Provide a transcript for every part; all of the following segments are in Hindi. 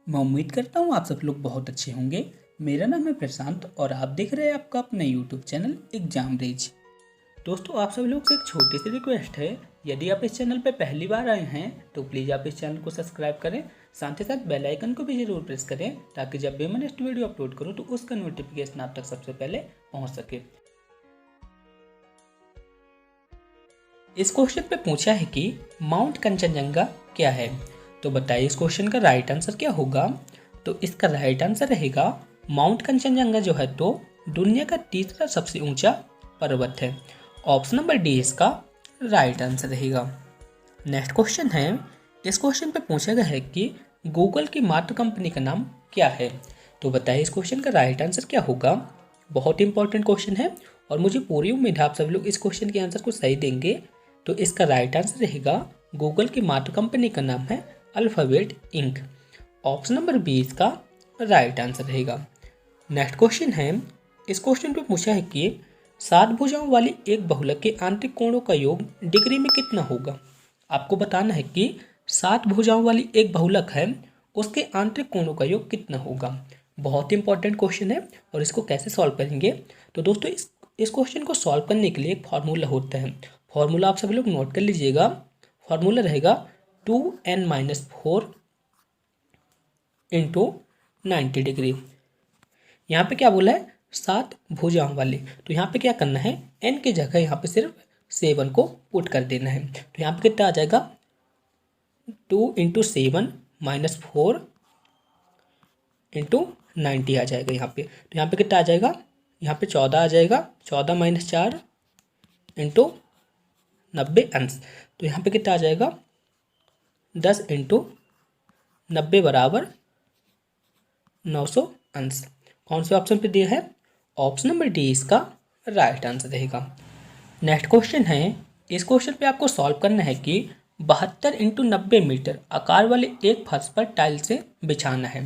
मैं उम्मीद करता हूँ आप सब लोग बहुत अच्छे होंगे। मेरा नाम है प्रशांत और आप देख रहे हैं आपका अपना यूट्यूब चैनल एग्जाम रेज। दोस्तों, आप सब लोग से एक छोटी सी रिक्वेस्ट है। यदि आप इस चैनल पर पहली बार आए हैं तो प्लीज़ आप इस चैनल को सब्सक्राइब करें, साथ ही साथ बेल आइकन को भी जरूर प्रेस करें ताकि जब भी मैं नेक्स्ट वीडियो अपलोड करूँ तो उसका नोटिफिकेशन आप तक सबसे पहले पहुँच सके। इस क्वेश्चन पे पूछा है कि माउंट कंचनजंगा क्या है। तो बताइए इस क्वेश्चन का राइट आंसर क्या होगा। तो इसका राइट आंसर रहेगा माउंट कंचनजंगा जो है तो दुनिया का तीसरा सबसे ऊंचा पर्वत है। ऑप्शन नंबर डी इसका राइट आंसर रहेगा। नेक्स्ट क्वेश्चन है, इस क्वेश्चन पे पूछा गया है कि गूगल की मातृ कंपनी का नाम क्या है। तो बताइए इस क्वेश्चन का राइट आंसर क्या होगा। बहुत इंपॉर्टेंट क्वेश्चन है और मुझे पूरी उम्मीद है आप सब लोग इस क्वेश्चन के आंसर को सही देंगे। तो इसका राइट आंसर रहेगा गूगल की मातृ कंपनी का नाम है alphabet inc. Option number B इसका राइट आंसर रहेगा। नेक्स्ट क्वेश्चन है, इस क्वेश्चन पे पूछा है कि 7 भुजाओं वाली एक बहुलक के आंतरिक कोणों का योग डिग्री में कितना होगा। आपको बताना है कि 7 भुजाओं वाली एक बहुलक है, उसके आंतरिक कोणों का योग कितना होगा। बहुत इंपॉर्टेंट क्वेश्चन है और इसको कैसे सॉल्व करेंगे। तो दोस्तों इस क्वेश्चन को सॉल्व करने के लिए एक फार्मूला होता है। फार्मूला आप सभी लोग नोट कर लीजिएगा। फार्मूला रहेगा 2n-4 इंटू 90 डिग्री। यहाँ पे क्या बोला है 7 भुजाओं वाले, तो यहाँ पे क्या करना है n की जगह यहाँ पे सिर्फ 7 को पुट कर देना है। तो यहाँ पे कितना आ जाएगा 2 इंटू 7 माइनस 4 इंटू 90 आ जाएगा यहाँ पे। तो यहाँ पे कितना आ जाएगा, यहाँ पे 14 आ जाएगा, 14 माइनस 4 इंटू 90 अंश। तो यहाँ पे कितना आ जाएगा 10 इंटू 90 बराबर 900 अंश। कौन से ऑप्शन पे दिया है, ऑप्शन नंबर डी इसका राइट आंसर रहेगा। नेक्स्ट क्वेश्चन है, इस क्वेश्चन पे आपको सॉल्व करना है कि 72 इंटू 90 मीटर आकार वाले एक फर्श पर टाइल्स से बिछाना है।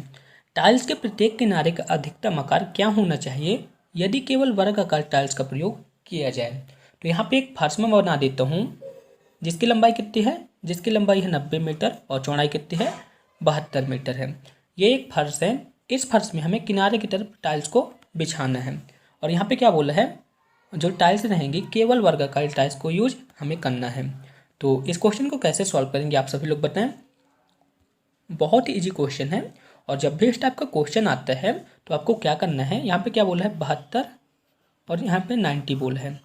टाइल्स के प्रत्येक किनारे का अधिकतम आकार क्या होना चाहिए यदि केवल वर्गाकार टाइल्स का प्रयोग किया जाए। तो यहाँ पे एक फर्श में बना देता हूँ जिसकी लंबाई कितनी है, जिसकी लंबाई है 90 मीटर और चौड़ाई कितनी है 72 मीटर है। ये एक फर्श है, इस फर्श में हमें किनारे की तरफ टाइल्स को बिछाना है और यहाँ पे क्या बोला है जो टाइल्स रहेंगी केवल वर्गाकार टाइल्स को यूज हमें करना है। तो इस क्वेश्चन को कैसे सॉल्व करेंगे आप सभी लोग बताएं। बहुत ही इजी क्वेश्चन है और जब भी इस टाइप का क्वेश्चन आता है तो आपको क्या करना है, यहाँ पे क्या बोला है 72 और यहाँ पे 90 बोला है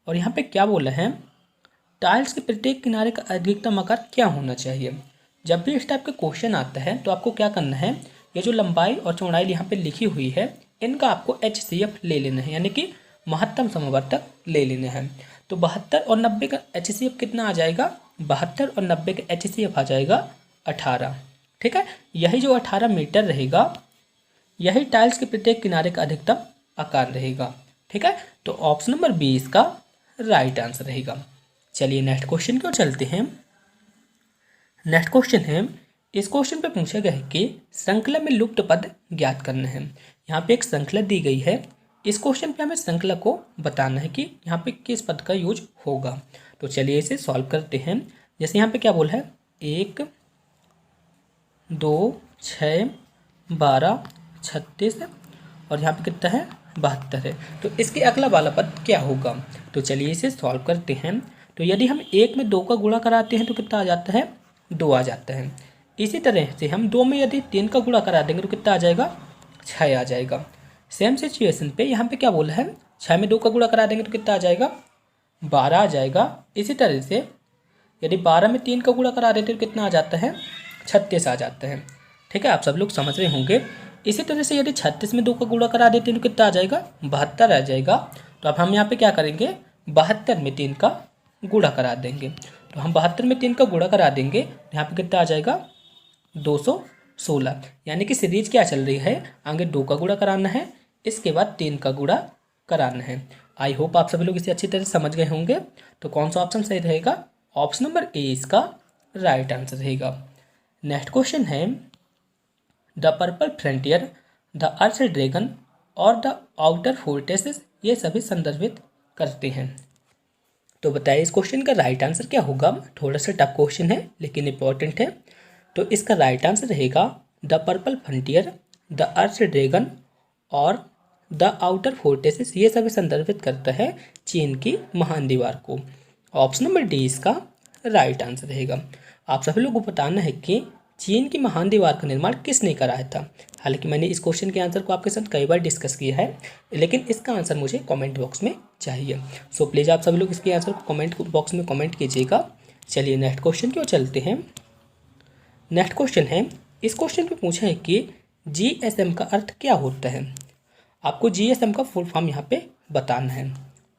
और यहाँ पे क्या बोला है टाइल्स के प्रत्येक किनारे का अधिकतम आकार क्या होना चाहिए। जब भी इस टाइप का क्वेश्चन आता है तो आपको क्या करना है, ये जो लंबाई और चौड़ाई यहाँ पे लिखी हुई है इनका आपको HCF ले लेना है, यानी कि महत्तम समवर्तक ले लेना है। तो 72 और 90 का HCF कितना आ जाएगा, 72 और 90 का HCF आ जाएगा 18। ठीक है, यही जो 18 मीटर रहेगा यही टाइल्स के प्रत्येक किनारे का अधिकतम आकार रहेगा। ठीक है, तो ऑप्शन नंबर बी इसका राइट आंसर रहेगा। चलिए नेक्स्ट क्वेश्चन की ओर चलते हैं। नेक्स्ट क्वेश्चन है, इस क्वेश्चन पे पूछा गया है कि श्रृंखला में लुप्त पद ज्ञात करना है। यहाँ पे एक श्रृंखला दी गई है, इस क्वेश्चन पे हमें श्रृंखला को बताना है कि यहाँ पे किस पद का यूज होगा। तो चलिए इसे सॉल्व करते हैं। जैसे यहाँ पे क्या बोला है 1 2 6 12 36 और यहाँ पे कितना है 72 है। तो इसके अगला वाला पद क्या होगा। तो चलिए इसे सॉल्व करते हैं। तो यदि हम 1 में 2 का गुणा कराते हैं तो कितना आ जाता है 2 आ जाता है। इसी तरह से हम 2 में यदि 3 का गुणा करा देंगे तो कितना आ जाएगा 6 आ जाएगा। सेम सिचुएशन पे यहाँ पे क्या बोला है 6 में 2 का गुणा करा देंगे तो कितना आ जाएगा 12 आ जाएगा। इसी तरह से यदि 12 में 3 का गुणा करा देते तो कितना आ जाता है 36 आ जाता है। ठीक है, आप सब लोग समझ रहे होंगे। इसी तरह से यदि 36 में 2 का गुणा करा देते हैं तो कितना आ जाएगा 72 आ जाएगा। तो अब हम यहाँ पे क्या करेंगे 72 में 3 का गुणा करा देंगे। तो हम 72 में 3 का गुणा करा देंगे तो यहाँ पे कितना आ जाएगा 216। यानी कि सीरीज क्या चल रही है, आगे 2 का गुणा कराना है, इसके बाद 3 का गुणा कराना है। आई होप आप सभी लोग इसे अच्छी तरह समझ गए होंगे। तो कौन सा ऑप्शन सही रहेगा, ऑप्शन नंबर ए इसका राइट आंसर रहेगा। नेक्स्ट क्वेश्चन है, the purple frontier, the earth dragon और द आउटर फोर्ट्रेसेस ये सभी संदर्भित करते हैं। तो बताइए इस क्वेश्चन का राइट आंसर क्या होगा। थोड़ा सा टफ क्वेश्चन है लेकिन इंपॉर्टेंट है। तो इसका राइट आंसर रहेगा the purple frontier, the earth dragon और द आउटर फोर्टेसेस, ये सभी संदर्भित करता है चीन की महान दीवार को। ऑप्शन नंबर डी इसका राइट आंसर रहेगा। आप सभी लोगों को बताना है कि चीन की महान दीवार का निर्माण किसने कराया था। हालांकि मैंने इस क्वेश्चन के आंसर को आपके साथ कई बार डिस्कस किया है, लेकिन इसका आंसर मुझे कमेंट बॉक्स में चाहिए। सो प्लीज़ आप सभी लोग इसके आंसर को कमेंट बॉक्स में कमेंट कीजिएगा। चलिए नेक्स्ट क्वेश्चन की ओर चलते हैं। नेक्स्ट क्वेश्चन है, इस क्वेश्चन पे पूछा है कि जीएसएम का अर्थ क्या होता है। आपको जीएसएम का फुल फॉर्म यहाँ पे बताना है।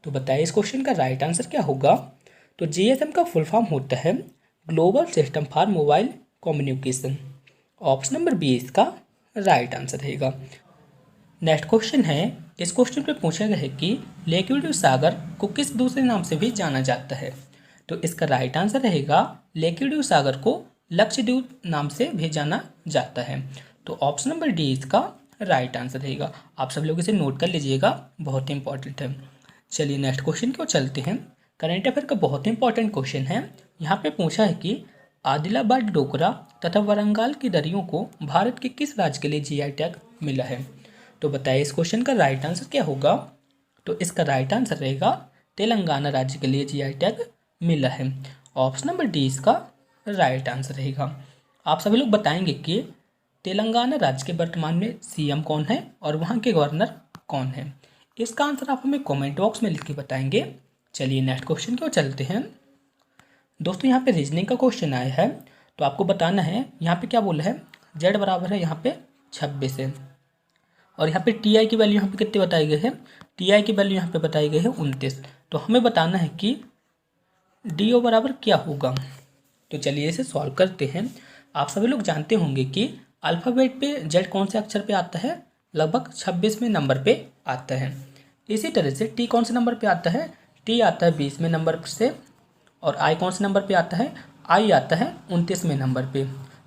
तो बताइए इस क्वेश्चन का राइट आंसर क्या होगा। तो जीएसएम का फुल फॉर्म होता है global system for mobile communication. Option number B इसका राइट आंसर रहेगा। नेक्स्ट क्वेश्चन है, इस क्वेश्चन पे पूछा गया है कि लेक्विड सागर को किस दूसरे नाम से भी जाना जाता है। तो इसका राइट आंसर रहेगा लेक्विड सागर को लक्षद्वीप नाम से भी जाना जाता है। तो ऑप्शन नंबर डी इसका राइट आंसर रहेगा। आप सब लोग इसे नोट कर लीजिएगा, बहुत ही इंपॉर्टेंट है। चलिए नेक्स्ट क्वेश्चन की ओर चलते हैं। करंट अफेयर का बहुत ही इंपॉर्टेंट क्वेश्चन है। यहाँ पे पूछा है कि आदिलाबाद डोकरा तथा वारंगल की दरियों को भारत के किस राज्य के लिए जीआई टैग मिला है। तो बताइए इस क्वेश्चन का राइट आंसर क्या होगा। तो इसका राइट आंसर रहेगा तेलंगाना राज्य के लिए जीआई टैग मिला है। ऑप्शन नंबर डी इसका राइट आंसर रहेगा। आप सभी लोग बताएंगे कि तेलंगाना राज्य के वर्तमान में सीएम कौन है और वहाँ के गवर्नर कौन है। इसका आंसर आप हमें कमेंट बॉक्स में लिख के बताएंगे। चलिए नेक्स्ट क्वेश्चन की ओर चलते हैं। दोस्तों यहाँ पे रीजनिंग का क्वेश्चन आया है, तो आपको बताना है यहाँ पे क्या बोला है। जेड बराबर है यहाँ पे 26 है और यहाँ पे टी आई की वैल्यू यहाँ पे कितनी बताई गई है। टी आई की वैल्यू यहाँ पे बताई गई है 29। तो हमें बताना है कि डी ओ बराबर क्या होगा। तो चलिए इसे सॉल्व करते हैं। आप सभी लोग जानते होंगे कि अल्फ़ाबेट पे जेड कौन से अक्षर पे आता है, लगभग 26वें नंबर पे आता है। इसी तरह से टी कौन से नंबर पे आता है, टी आता है 20वें नंबर से। और आई कौन से नंबर पे आता है, आई आता है 29वें नंबर पे।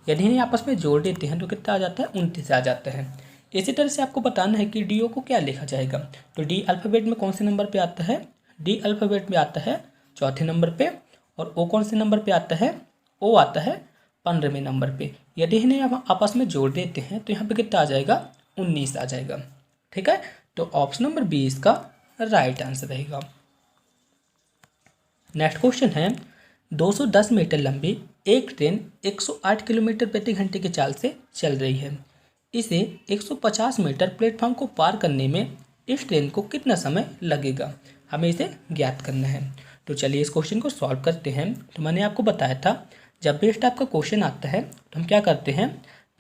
यदि इन्हें आपस में जोड़ देते हैं तो कितना आ जाता है, 29 आ जाता है। इसी तरह से आपको बताना है कि डी ओ को क्या लिखा जाएगा। तो डी अल्फ़ाबेट में कौन से नंबर पे आता है, डी अल्फ़ाबेट में आता है 4थे नंबर पे। और ओ कौन से नंबर पे आता है, ओ आता है 15वें नंबर पे। यदि इन्हें आप आपस में जोड़ देते हैं तो यहाँ पे कितना आ जाएगा, 19 आ जाएगा। ठीक है, तो ऑप्शन नंबर बी इसका राइट आंसर रहेगा। नेक्स्ट क्वेश्चन है, 210 मीटर लंबी एक ट्रेन 108 किलोमीटर प्रति घंटे की चाल से चल रही है। इसे 150 मीटर प्लेटफॉर्म को पार करने में इस ट्रेन को कितना समय लगेगा, हमें इसे ज्ञात करना है। तो चलिए इस क्वेश्चन को सॉल्व करते हैं। तो मैंने आपको बताया था जब भी इस टाइप का क्वेश्चन आता है तो हम क्या करते हैं,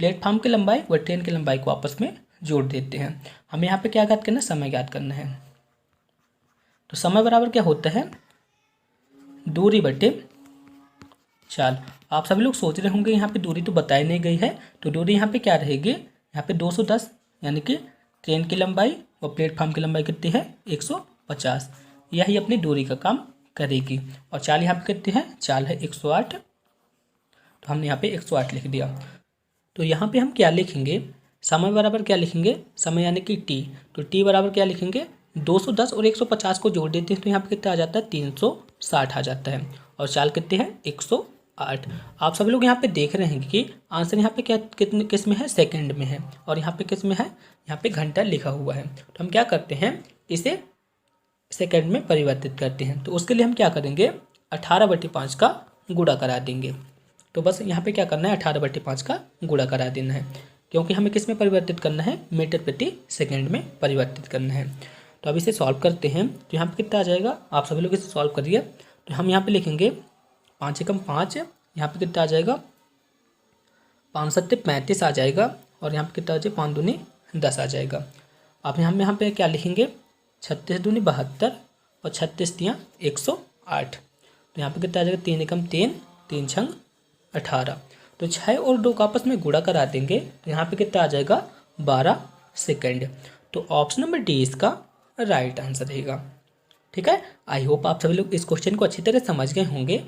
प्लेटफॉर्म की लंबाई व ट्रेन की लंबाई को आपस में जोड़ देते हैं। हमें यहाँ पे क्या ज्ञात करना है, समय ज्ञात करना है। तो समय बराबर क्या होता है, दूरी बटे चाल। आप सभी लोग सोच रहे होंगे यहाँ पे दूरी तो बताई नहीं गई है, तो दूरी यहाँ पे क्या रहेगी, यहाँ पे 210 यानी कि ट्रेन की लंबाई व प्लेटफॉर्म की लंबाई कितनी है, 150। यही अपनी दूरी का काम करेगी। और चाल यहाँ पे कितनी है, चाल है 108। तो हमने यहाँ पे 108 लिख दिया। तो यहाँ पे हम क्या लिखेंगे, समय बराबर क्या लिखेंगे, समय यानी कि टी। तो टी बराबर क्या लिखेंगे, 210 और 150 को जोड़ देते हैं तो यहाँ पे कितना आ जाता है, 360 आ जाता है। और चाल कितने हैं, 108। आप सभी लोग यहाँ पे देख रहे हैं कि आंसर यहाँ पे क्या कितने किस में है, सेकंड में है। और यहाँ पे किस में है, यहाँ पे घंटा लिखा हुआ है। तो हम क्या करते हैं, इसे सेकंड में परिवर्तित करते हैं। तो उसके लिए हम क्या करेंगे, 18/5 का गुणा करा देंगे। तो बस यहाँ पे क्या करना है, 18/5 का गुणा करा देना है, क्योंकि हमें किस में परिवर्तित करना है, मीटर प्रति सेकंड में परिवर्तित करना है। तो अब इसे सॉल्व करते हैं। तो यहाँ पे कितना आ जाएगा, आप सभी लोग इसे सॉल्व करिए। तो हम यहाँ पे लिखेंगे 5 एकम 5, यहाँ पे कितना आ जाएगा, 5 सत्ते 35 आ जाएगा। और यहाँ पे कितना आ जाएगा, 5 दूनी 10 आ जाएगा। अब हम यहाँ पे क्या लिखेंगे, 36 दूनी 72 और 36 तियाँ 108। तो यहाँ पे कितना आ जाएगा, 3 एकम 3, 3 छंग 18। तो 6 और 2 का आपस में गुणा करा देंगे तो यहाँ पे कितना आ जाएगा, 12 सेकंड। तो ऑप्शन नंबर डी इसका राइट आंसर रहेगा। ठीक है, आई होप आप सभी लोग इस क्वेश्चन को अच्छी तरह समझ गए होंगे।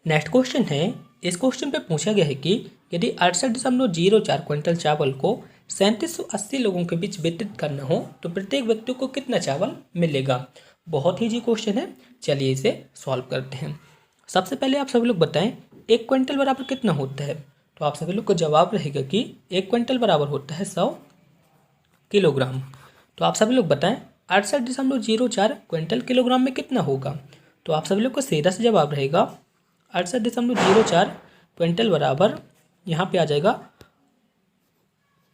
नेक्स्ट क्वेश्चन है, इस क्वेश्चन पे पूछा गया है कि यदि 68.04 क्विंटल चावल को 3780 लोगों के बीच वितरित करना हो तो प्रत्येक व्यक्ति को कितना चावल मिलेगा। बहुत ही इजी क्वेश्चन है, चलिए इसे सॉल्व करते हैं। सबसे पहले आप सभी लोग बताएं 1 क्विंटल बराबर कितना होता है। तो आप सभी लोग का जवाब रहेगा कि 1 क्विंटल बराबर होता है 100 किलोग्राम। तो आप सभी लोग बताएं 68.04 क्विंटल किलोग्राम में कितना होगा। तो आप सभी लोग का सीधा से जवाब रहेगा 68.04 क्विंटल बराबर यहाँ पे आ जाएगा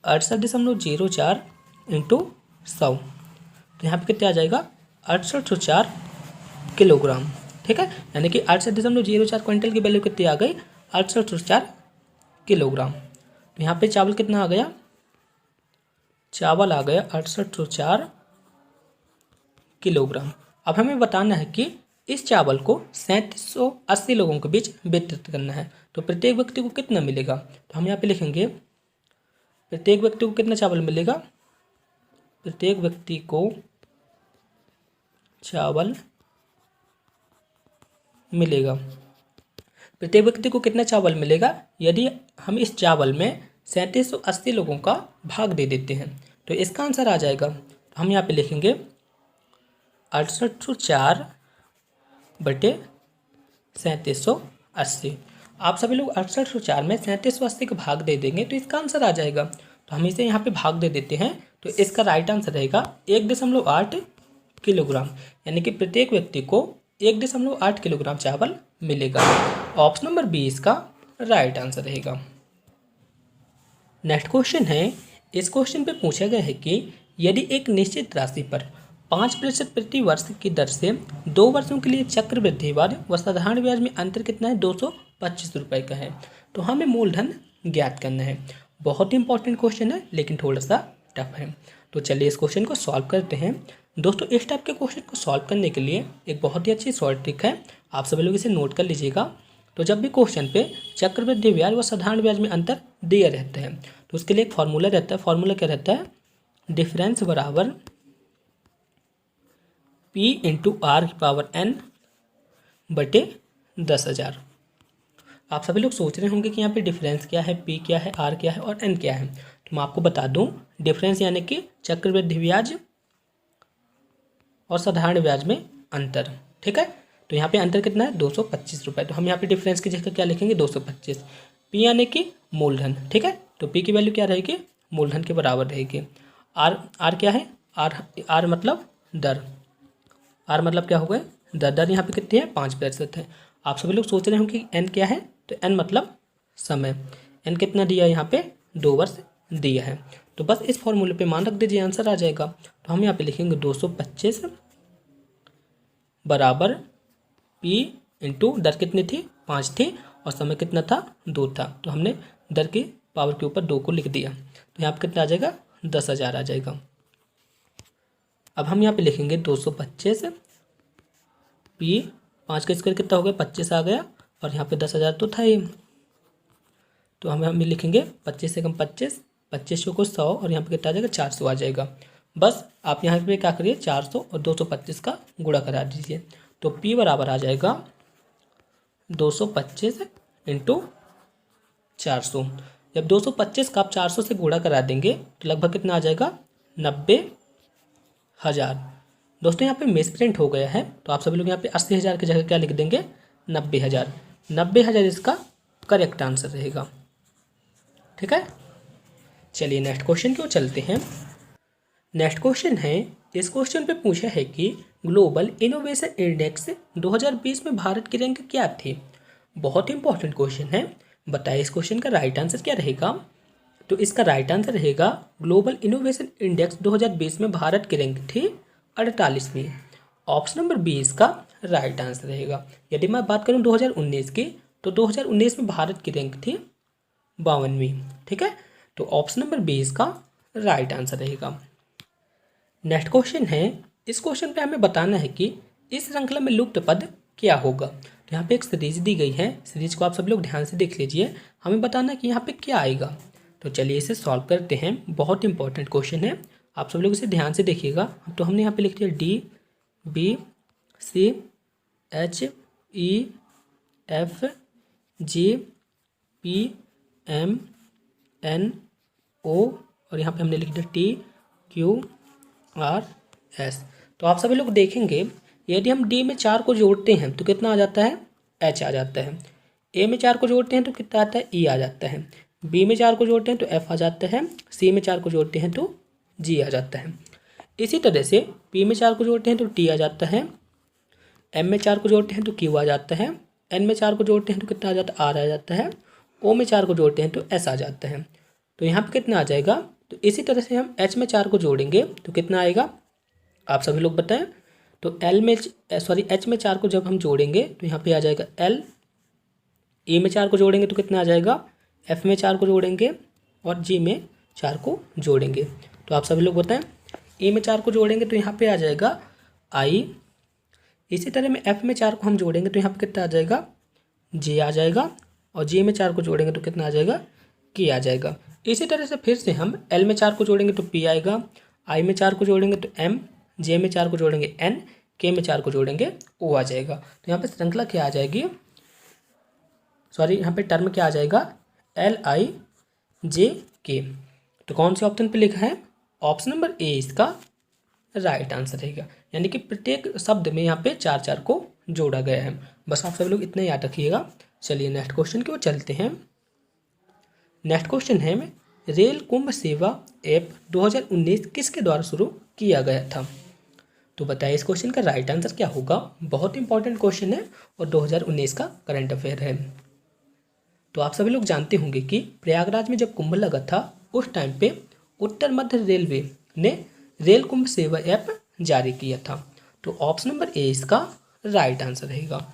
68.04 इंटू 100। तो यहाँ पे कितना आ जाएगा 6804 किलोग्राम। ठीक है, यानी कि 68.04 क्विंटल की वैल्यू कितनी आ गई 6804 किलोग्राम। तो यहाँ पे चावल कितना आ गया, चावल आ गया 6804 किलोग्राम। अब हमें बताना है कि इस चावल को 3780 लोगों के बीच वितरित करना है। तो प्रत्येक व्यक्ति को कितना मिलेगा। तो हम यहाँ पे लिखेंगे प्रत्येक व्यक्ति को कितना चावल मिलेगा, प्रत्येक व्यक्ति को चावल मिलेगा। प्रत्येक व्यक्ति को कितना चावल मिलेगा, यदि हम इस चावल में 3780 लोगों का भाग दे देते हैं तो इसका आंसर आ जाएगा। तो हम यहाँ पे लिखेंगे 6804 बटे 3780। आप सभी लोग 6804 में 3780 का भाग दे देंगे तो इसका आंसर आ जाएगा। तो हम इसे यहाँ पे भाग दे देते हैं तो इसका राइट आंसर रहेगा 1.8 किलोग्राम, यानी कि प्रत्येक व्यक्ति को 1.8 किलोग्राम चावल मिलेगा। ऑप्शन नंबर 20 का राइट आंसर रहेगा। नेक्स्ट क्वेश्चन है, इस क्वेश्चन पे पूछा गया है कि यदि एक निश्चित राशि पर 5% प्रति वर्ष की दर से 2 वर्षों के लिए चक्रवृद्धि ब्याज व साधारण ब्याज में अंतर कितना है, 225 रुपये का है। तो हमें मूलधन ज्ञात करना है। बहुत ही इंपॉर्टेंट क्वेश्चन है लेकिन थोड़ा सा टफ है। तो चलिए इस क्वेश्चन को सॉल्व करते हैं। दोस्तों इस टाइप के क्वेश्चन को सॉल्व करने के लिए एक बहुत ही अच्छी शॉर्ट ट्रिक है, आप सभी लोग इसे नोट कर लीजिएगा। तो जब भी क्वेश्चन पे चक्रवृद्धि ब्याज व साधारण ब्याज में अंतर दिया रहता है तो उसके लिए एक फॉर्मूला रहता है। फॉर्मूला क्या रहता है, डिफरेंस बराबर P इंटू आर की पावर n बटे 10,000। आप सभी लोग सोच रहे होंगे कि यहाँ पे डिफरेंस क्या है, P क्या है, R क्या है और n क्या है। तो मैं आपको बता दूं, डिफरेंस यानी कि चक्रवृद्धि ब्याज और साधारण ब्याज में अंतर। ठीक है, तो यहाँ पे अंतर कितना है 225 रुपये। तो हम यहाँ पे डिफरेंस की जगह क्या लिखेंगे 225। P यानी कि मूलधन। ठीक है, तो P की वैल्यू क्या रहेगी, मूलधन के बराबर रहेगी। R क्या है, R मतलब दर, R मतलब क्या हो गए दर यहाँ पे कितनी है 5% है। आप सभी लोग सोच रहे होंगे कि N क्या है, तो N मतलब समय। N कितना दिया है यहाँ पे 2 वर्ष दिया है। तो बस इस फॉर्मूले पे मान रख दीजिए, आंसर आ जाएगा। तो हम यहाँ पे लिखेंगे 225 बराबर P इंटू दर कितनी थी 5 थी और समय कितना था 2 था। तो हमने दर की पावर के ऊपर 2 को लिख दिया। तो यहाँ पे कितना आ जाएगा 10,000 आ जाएगा। अब हम यहाँ पे लिखेंगे 225 P 5 का स्क्वायर कितना हो गया 25 आ गया और यहाँ पे 10,000 तो था ही। तो हम लिखेंगे 25 से कम 25, 25 को 100 और यहाँ पे कितना आ जाएगा 400 आ जाएगा। बस आप यहाँ पे क्या करिए 400 और 225 का गुणा करा दीजिए। तो P बराबर आ जाएगा 225 इंटू 400। जब 225 का आप 400 से गुणा करा देंगे तो लगभग कितना आ जाएगा 90,000। दोस्तों यहाँ पे मिसप्रिंट हो गया है, तो आप सभी लोग यहाँ पे 80,000 की जगह क्या लिख देंगे 90,000। 90,000 इसका करेक्ट आंसर रहेगा। ठीक है, चलिए नेक्स्ट क्वेश्चन की ओर चलते हैं। नेक्स्ट क्वेश्चन है, इस क्वेश्चन पे पूछा है कि ग्लोबल इनोवेशन इंडेक्स 2020 में भारत की रैंक क्या थी। बहुत इंपॉर्टेंट क्वेश्चन है, बताइए इस क्वेश्चन का राइट आंसर क्या रहेगा। तो इसका राइट आंसर रहेगा ग्लोबल इनोवेशन इंडेक्स 2020 में भारत की रैंक थी 48वीं। ऑप्शन नंबर 20 का राइट आंसर रहेगा। यदि मैं बात करूं 2019 की तो 2019 में भारत की रैंक थी 52वीं। ठीक है, तो ऑप्शन नंबर 20 का राइट आंसर रहेगा। नेक्स्ट क्वेश्चन है, इस क्वेश्चन पे हमें बताना है कि इस श्रृंखला में लुप्त पद क्या होगा। तो यहाँ पे एक सीरीज दी गई है, सीरीज को आप सब लोग ध्यान से देख लीजिए, हमें बताना है कि यहाँ पे क्या आएगा। तो चलिए इसे सॉल्व करते हैं, बहुत इंपॉर्टेंट क्वेश्चन है, आप सब लोग इसे ध्यान से देखिएगा। तो हमने यहाँ पे लिख दिया DBCHEFGPMNO और यहाँ पे हमने लिख दिया TQRS। तो आप सभी लोग देखेंगे यदि हम D में 4 को जोड़ते हैं तो कितना आ जाता है H आ जाता है। ए में 4 को जोड़ते हैं तो कितना आता है, ई आ जाता है। बी में 4 को जोड़ते हैं तो एफ आ जाता है। सी में 4 को जोड़ते हैं तो जी आ जाता है। इसी तरह से पी में 4 को जोड़ते हैं तो टी आ जाता है। एम में 4 को जोड़ते हैं तो क्यू आ जाता है। एन में 4 को जोड़ते हैं तो कितना आ जाता है, आर आ जाता है। ओ में 4 को जोड़ते हैं तो एस आ जाता है। तो यहाँ पे कितना आ जाएगा, तो इसी तरह से हम एच में 4 को जोड़ेंगे तो कितना आएगा, आप सभी लोग बताएं। तो एच में 4 को जब हम जोड़ेंगे तो यहाँ पे आ जाएगा एल। ई में 4 को जोड़ेंगे तो कितना आ जाएगा, एफ में 4 को जोड़ेंगे और जी में 4 को जोड़ेंगे तो आप सभी लोग बताएं। ई में 4 को जोड़ेंगे तो यहाँ पे आ जाएगा आई। इसी तरह में एफ में 4 को हम जोड़ेंगे तो यहाँ पे कितना आ जाएगा, जे आ जाएगा। और जे में 4 को जोड़ेंगे तो कितना आ जाएगा, के आ जाएगा। इसी तरह से फिर से हम एल में 4 को जोड़ेंगे तो पी आएगा। आई में 4 को जोड़ेंगे तो एम। जे में 4 को जोड़ेंगे एन। के में 4 को जोड़ेंगे ओ आ जाएगा। तो यहाँ पे श्रृंखला क्या आ जाएगी, यहाँ पे टर्म क्या आ जाएगा, एल आई जे के। तो कौन से ऑप्शन पे लिखा है, ऑप्शन नंबर ए इसका राइट आंसर रहेगा। यानी कि प्रत्येक शब्द में यहाँ पे 4 को जोड़ा गया है। बस आप सभी लोग इतना याद रखिएगा। चलिए नेक्स्ट क्वेश्चन की ओर चलते हैं। नेक्स्ट क्वेश्चन है रेल कुंभ सेवा ऐप 2019 किसके द्वारा शुरू किया गया था। तो बताइए इस क्वेश्चन का राइट आंसर क्या होगा। बहुत इंपॉर्टेंट क्वेश्चन है और 2019 का करंट अफेयर है। तो आप सभी लोग जानते होंगे कि प्रयागराज में जब कुंभ लगा था उस टाइम पे उत्तर मध्य रेलवे ने रेल कुंभ सेवा ऐप जारी किया था। तो ऑप्शन नंबर ए इसका राइट आंसर रहेगा।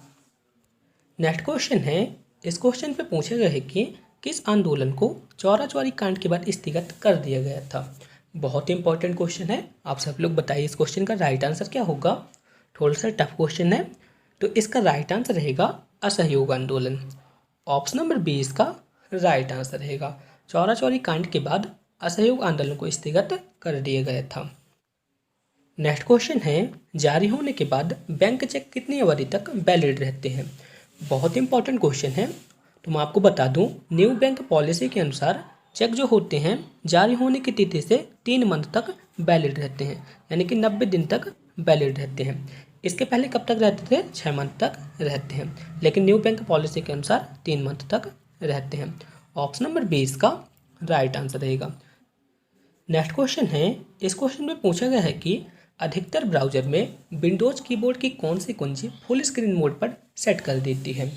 नेक्स्ट क्वेश्चन है, इस क्वेश्चन पे पूछा गया है कि किस आंदोलन को चौरा चौरी कांड के बाद स्थगित कर दिया गया था। बहुत ही इंपॉर्टेंट क्वेश्चन है, आप सब लोग बताइए इस क्वेश्चन का राइट आंसर क्या होगा। थोड़ा सा टफ क्वेश्चन है। तो इसका राइट आंसर रहेगा असहयोग आंदोलन। ऑप्शन नंबर बी इसका राइट आंसर रहेगा। चौरा चौरी कांड के बाद असहयोग आंदोलन को स्थगित कर दिया गया था। नेक्स्ट क्वेश्चन है, जारी होने के बाद बैंक चेक कितनी अवधि तक वैलिड रहते हैं। बहुत इंपॉर्टेंट क्वेश्चन है। तो मैं आपको बता दूं, न्यू बैंक पॉलिसी के अनुसार चेक जो होते हैं जारी होने की तिथि से 3 मंथ तक वैलिड रहते हैं, यानी कि 90 दिन तक वैलिड रहते हैं। इसके पहले कब तक रहते थे, 6 मंथ तक रहते हैं, लेकिन न्यू बैंक पॉलिसी के अनुसार 3 मंथ तक रहते हैं। ऑप्शन नंबर बी इसका राइट आंसर रहेगा। नेक्स्ट क्वेश्चन है, इस क्वेश्चन में पूछा गया है कि अधिकतर ब्राउजर में विंडोज कीबोर्ड की कौन सी कुंजी फुल स्क्रीन मोड पर सेट कर देती है।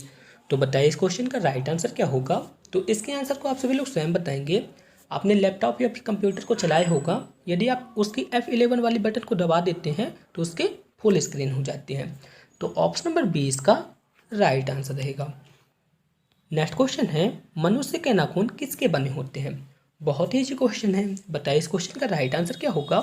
तो बताइए इस क्वेश्चन का राइट आंसर क्या होगा। तो इसके आंसर को आप सभी लोग स्वयं बताएंगे। आपने लैपटॉप या फिर कंप्यूटर को चलाया होगा, यदि आप उसकी F11 वाली बटन को दबा देते हैं तो उसके फुल स्क्रीन हो जाती है। तो ऑप्शन नंबर बी इसका राइट आंसर रहेगा। नेक्स्ट क्वेश्चन है, मनुष्य के नाखून किसके बने होते हैं। बहुत ही इजी क्वेश्चन है, बताइए इस क्वेश्चन का राइट आंसर क्या होगा।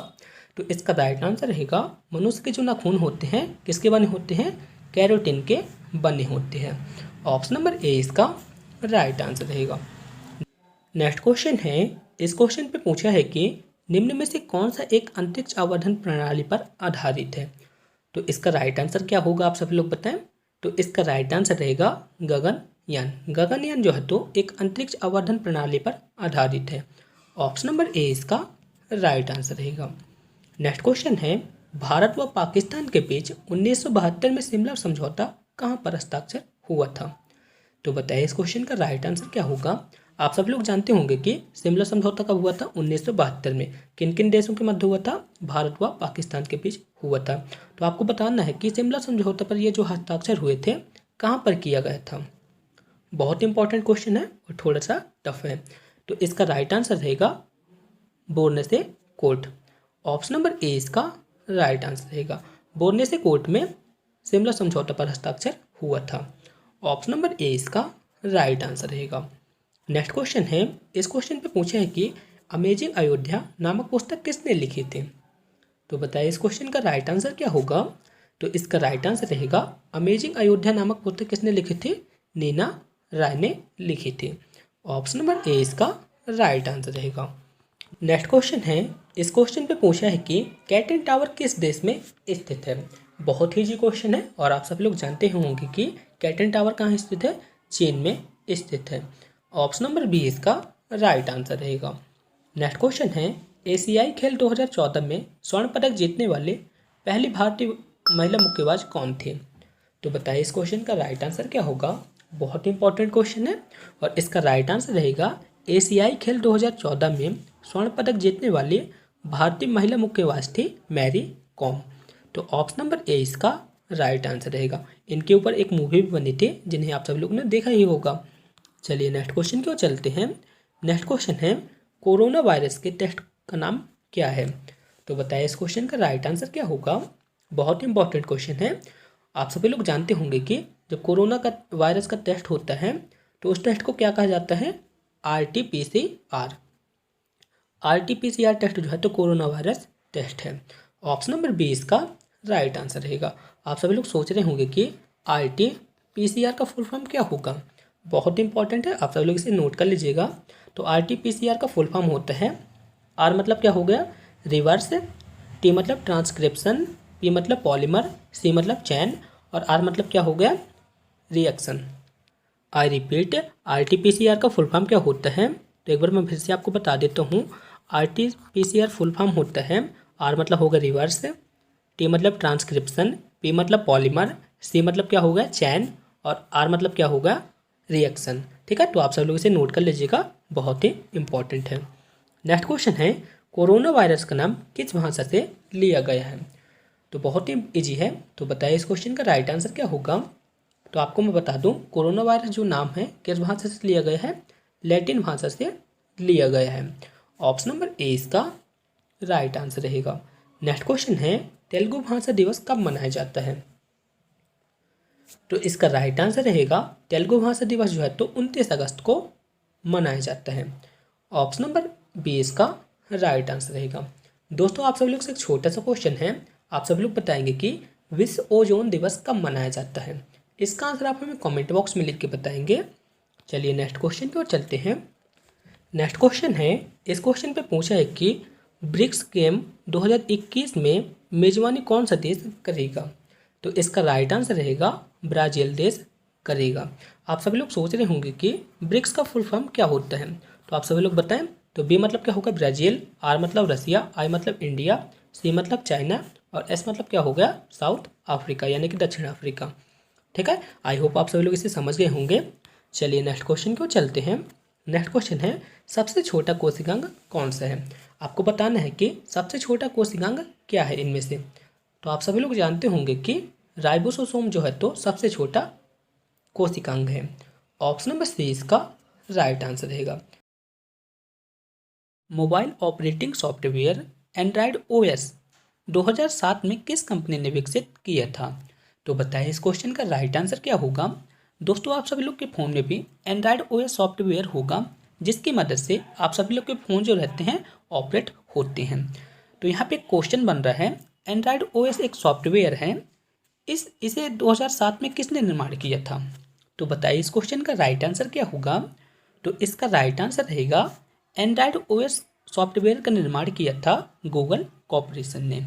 तो इसका राइट आंसर रहेगा, मनुष्य के जो नाखून होते हैं किसके बने होते हैं, कैरोटिन के बने होते हैं। ऑप्शन नंबर ए इसका राइट आंसर रहेगा। नेक्स्ट क्वेश्चन है, इस क्वेश्चन पे पूछा है कि निम्न में से कौन सा एक अंतरिक्ष आवर्धन प्रणाली पर आधारित है। तो इसका राइट आंसर क्या होगा, आप सभी लोग बताएं। तो इसका राइट आंसर रहेगा गगनयान। गगनयान जो है तो एक अंतरिक्ष आवर्धन प्रणाली पर आधारित है। ऑप्शन नंबर ए इसका राइट आंसर रहेगा। नेक्स्ट क्वेश्चन है, भारत व पाकिस्तान के बीच 1972 में शिमला समझौता कहाँ पर हस्ताक्षर हुआ था। तो बताइए इस क्वेश्चन का राइट आंसर क्या होगा। आप सब लोग जानते होंगे कि शिमला समझौता कब हुआ था, 1972 में। किन किन देशों के मध्य हुआ था, भारत व पाकिस्तान के बीच हुआ था। तो आपको बताना है कि शिमला समझौता पर ये जो हस्ताक्षर हुए थे कहाँ पर किया गया था। बहुत इंपॉर्टेंट क्वेश्चन है और थोड़ा सा टफ है। तो इसका राइट आंसर रहेगा बोर्नसे कोर्ट। ऑप्शन नंबर ए इसका राइट आंसर रहेगा। बोर्नसे कोर्ट में शिमला समझौता पर हस्ताक्षर हुआ था। ऑप्शन नंबर ए इसका राइट आंसर रहेगा। नेक्स्ट क्वेश्चन है, इस क्वेश्चन पे पूछा है कि अमेजिंग अयोध्या नामक पुस्तक किसने लिखी थी। तो बताइए इस क्वेश्चन का राइट आंसर क्या होगा। तो इसका राइट आंसर रहेगा, अमेजिंग अयोध्या नामक पुस्तक किसने लिखी थी, नीना राय ने लिखी थी। ऑप्शन नंबर ए इसका राइट आंसर रहेगा। नेक्स्ट क्वेश्चन है, इस क्वेश्चन पे पूछा है कि कैटन टावर किस देश में स्थित है। बहुत ही इजी क्वेश्चन है और आप सब लोग जानते होंगे कि कैटन टावर कहाँ स्थित है, चीन में स्थित है। ऑप्शन नंबर बी इसका राइट आंसर रहेगा। नेक्स्ट क्वेश्चन है, एशियाई खेल 2014 में स्वर्ण पदक जीतने वाले पहली भारतीय महिला मुक्केबाज कौन थे। तो बताइए इस क्वेश्चन का राइट आंसर क्या होगा। बहुत इंपॉर्टेंट क्वेश्चन है। और इसका राइट आंसर रहेगा एशियाई खेल 2014 में स्वर्ण पदक जीतने वाली भारतीय महिला मुक्केबाज थी मैरी कॉम। तो ऑप्शन नंबर ए इसका राइट आंसर रहेगा। इनके ऊपर एक मूवी भी बनी थी जिन्हें आप सब लोगों ने देखा ही होगा। चलिए नेक्स्ट क्वेश्चन की ओर चलते हैं। नेक्स्ट क्वेश्चन है कोरोना वायरस के टेस्ट का नाम क्या है। तो बताइए इस क्वेश्चन का राइट आंसर क्या होगा। बहुत इंपॉर्टेंट क्वेश्चन है। आप सभी लोग जानते होंगे कि जब कोरोना का वायरस का टेस्ट होता है तो उस टेस्ट को क्या कहा जाता है, RT-PCR। RT-PCR टेस्ट जो है तो कोरोना वायरस टेस्ट है। ऑप्शन नंबर बी इसका राइट आंसर रहेगा। आप सभी लोग सोच रहे होंगे कि RT-PCR का फुल फॉर्म क्या होगा। बहुत इंपॉर्टेंट है, आप सभी लोग इसे नोट कर लीजिएगा। तो RT-PCR का फुल फॉर्म होता है, आर मतलब क्या हो गया, रिवर्स, टी मतलब ट्रांसक्रिप्शन, पी मतलब पॉलीमर, सी मतलब चैन और आर मतलब क्या हो गया, रिएक्शन। आई रिपीट, RT-PCR का फुल फॉर्म क्या होता है। तो एक बार मैं फिर से आपको बता देता हूँ। RT-PCR फुल फॉर्म होता है, आर मतलब होगा रिवर्स, टी मतलब ट्रांसक्रिप्शन, पी मतलब पॉलीमर, सी मतलब क्या होगा चैन और आर मतलब क्या होगा रिएक्शन। ठीक है, तो आप सब लोग इसे नोट कर लीजिएगा, बहुत ही इंपॉर्टेंट है। नेक्स्ट क्वेश्चन है कोरोना वायरस का नाम किस भाषा से लिया गया है। तो बहुत ही इजी है। तो बताइए इस क्वेश्चन का राइट आंसर क्या होगा। तो आपको मैं बता दूं, कोरोना वायरस जो नाम है किस भाषा से लिया गया है, लैटिन भाषा से लिया गया है। ऑप्शन नंबर ए इसका राइट आंसर रहेगा। नेक्स्ट क्वेश्चन है तेलुगु भाषा दिवस कब मनाया जाता है। तो इसका राइट आंसर रहेगा तेलुगु भाषा दिवस जो है तो 29 अगस्त को मनाया जाता है। ऑप्शन नंबर बी इसका राइट आंसर रहेगा। दोस्तों आप सब लोग से एक छोटा सा क्वेश्चन है, आप सब लोग बताएंगे कि विश्व ओजोन दिवस कब मनाया जाता है। इसका आंसर आप हमें कमेंट बॉक्स में लिख के बताएंगे। चलिए नेक्स्ट क्वेश्चन की ओर चलते हैं। नेक्स्ट क्वेश्चन है, इस क्वेश्चन पे पूछा है कि ब्रिक्स गेम 2021 में मेजबानी कौन सा देश करेगा। तो इसका राइट आंसर रहेगा ब्राज़ील देश करेगा। आप सभी लोग सोच रहे होंगे कि ब्रिक्स का फुल फॉर्म क्या होता है, तो आप सभी लोग बताएं। तो बी मतलब क्या होगा ब्राज़ील, आर मतलब रसिया, आई मतलब इंडिया, सी मतलब चाइना और एस मतलब क्या हो गया साउथ अफ्रीका यानी कि दक्षिण अफ्रीका। ठीक है, आई होप आप सभी लोग इसे समझ गए होंगे। चलिए नेक्स्ट क्वेश्चन को चलते हैं। नेक्स्ट क्वेश्चन है सबसे छोटा कोशिकांग कौन सा है। आपको बताना है कि सबसे छोटा कोशिकांग क्या है इनमें से। तो आप सभी लोग जानते होंगे कि राइबोसोम जो है तो सबसे छोटा कोशिकांग है। ऑप्शन नंबर सी इसका राइट आंसर रहेगा। Mobile operating software Android OS 2007 में किस कंपनी ने विकसित किया था। तो बताइए इस क्वेश्चन का राइट आंसर क्या होगा। दोस्तों आप सभी लोग के फ़ोन में भी एंड्रॉयड OS सॉफ्टवेयर होगा जिसकी मदद से आप सभी लोग के फ़ोन जो रहते हैं ऑपरेट होते हैं। तो यहाँ पे क्वेश्चन बन रहा है, एंड्रॉयड OS एक सॉफ्टवेयर है, इसे 2007 में किसने निर्माण किया था। तो बताइए इस क्वेश्चन का राइट आंसर क्या होगा। तो इसका राइट आंसर रहेगा एंड्रॉयड OS सॉफ्टवेयर का निर्माण किया था गूगल कॉर्पोरेशन ने।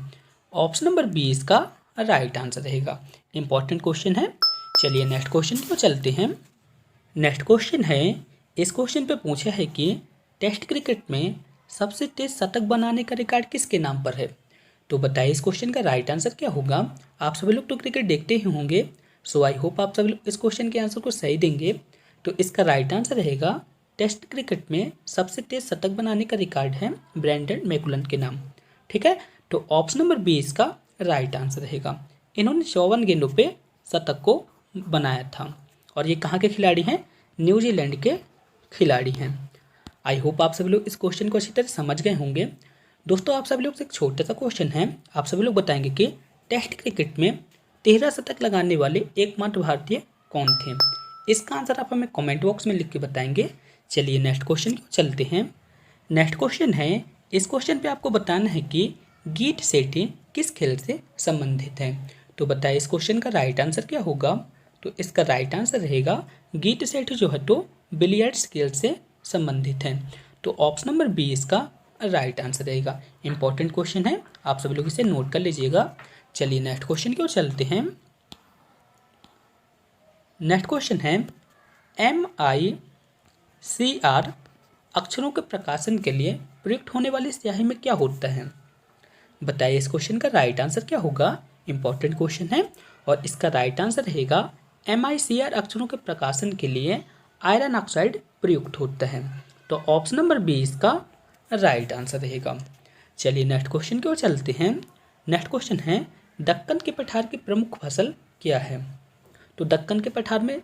ऑप्शन नंबर बी इसका राइट आंसर रहेगा। इंपॉर्टेंट क्वेश्चन है। चलिए नेक्स्ट क्वेश्चन को चलते हैं। नेक्स्ट क्वेश्चन है, इस क्वेश्चन पे पूछा है कि टेस्ट क्रिकेट में सबसे तेज शतक बनाने का रिकॉर्ड किसके नाम पर है। तो बताइए इस क्वेश्चन का राइट आंसर क्या होगा। आप सभी लोग तो क्रिकेट देखते ही होंगे, सो आई होप आप सभी लोग इस क्वेश्चन के आंसर को सही देंगे। तो इसका राइट आंसर रहेगा टेस्ट क्रिकेट में सबसे तेज शतक बनाने का रिकॉर्ड है ब्रेंडन मैकुलन के नाम। ठीक है, तो ऑप्शन नंबर बी इसका राइट आंसर रहेगा। इन्होंने 54 गेंदों पे शतक को बनाया था और ये कहाँ के खिलाड़ी हैं, न्यूजीलैंड के खिलाड़ी हैं। आई होप आप सभी लोग इस क्वेश्चन को अच्छी तरह समझ गए होंगे। दोस्तों आप सभी लोग से एक छोटा सा क्वेश्चन है, आप सभी लोग बताएंगे कि टेस्ट क्रिकेट में 13 शतक लगाने वाले एकमात्र भारतीय कौन थे। इसका आंसर आप हमें कमेंट बॉक्स में लिख के बताएंगे। चलिए नेक्स्ट क्वेश्चन को चलते हैं। नेक्स्ट क्वेश्चन है, इस क्वेश्चन पे आपको बताना है कि गीट सेठी किस खेल से संबंधित है। तो बताइए इस क्वेश्चन का राइट आंसर क्या होगा। तो इसका राइट आंसर रहेगा गीट सेठी जो है तो बिलियर्ड्स खेल से संबंधित है। तो ऑप्शन नंबर बी इसका राइट आंसर रहेगा। इंपॉर्टेंट क्वेश्चन है, आप सभी लोग इसे नोट कर लीजिएगा। चलिए नेक्स्ट क्वेश्चन की ओर चलते हैं। नेक्स्ट क्वेश्चन है, MICR अक्षरों के प्रकाशन के लिए प्रयुक्त होने वाली स्याही में क्या होता है। बताइए इस क्वेश्चन का राइट आंसर क्या होगा। इंपॉर्टेंट क्वेश्चन है और इसका राइट आंसर रहेगा MICR अक्षरों के प्रकाशन के लिए आयरन ऑक्साइड प्रयुक्त होता है। तो ऑप्शन नंबर बी इसका राइट आंसर रहेगा। चलिए नेक्स्ट क्वेश्चन की ओर चलते हैं। नेक्स्ट क्वेश्चन है दक्कन के पठार की प्रमुख फसल क्या है। तो दक्कन के पठार में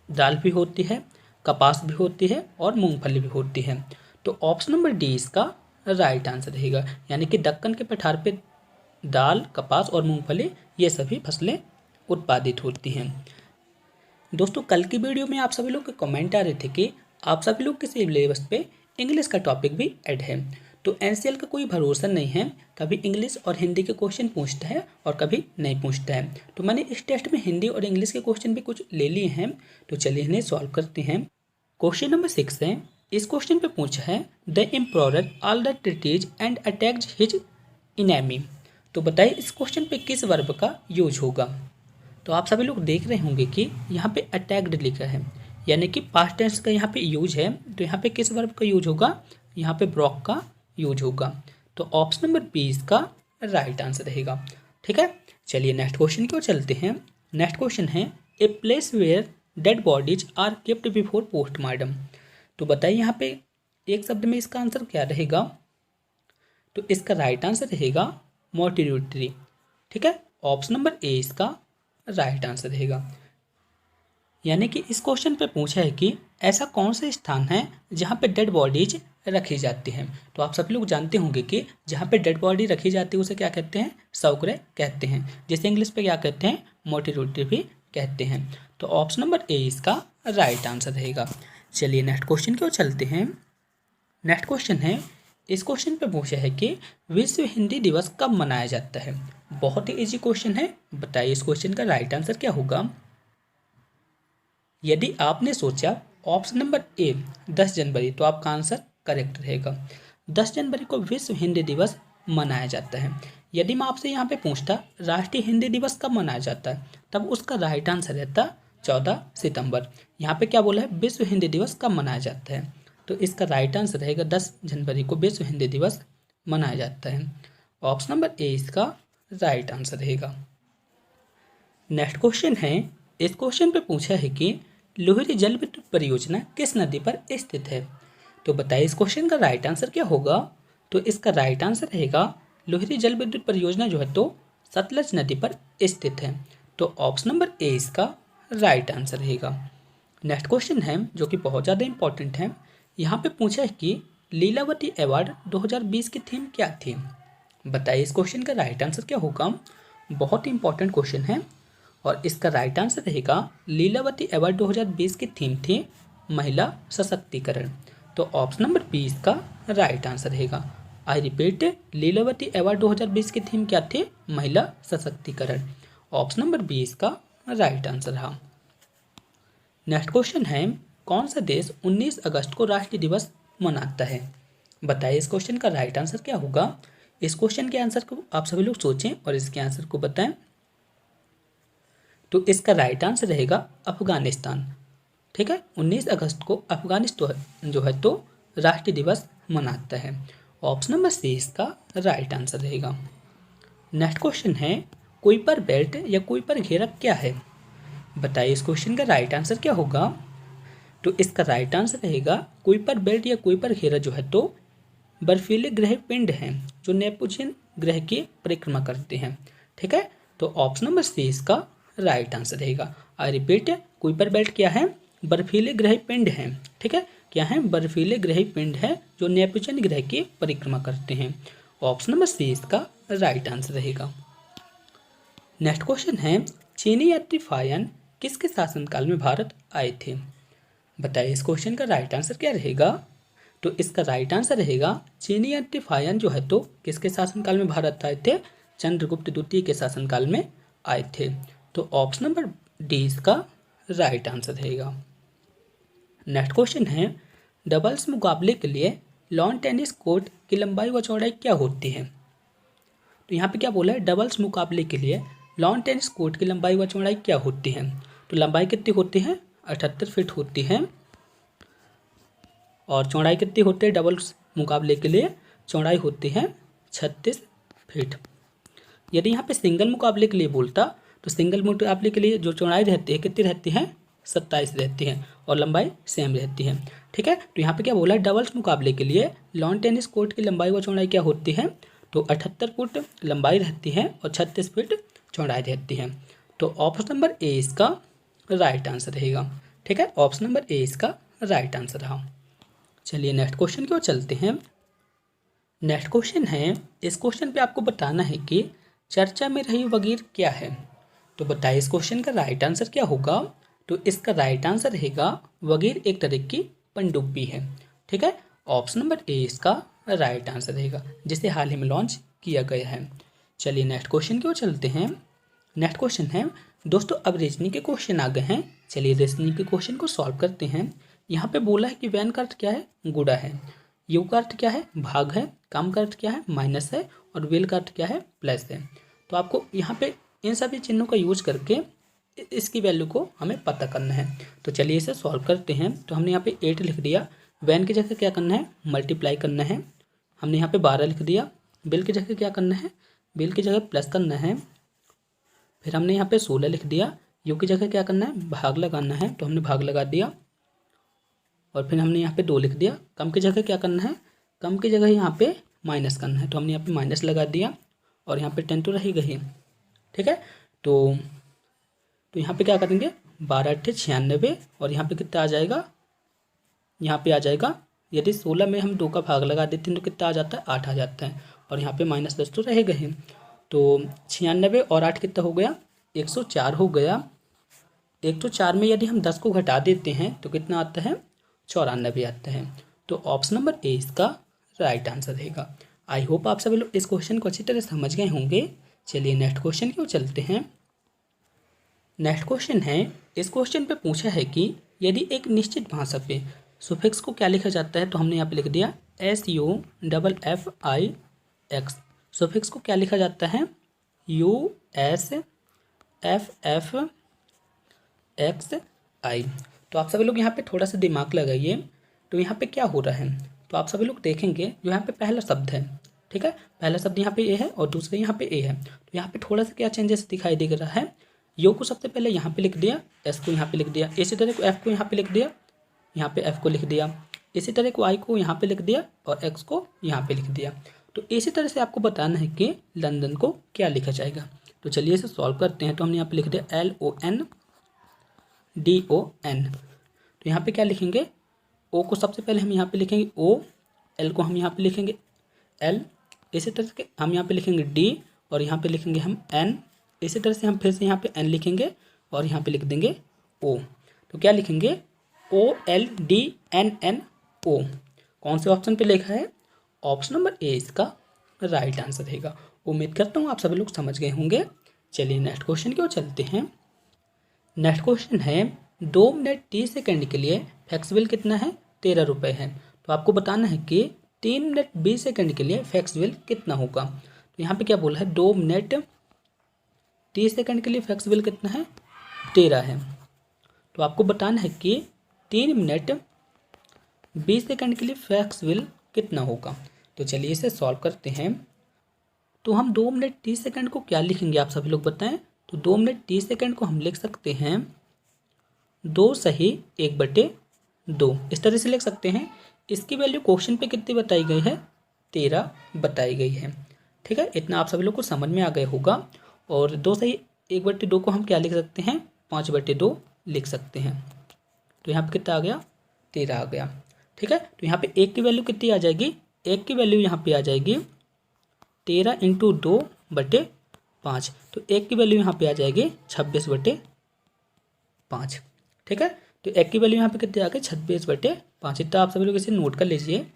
दाल भी होती है, कपास भी होती है और मूंगफली भी होती है। तो ऑप्शन नंबर डी इसका राइट आंसर रहेगा, यानी कि दक्कन के पठार पे दाल, कपास और मूंगफली ये सभी फसलें उत्पादित होती हैं। दोस्तों कल की वीडियो में आप सभी लोग के कमेंट आ रहे थे कि आप सभी लोग के सिलेबस पे इंग्लिश का टॉपिक भी ऐड है। तो NCL का कोई भरोसा नहीं है, कभी इंग्लिश और हिंदी के क्वेश्चन पूछता है और कभी नहीं पूछता है। तो मैंने इस टेस्ट में हिंदी और इंग्लिश के क्वेश्चन भी कुछ ले लिए हैं, तो चलिए इन्हें सॉल्व करते हैं। क्वेश्चन नंबर 6 है। इस क्वेश्चन पे पूछा है the emperor all the treaties and attacked his enemy. तो बताइए इस क्वेश्चन पे किस वर्ब का यूज होगा। तो आप सभी लोग देख रहे होंगे कि यहाँ पे अटैक्ड लिखा है, यानी कि पास्ट टेंस का यहाँ पे यूज है। तो यहाँ पे किस वर्ब का यूज होगा, यहाँ पे ब्रॉक का यूज होगा। तो ऑप्शन नंबर बी इसका राइट आंसर रहेगा। ठीक है, चलिए नेक्स्ट क्वेश्चन की ओर चलते हैं। नेक्स्ट क्वेश्चन है a place where dead bodies are kept before postmortem. तो बताइए यहाँ पे एक शब्द में इसका आंसर क्या रहेगा। तो इसका राइट आंसर रहेगा मोर्टिलिटी। ठीक है, ऑप्शन नंबर ए इसका राइट आंसर रहेगा। यानी कि इस क्वेश्चन पे पूछा है कि ऐसा कौन सा स्थान है जहाँ पे डेड बॉडीज रखी जाती हैं। तो आप सभी लोग जानते होंगे कि जहाँ पे डेड बॉडी रखी जाती है उसे क्या कहते हैं, शवगृह कहते हैं, जिसे इंग्लिश पे क्या कहते हैं, मोर्टिलिटी भी कहते हैं। तो ऑप्शन नंबर ए इसका राइट आंसर रहेगा। चलिए नेक्स्ट क्वेश्चन की ओर चलते हैं। नेक्स्ट क्वेश्चन है, इस क्वेश्चन पे पूछा है कि विश्व हिंदी दिवस कब मनाया जाता है। बहुत ही इजी क्वेश्चन है, बताइए इस क्वेश्चन का राइट आंसर क्या होगा। यदि आपने सोचा ऑप्शन नंबर ए 10 जनवरी, तो आपका आंसर करेक्ट रहेगा। 10 जनवरी को विश्व हिंदी दिवस मनाया जाता है। यदि मैं आपसे यहाँ पे पूछता राष्ट्रीय हिंदी दिवस कब मनाया जाता है, तब उसका राइट आंसर रहता 14 सितंबर। यहाँ पे क्या बोला है, विश्व हिंदी दिवस कब मनाया जाता है, तो इसका राइट आंसर रहेगा 10 जनवरी को विश्व हिंदी दिवस मनाया जाता है। ऑप्शन नंबर ए इसका राइट आंसर रहेगा। नेक्स्ट क्वेश्चन है, इस क्वेश्चन पे पूछा है कि लोहरी जल विद्युत परियोजना किस नदी पर स्थित है। तो बताइए इस क्वेश्चन का राइट आंसर क्या होगा। तो इसका राइट आंसर रहेगा लोहरी जल विद्युत परियोजना जो है तो सतलज नदी पर स्थित है। तो ऑप्शन नंबर ए इसका राइट आंसर रहेगा। नेक्स्ट क्वेश्चन है जो कि बहुत ज़्यादा इंपॉर्टेंट है। यहाँ पे पूछा है कि लीलावती अवार्ड 2020 की थीम क्या थी। बताइए इस क्वेश्चन का राइट आंसर क्या होगा। बहुत ही इंपॉर्टेंट क्वेश्चन है और इसका राइट आंसर रहेगा लीलावती अवार्ड 2020 की थीम थी महिला सशक्तिकरण। तो ऑप्शन नंबर बी इसका राइट आंसर रहेगा। आई रिपीट, लीलावती अवार्ड 2020 की थीम क्या थी, महिला सशक्तिकरण। ऑप्शन नंबर बी इसका राइट आंसर रहा। नेक्स्ट क्वेश्चन है, कौन सा देश 19 अगस्त को राष्ट्रीय दिवस मनाता है। बताइए इस क्वेश्चन का राइट आंसर क्या होगा। इस क्वेश्चन के आंसर को आप सभी लोग सोचें और इसके आंसर को बताएं। तो इसका राइट आंसर रहेगा अफगानिस्तान। ठीक है, 19 अगस्त को अफगानिस्तान जो है तो राष्ट्रीय दिवस मनाता है। ऑप्शन नंबर सी इसका राइट आंसर रहेगा। नेक्स्ट क्वेश्चन है, कुइपर बेल्ट या कुइपर घेरा क्या है। बताइए इस क्वेश्चन का राइट आंसर क्या होगा। तो इसका राइट आंसर रहेगा कुइपर बेल्ट या कुइपर घेरा जो है तो बर्फीले ग्रह पिंड हैं जो नेपच्यून ग्रह की परिक्रमा करते हैं। ठीक है, तो ऑप्शन नंबर सी इसका राइट आंसर रहेगा। आई रिपीट, कुइपर बेल्ट क्या है, बर्फीले ग्रह पिंड हैं। ठीक है, क्या है, बर्फीले ग्रह पिंड है जो नेपच्यून ग्रह की परिक्रमा करते हैं। ऑप्शन नंबर सी इसका राइट आंसर रहेगा। नेक्स्ट क्वेश्चन है, चीनी यात्री फायन किसके शासनकाल में भारत आए थे। बताइए इस क्वेश्चन का राइट आंसर क्या रहेगा। तो इसका राइट आंसर रहेगा चीनी यात्री फायन जो है तो किसके शासनकाल में भारत आए थे, चंद्रगुप्त द्वितीय के शासनकाल में आए थे। तो ऑप्शन नंबर डी इसका राइट आंसर रहेगा। नेक्स्ट क्वेश्चन है, डबल्स मुकाबले के लिए लॉन टेनिस कोर्ट की लंबाई व चौड़ाई क्या होती है। तो यहाँ पे क्या बोला है, डबल्स मुकाबले के लिए लॉन टेनिस कोर्ट की लंबाई व चौड़ाई क्या होती है। तो लंबाई कितनी होती है, 78 फीट होती है और चौड़ाई कितनी होती है, डबल्स मुकाबले के लिए चौड़ाई होती है 36 फीट। यदि यहाँ पे सिंगल मुकाबले के लिए बोलता तो सिंगल मोटापले के लिए जो चौड़ाई रहती है कितनी रहती है, 27 रहती है और लंबाई सेम रहती है। ठीक है, तो यहाँ पे क्या बोला है, डबल्स मुकाबले के लिए लॉन टेनिस कोर्ट की लंबाई व चौड़ाई क्या होती है, तो 78 फुट लंबाई रहती है और 36 फीट चौड़ाई रहती है। तो ऑप्शन नंबर ए इसका राइट आंसर रहेगा। ठीक है, ऑप्शन नंबर ए इसका राइट आंसर रहा। चलिए नेक्स्ट क्वेश्चन की ओर चलते हैं। नेक्स्ट क्वेश्चन है, इस क्वेश्चन पे आपको बताना है कि चर्चा में रही वगैर क्या है। तो बताइए इस क्वेश्चन का राइट आंसर क्या होगा। तो इसका राइट आंसर रहेगा वगैर एक तरह की पनडुब्बी है। ठीक है, ऑप्शन नंबर ए इसका राइट आंसर रहेगा, जिसे हाल ही में लॉन्च किया गया है। चलिए नेक्स्ट क्वेश्चन की ओर चलते हैं। नेक्स्ट क्वेश्चन है दोस्तों, अब रीजनिंग के क्वेश्चन आ गए हैं। चलिए रीजनिंग के क्वेश्चन को सॉल्व करते हैं। यहाँ पे बोला है कि वैन का अर्थ क्या है, गुणा है, यू का अर्थ क्या है, भाग है, कम का अर्थ क्या है, माइनस है और विल का अर्थ क्या है, प्लस है। तो आपको यहाँ पे इन सभी चिन्हों का यूज करके इसकी वैल्यू को हमें पता करना है। तो चलिए इसे सॉल्व करते हैं। तो हमने यहाँ पे 8 लिख दिया, वैन की जगह क्या करना है, मल्टीप्लाई करना है। हमने यहाँ पे 12 लिख दिया, बिल की जगह क्या करना है, बिल की जगह प्लस करना है। फिर हमने यहाँ पे 16 लिख दिया, यू की जगह क्या करना है, भाग लगाना है, तो हमने भाग लगा दिया। और फिर हमने यहाँ पे 2 लिख दिया, कम की जगह क्या करना है, कम की जगह यहाँ पे माइनस करना है, तो हमने यहाँ पे माइनस लगा दिया और यहाँ पे 10 तो रही गई। ठीक है, तो यहाँ पे क्या करेंगे, 12 8 96 और यहाँ पे कितना आ जाएगा, यहाँ पे आ जाएगा, यदि 16 में हम 2 का भाग लगा देते हैं तो कितना आ जाता है, 8 आ जाता है और यहाँ पे -10 तो रह गए। तो 96 और 8 कितना हो गया, 104 हो गया। 104 में यदि हम 10 को घटा देते हैं तो कितना आता है, 94 आता है। तो ऑप्शन नंबर ए इसका राइट आंसर रहेगा। आई होप आप सभी लोग इस क्वेश्चन को अच्छी तरह समझ गए होंगे। चलिए नेक्स्ट क्वेश्चन की ओर चलते हैं। नेक्स्ट क्वेश्चन है, इस क्वेश्चन पे पूछा है कि यदि एक निश्चित भाषा पे सुफिक्स को क्या लिखा जाता है, तो हमने यहाँ पे लिख दिया SUFFIX। सुफिक्स को क्या लिखा जाता है, USFFXI। तो आप सभी लोग यहाँ पे थोड़ा सा दिमाग लगाइए। तो यहाँ पे क्या हो रहा है, तो आप सभी लोग देखेंगे जो यहाँ पे पहला शब्द है, ठीक है, पहला शब्द यहाँ पे ए है और दूसरा यहाँ पे ए है। तो यहाँ पे थोड़ा सा क्या चेंजेस दिखाई दे रहा है, यू को सबसे पहले यहाँ पे लिख दिया, एस को यहाँ पे लिख दिया, इसी तरह को एफ को यहाँ पे लिख दिया, यहाँ पे एफ को लिख दिया, इसी तरह को आई को यहाँ पे लिख दिया और एक्स को यहाँ पे लिख दिया। तो इसी तरह से आपको बताना है कि लंदन को क्या लिखा जाएगा। तो चलिए इसे सॉल्व करते हैं। तो हमने यहाँ पे लिख दिया LONDON। तो यहाँ पे क्या लिखेंगे, ओ को सबसे पहले हम यहाँ पे लिखेंगे O, एल को हम यहाँ पे लिखेंगे L, इसी तरह से हम यहाँ पे लिखेंगे D और यहाँ पे लिखेंगे हम N। इसी तरह से हम फिर से यहाँ पे N लिखेंगे और यहाँ पे लिख देंगे O। तो क्या लिखेंगे, OLDNNO। कौन से ऑप्शन पे लिखा है, ऑप्शन नंबर ए इसका राइट आंसर रहेगा। उम्मीद करता हूँ आप सभी लोग समझ गए होंगे। चलिए नेक्स्ट क्वेश्चन की ओर चलते हैं। नेक्स्ट क्वेश्चन है, 2 मिनट 30 सेकंड के लिए फैक्स बिल कितना है, 13 रुपये है। तो आपको बताना है कि 3 मिनट 20 सेकंड के लिए फैक्स बिल कितना होगा। तो यहाँ पे क्या बोला है, 2 मिनट 30 सेकंड के लिए फैक्स बिल कितना है, 13 है। तो आपको बताना है कि 3 मिनट 20 सेकंड के लिए फैक्स बिल कितना होगा। तो चलिए इसे सॉल्व करते हैं। तो हम 2 मिनट 30 सेकंड को क्या लिखेंगे, आप सभी लोग बताएं। तो 2 मिनट 30 सेकंड को हम लिख सकते हैं 2 सही 1/2, इस तरह से लिख सकते हैं। इसकी वैल्यू क्वेश्चन पे कितनी बताई गई है, 13 बताई गई है। ठीक है, इतना आप सभी लोग को समझ में आ गया होगा। और 2 सही 1/2 को हम क्या लिख सकते हैं, 5/2 लिख सकते हैं। तो यहाँ पे कितना आ गया, 13 आ गया। ठीक है, तो यहाँ पे 1 की वैल्यू कितनी आ जाएगी, 1 की वैल्यू यहाँ पे आ जाएगी 13 × 2/5। तो 1 की वैल्यू यहाँ पे आ जाएगी 26/5। ठीक है, तो 1 की वैल्यू यहाँ पे कितनी आ गई, 26/5। इतना आप सभी लोग इसे नोट कर लीजिए।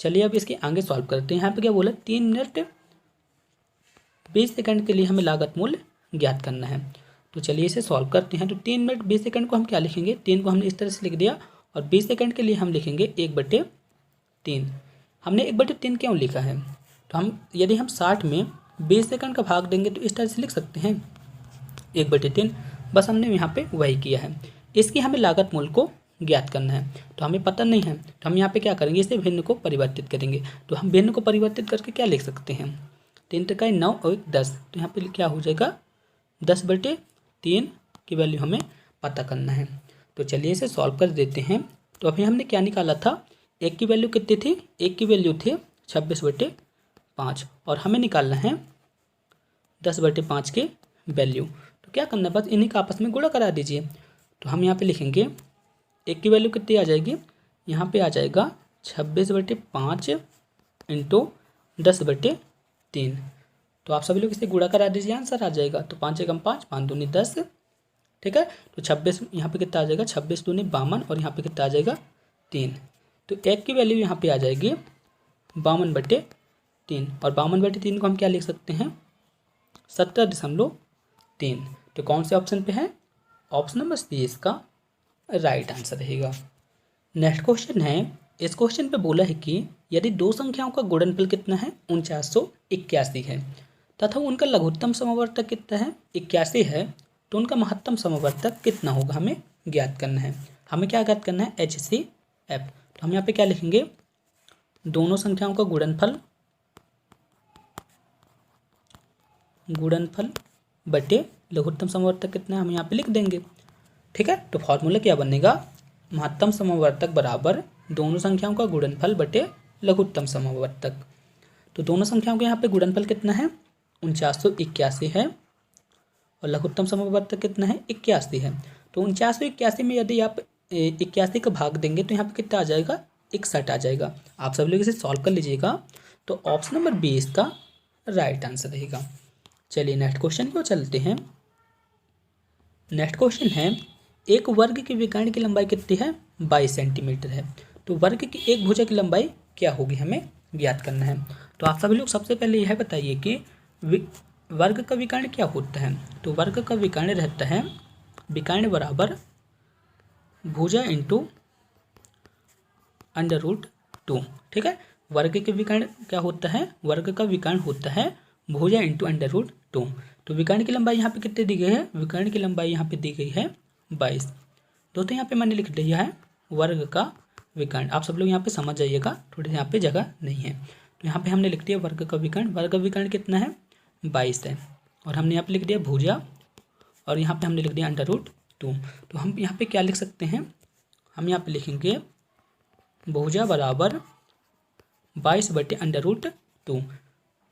चलिए अब इसके आगे सॉल्व करते हैं। यहाँ पे क्या बोला, 3 मिनट 20 सेकंड के लिए हमें लागत मूल्य ज्ञात करना है। तो चलिए इसे सॉल्व करते हैं। तो 3 मिनट 20 सेकंड को हम क्या लिखेंगे, 3 को हमने इस तरह से लिख दिया और 20 सेकंड के लिए हम लिखेंगे 1/3। हमने 1/3 क्यों लिखा है, तो हम यदि हम 60 में 20 सेकंड का भाग देंगे तो इस तरह से लिख सकते हैं 1/3। बस हमने यहाँ पे वही किया है। इसकी हमें लागत मूल्य को ज्ञात करना है, तो हमें पता नहीं है, तो हम यहाँ पे क्या करेंगे, इसे भिन्न को परिवर्तित करेंगे। तो हम भिन्न को परिवर्तित करके क्या लिख सकते हैं, 3 × 9 और 10। तो यहाँ पे क्या हो जाएगा, 10/8 3 की वैल्यू हमें पता करना है। तो चलिए इसे सॉल्व कर देते हैं। तो अभी हमने क्या निकाला था, एक की वैल्यू कितनी थी, एक की वैल्यू थी 26/5 और हमें निकालना है 10/5 की वैल्यू। तो क्या करना है, बस इन्हीं का आपस में गुणा करा दीजिए। तो हम यहाँ पे लिखेंगे एक की वैल्यू कितनी आ जाएगी, यहाँ पे आ जाएगा 26/5 इंटू 10/3। तो आप सभी लोग इसे गुणा करा दीजिए, आंसर आ जाएगा। तो 5 एकम 5, 5 दूनी 10, ठीक है। तो 26 यहाँ पे कितना आ जाएगा, 26 दूनी 52 और यहाँ पे कितना आ जाएगा 3। तो एक की वैल्यू यहाँ पे आ जाएगी 52/3 और 52/3 को हम क्या लिख सकते हैं, 17.3। तो कौन से ऑप्शन पे है, ऑप्शन नंबर सी इसका राइट आंसर रहेगा। नेक्स्ट क्वेश्चन है, इस क्वेश्चन पे बोला है कि यदि दो संख्याओं का गुणनफल कितना है, 4981 है तथा उनका लघुत्तम समवर्तक कितना है, 81 है, तो उनका महत्तम समवर्तक कितना होगा, हमें ज्ञात करना है। हमें क्या ज्ञात करना है, HCF। तो हम यहाँ पे क्या लिखेंगे, दोनों संख्याओं का गुणनफल बटे लघुत्तम समवर्तक कितना है, हम यहाँ पे लिख देंगे, ठीक है। तो फॉर्मूला क्या बनेगा, महत्तम समवर्तक बराबर दोनों संख्याओं का गुणनफल बटे लघुत्तम समवर्तक। तो दोनों संख्याओं के यहाँ पे गुणनफल कितना है, 4981 है और लघुत्तम समवर्तक कितना है, 81 है। तो 4981 में यदि आप 81 का भाग देंगे तो यहाँ पे कितना आ जाएगा, 61 आ जाएगा। आप सब लोग इसे सॉल्व कर लीजिएगा। तो ऑप्शन नंबर बी इसका राइट आंसर रहेगा। चलिए नेक्स्ट क्वेश्चन को चलते हैं। नेक्स्ट क्वेश्चन है, एक वर्ग के विकर्ण की लंबाई कितनी है, 22 सेंटीमीटर है। तो वर्ग की एक भुजा की लंबाई क्या होगी, हमें ज्ञात करना है। तो आप सभी लोग सबसे पहले यह बताइए कि वर्ग का विकर्ण क्या होता है। तो वर्ग का विकर्ण रहता है विकर्ण बराबर भुजा इंटू √2, ठीक है। वर्ग के विकर्ण क्या होता है, वर्ग का विकर्ण होता है भुजा इंटू √2। तो विकर्ण की लंबाई यहाँ पे कितनी दी गई है, विकर्ण की लंबाई यहाँ पे दी गई है 22। दोस्तों यहाँ पे मैंने लिख दिया है वर्ग का विकर्ण, आप सब लोग यहाँ पे समझ जाइएगा, थोड़ी यहाँ पे जगह नहीं है। तो यहाँ पे हमने लिख दिया वर्ग का विकर्ण, वर्ग का विकर्ण कितना है, 22 है। और हमने यहाँ पे लिख दिया भुजा और यहाँ पे हमने लिख दिया √2। तो हम यहाँ पे क्या लिख सकते हैं, हम यहाँ पे लिखेंगे भुजा बराबर 22/√2,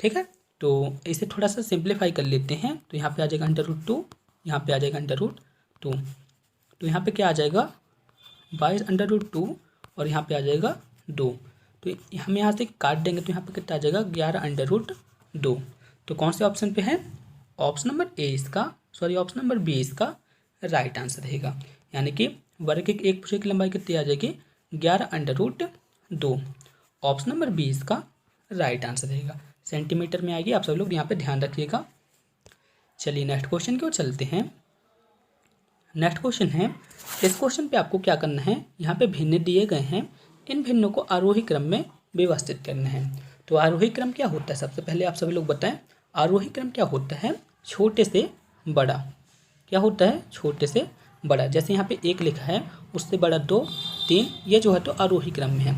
ठीक है। तो इसे थोड़ा सा सिंप्लीफाई कर लेते हैं। तो यहाँ पे आ जाएगा √2, यहाँ पे आ जाएगा √2। तो यहाँ पे क्या आ जाएगा 22/√2 और यहाँ पे आ जाएगा 2। तो हम यहाँ से काट देंगे तो यहाँ पे कितना आ जाएगा 11/√2। तो कौन से ऑप्शन पे है, ऑप्शन नंबर ए इसका, सॉरी ऑप्शन नंबर बी इसका राइट आंसर रहेगा। यानी कि वर्ग की एक भुजा की लंबाई कितनी आ जाएगी, 11/√2। ऑप्शन नंबर बी इसका राइट आंसर रहेगा। सेंटीमीटर में आएगी, आप सब लोग यहाँ पे ध्यान रखिएगा। चलिए नेक्स्ट क्वेश्चन की ओर चलते हैं। नेक्स्ट क्वेश्चन है, इस क्वेश्चन पे आपको क्या करना है, यहाँ पे भिन्न दिए गए हैं, इन भिन्नों को आरोही क्रम में व्यवस्थित करना है। तो आरोही क्रम क्या होता है, सबसे पहले आप सभी लोग बताएं, आरोही क्रम क्या होता है, छोटे से बड़ा। क्या होता है, छोटे से बड़ा। जैसे यहाँ पे 1 लिखा है, उससे बड़ा 2, 3, ये जो है तो आरोही क्रम में है,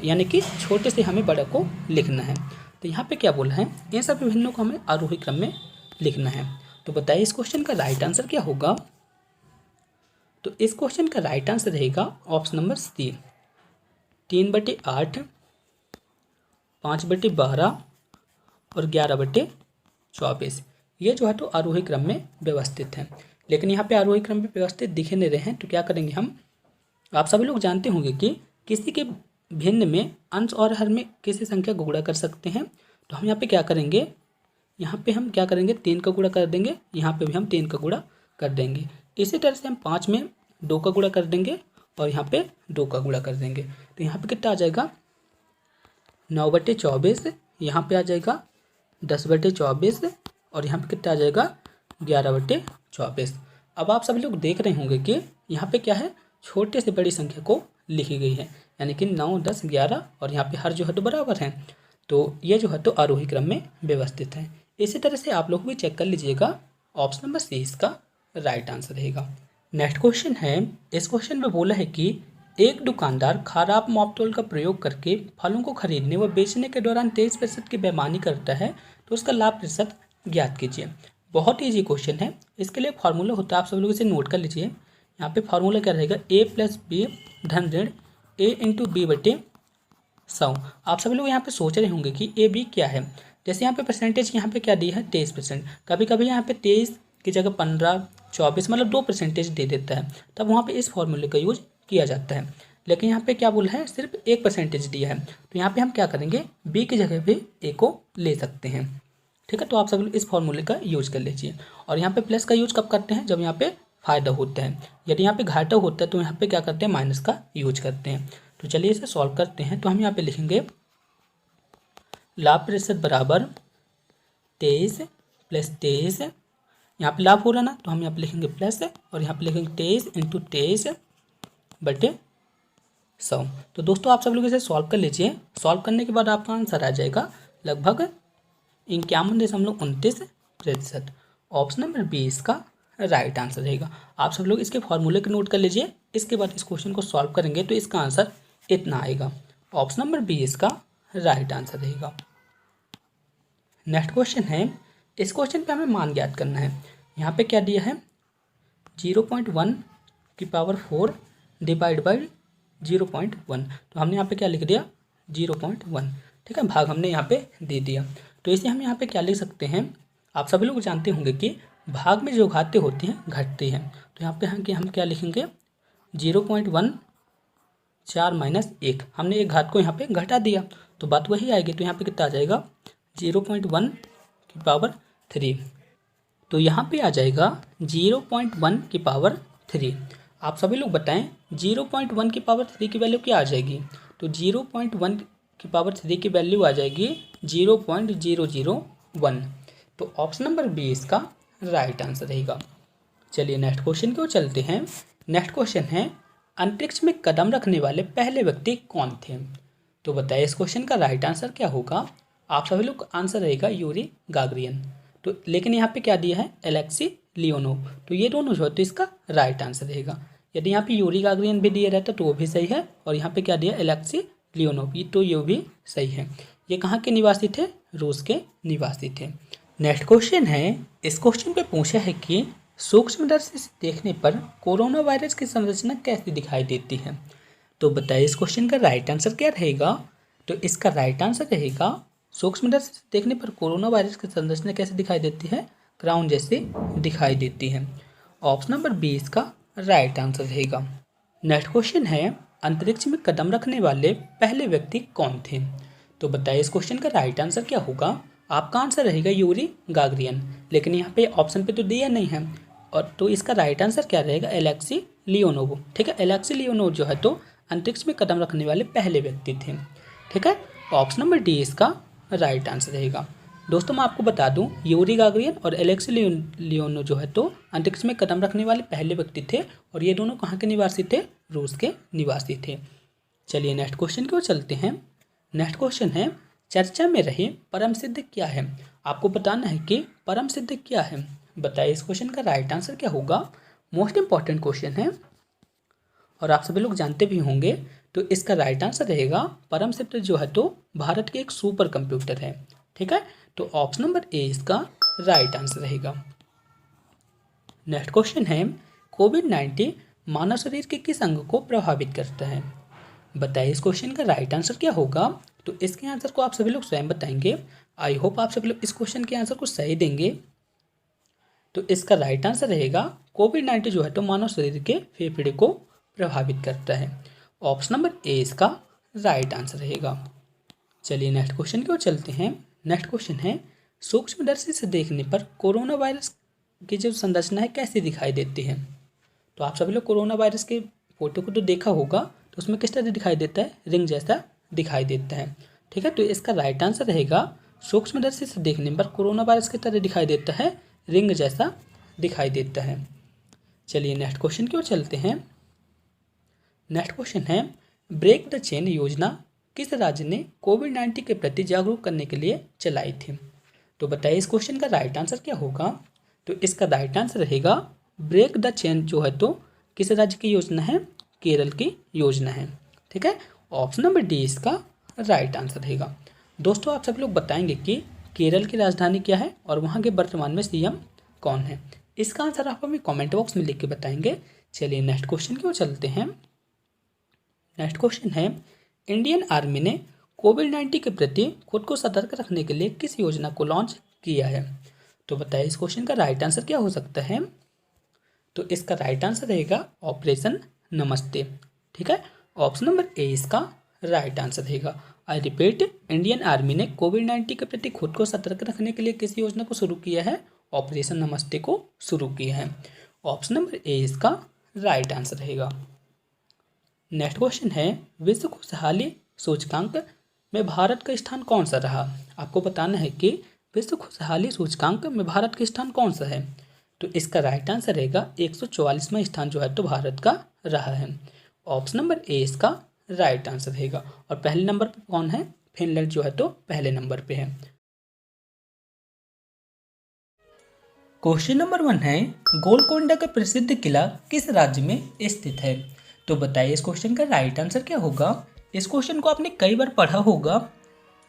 यानी कि छोटे से हमें बड़ा को लिखना है। तो यहाँ पे क्या बोला है, इन सब भिन्नों को हमें आरोही क्रम में लिखना है। तो बताइए इस क्वेश्चन का राइट आंसर क्या होगा। तो इस क्वेश्चन का राइट आंसर रहेगा ऑप्शन नंबर सी, 3/8, 5/12 और 11/24। ये जो है तो आरोही क्रम में व्यवस्थित है। लेकिन यहाँ पे आरोही क्रम में व्यवस्थित दिखे नहीं रहे हैं, तो क्या करेंगे हम, आप सभी लोग जानते होंगे कि किसी के भिन्न में अंश और हर में किसी संख्या को गुणा कर सकते हैं। तो हम यहाँ पे क्या करेंगे, यहाँ पे हम क्या करेंगे, 3 का गुणा कर देंगे, यहाँ पे भी हम 3 का गुणा कर देंगे। इसी तरह से हम 5 में 2 का गुणा कर देंगे और यहाँ पे 2 का गुणा कर देंगे। तो यहाँ पे कितना आ जाएगा 9/24, यहाँ पे आ जाएगा 10/24 और यहाँ पे कितना आ जाएगा 11/24। अब आप सभी लोग देख रहे होंगे कि यहाँ पे क्या है, छोटे से बड़ी संख्या को लिखी गई है, यानी कि 9, 10, 11 और यहाँ पे हर जो है तो बराबर है। तो ये जो है तो आरोही क्रम में व्यवस्थित है। इसी तरह से आप लोग भी चेक कर लीजिएगा, ऑप्शन नंबर सी इसका राइट आंसर रहेगा। नेक्स्ट क्वेश्चन है, इस क्वेश्चन में बोला है कि एक दुकानदार खराब मापतोल का प्रयोग करके फलों को खरीदने व बेचने के दौरान 23% की बेईमानी करता है, तो उसका लाभ प्रतिशत ज्ञात कीजिए। बहुत ईजी क्वेश्चन है। इसके लिए फार्मूला होता है, आप सब लोग इसे नोट कर लीजिए। यहाँ पे फार्मूला क्या रहेगा, a प्लस बी धन ऋण a इंटू बी बटे 100। आप सभी लोग यहाँ पे सोच रहे होंगे कि ए बी क्या है। जैसे यहाँ पे परसेंटेज यहाँ पे क्या दी है 23%, कभी कभी यहाँ पे 23 की जगह 15, 24 मतलब 2% दे देता है, तब वहाँ पे इस फॉर्मूले का यूज किया जाता है। लेकिन यहाँ पे क्या बोला है, सिर्फ 1% दिया है, तो यहाँ पे हम क्या करेंगे, बी की जगह पे ए को ले सकते हैं। ठीक है, तो आप सब लोग इस फॉर्मूले का यूज कर लीजिए। और यहाँ पे प्लस का यूज कब करते हैं, जब यहाँ पे फायदा होता है। यदि यहाँ पे घाटा होता है तो यहाँ पे क्या करते हैं, माइनस का यूज करते हैं। तो चलिए इसे सॉल्व करते हैं। तो हम यहाँ पे लिखेंगे लाभ प्रतिशत बराबर 23 प्लस 23, यहाँ पे लाभ हो रहा ना, तो हम यहाँ पे लिखेंगे प्लस, और यहाँ पे लिखेंगे 23 इंटू 23 बटे 100। तो दोस्तों आप सब लोग इसे सॉल्व कर लीजिए। सॉल्व करने के बाद आपका आंसर आ जाएगा लगभग 51.29%। ऑप्शन नंबर बी इसका राइट आंसर रहेगा। आप सब लोग इसके फॉर्मूले को नोट कर लीजिए। इसके बाद इस क्वेश्चन को सॉल्व करेंगे तो इसका आंसर इतना आएगा। ऑप्शन नंबर बी इसका राइट आंसर रहेगा। नेक्स्ट क्वेश्चन है, इस क्वेश्चन पे हमें मान ज्ञात करना है। यहाँ पे क्या दिया है, 0.1 की पावर 4 डिवाइड बाई 0.1, तो हमने यहाँ पे क्या लिख दिया 0.1। ठीक है, भाग हमने यहाँ पे दे दिया। तो इसे हम यहाँ पे क्या लिख सकते हैं, आप सभी लोग जानते होंगे कि भाग में जो घाते होती हैं घटती हैं। तो यहाँ पे हम क्या लिखेंगे 0.1 4 माइनस 1, हमने एक घात को यहाँ पे घटा दिया तो बात वही आएगी। तो यहाँ पे कितना आ जाएगा 0.1 की पावर 3, तो यहाँ पे आ जाएगा 0.1 की पावर 3। आप सभी लोग बताएं 0.1 की पावर 3 की वैल्यू क्या आ जाएगी। तो 0.1 की पावर 3 की वैल्यू आ जाएगी 0.001। तो ऑप्शन नंबर बी इसका राइट आंसर रहेगा। चलिए नेक्स्ट क्वेश्चन की ओर चलते हैं। नेक्स्ट क्वेश्चन है, अंतरिक्ष में कदम रखने वाले पहले व्यक्ति कौन थे। तो बताइए इस क्वेश्चन का राइट आंसर क्या होगा। आप सभी लोग आंसर रहेगा यूरी गागरियन। तो लेकिन यहाँ पे क्या दिया है एलेक्सी लियोनोव, तो ये दोनों जो है तो इसका राइट आंसर रहेगा। यदि यहाँ पे यूरी गागरियन भी दिया रहता तो वो भी सही है, और यहाँ पे क्या दिया एलेक्सी लियोनोव, ये तो ये भी सही है। ये कहाँ के निवासी थे, रूस के निवासी थे। नेक्स्ट क्वेश्चन है, इस क्वेश्चन पे पूछा है कि सूक्ष्मदर्शी से देखने पर कोरोना वायरस की संरचना कैसी दिखाई देती है। तो बताइए इस क्वेश्चन का राइट आंसर क्या रहेगा। तो इसका राइट आंसर रहेगा सूक्ष्मदर्शी से देखने पर कोरोना वायरस की संरचना कैसे दिखाई देती है, क्राउन जैसे दिखाई देती है। ऑप्शन नंबर बी इसका राइट आंसर रहेगा। नेक्स्ट क्वेश्चन है, अंतरिक्ष में कदम रखने वाले पहले व्यक्ति कौन थे। तो बताइए इस क्वेश्चन का राइट आंसर क्या होगा। आपका आंसर रहेगा यूरी गागरियन, लेकिन यहाँ पे ऑप्शन पे तो दिया नहीं है, और तो इसका राइट आंसर क्या रहेगा एलेक्सी लियोनोव। ठीक है, एलेक्सी लियोनोव जो है तो अंतरिक्ष में कदम रखने वाले पहले व्यक्ति थे। ठीक है, ऑप्शन नंबर डी इसका राइट आंसर रहेगा। दोस्तों मैं आपको बता दूं यूरी गागरियन और एलेक्सी लियोनोव जो है तो अंतरिक्ष में कदम रखने वाले पहले व्यक्ति थे, और ये दोनों कहाँ के निवासी थे, रूस के निवासी थे। चलिए नेक्स्ट क्वेश्चन की ओर चलते हैं। नेक्स्ट क्वेश्चन है, चर्चा में रहे परम सिद्ध क्या है। आपको बताना है कि परम सिद्ध क्या है। बताइए इस क्वेश्चन का राइट आंसर क्या होगा। मोस्ट इंपॉर्टेंट क्वेश्चन है और आप सभी लोग जानते भी होंगे। तो इसका राइट आंसर रहेगा परम सिद्ध जो है तो भारत के एक सुपर कंप्यूटर है। ठीक है, तो ऑप्शन नंबर ए इसका राइट आंसर रहेगा। नेक्स्ट क्वेश्चन है, कोविड-19 मानव शरीर के किस अंग को प्रभावित करता है। बताइए इस क्वेश्चन का राइट आंसर क्या होगा। तो इसके आंसर को आप सभी लोग स्वयं बताएंगे। आई होप आप सभी लोग इस क्वेश्चन के आंसर को सही देंगे। तो इसका राइट आंसर रहेगा कोविड-19 जो है तो मानव शरीर के फेफड़े को प्रभावित करता है। ऑप्शन नंबर ए इसका राइट आंसर रहेगा। चलिए नेक्स्ट क्वेश्चन की ओर चलते हैं। नेक्स्ट क्वेश्चन है, सूक्ष्मदर्शी से देखने पर कोरोना वायरस की जो संरचना है कैसी दिखाई देती है। तो आप सभी लोग कोरोना वायरस के फोटो को तो देखा होगा, तो उसमें किस तरह दिखाई देता है, रिंग जैसा दिखाई देता है। ठीक है, तो इसका राइट आंसर रहेगा सूक्ष्मदर्शी से देखने पर कोरोना वायरस की तरह दिखाई देता है, रिंग जैसा दिखाई देता है। चलिए नेक्स्ट क्वेश्चन की ओर चलते हैं। नेक्स्ट क्वेश्चन है, ब्रेक द चेन योजना किस राज्य ने कोविड-19 के प्रति जागरूक करने के लिए चलाई थी। तो बताइए इस क्वेश्चन का राइट आंसर क्या होगा। तो इसका राइट आंसर रहेगा ब्रेक द चेन जो है तो किस राज्य की योजना है, केरल की योजना है। ठीक है, ऑप्शन नंबर डी इसका राइट आंसर रहेगा। दोस्तों आप सब लोग बताएंगे कि केरल की राजधानी क्या है और वहाँ के वर्तमान में सीएम कौन है? इसका आंसर आप हमें कमेंट बॉक्स में लिख के बताएंगे। चलिए नेक्स्ट क्वेश्चन की ओर चलते हैं। नेक्स्ट क्वेश्चन है, इंडियन आर्मी ने कोविड-19 के प्रति खुद को सतर्क रखने के लिए किस योजना को लॉन्च किया है? तो बताइए इस क्वेश्चन का राइट आंसर क्या हो सकता है? तो इसका राइट आंसर रहेगा ऑपरेशन नमस्ते। ठीक है, ऑप्शन नंबर ए इसका राइट आंसर रहेगा। आई रिपीट, इंडियन आर्मी ने कोविड-19 के प्रति खुद को सतर्क रखने के लिए किस योजना को शुरू किया है? ऑपरेशन नमस्ते को शुरू किया है। ऑप्शन नंबर ए इसका राइट आंसर रहेगा। नेक्स्ट क्वेश्चन है, विश्व खुशहाली सूचकांक में भारत का स्थान कौन सा रहा? आपको बताना है कि विश्व खुशहाली सूचकांक में भारत का स्थान कौन सा है? तो इसका राइट आंसर रहेगा 144वां स्थान जो है तो भारत का रहा है। ऑप्शन नंबर ए इसका राइट आंसर रहेगा। और पहले नंबर पे कौन है? फिनलैंड जो है तो पहले नंबर पे है। क्वेश्चन नंबर 1 है, गोलकोंडा का प्रसिद्ध किला किस राज्य में स्थित है? तो बताइए इस क्वेश्चन का राइट आंसर क्या होगा? इस क्वेश्चन को आपने कई बार पढ़ा होगा,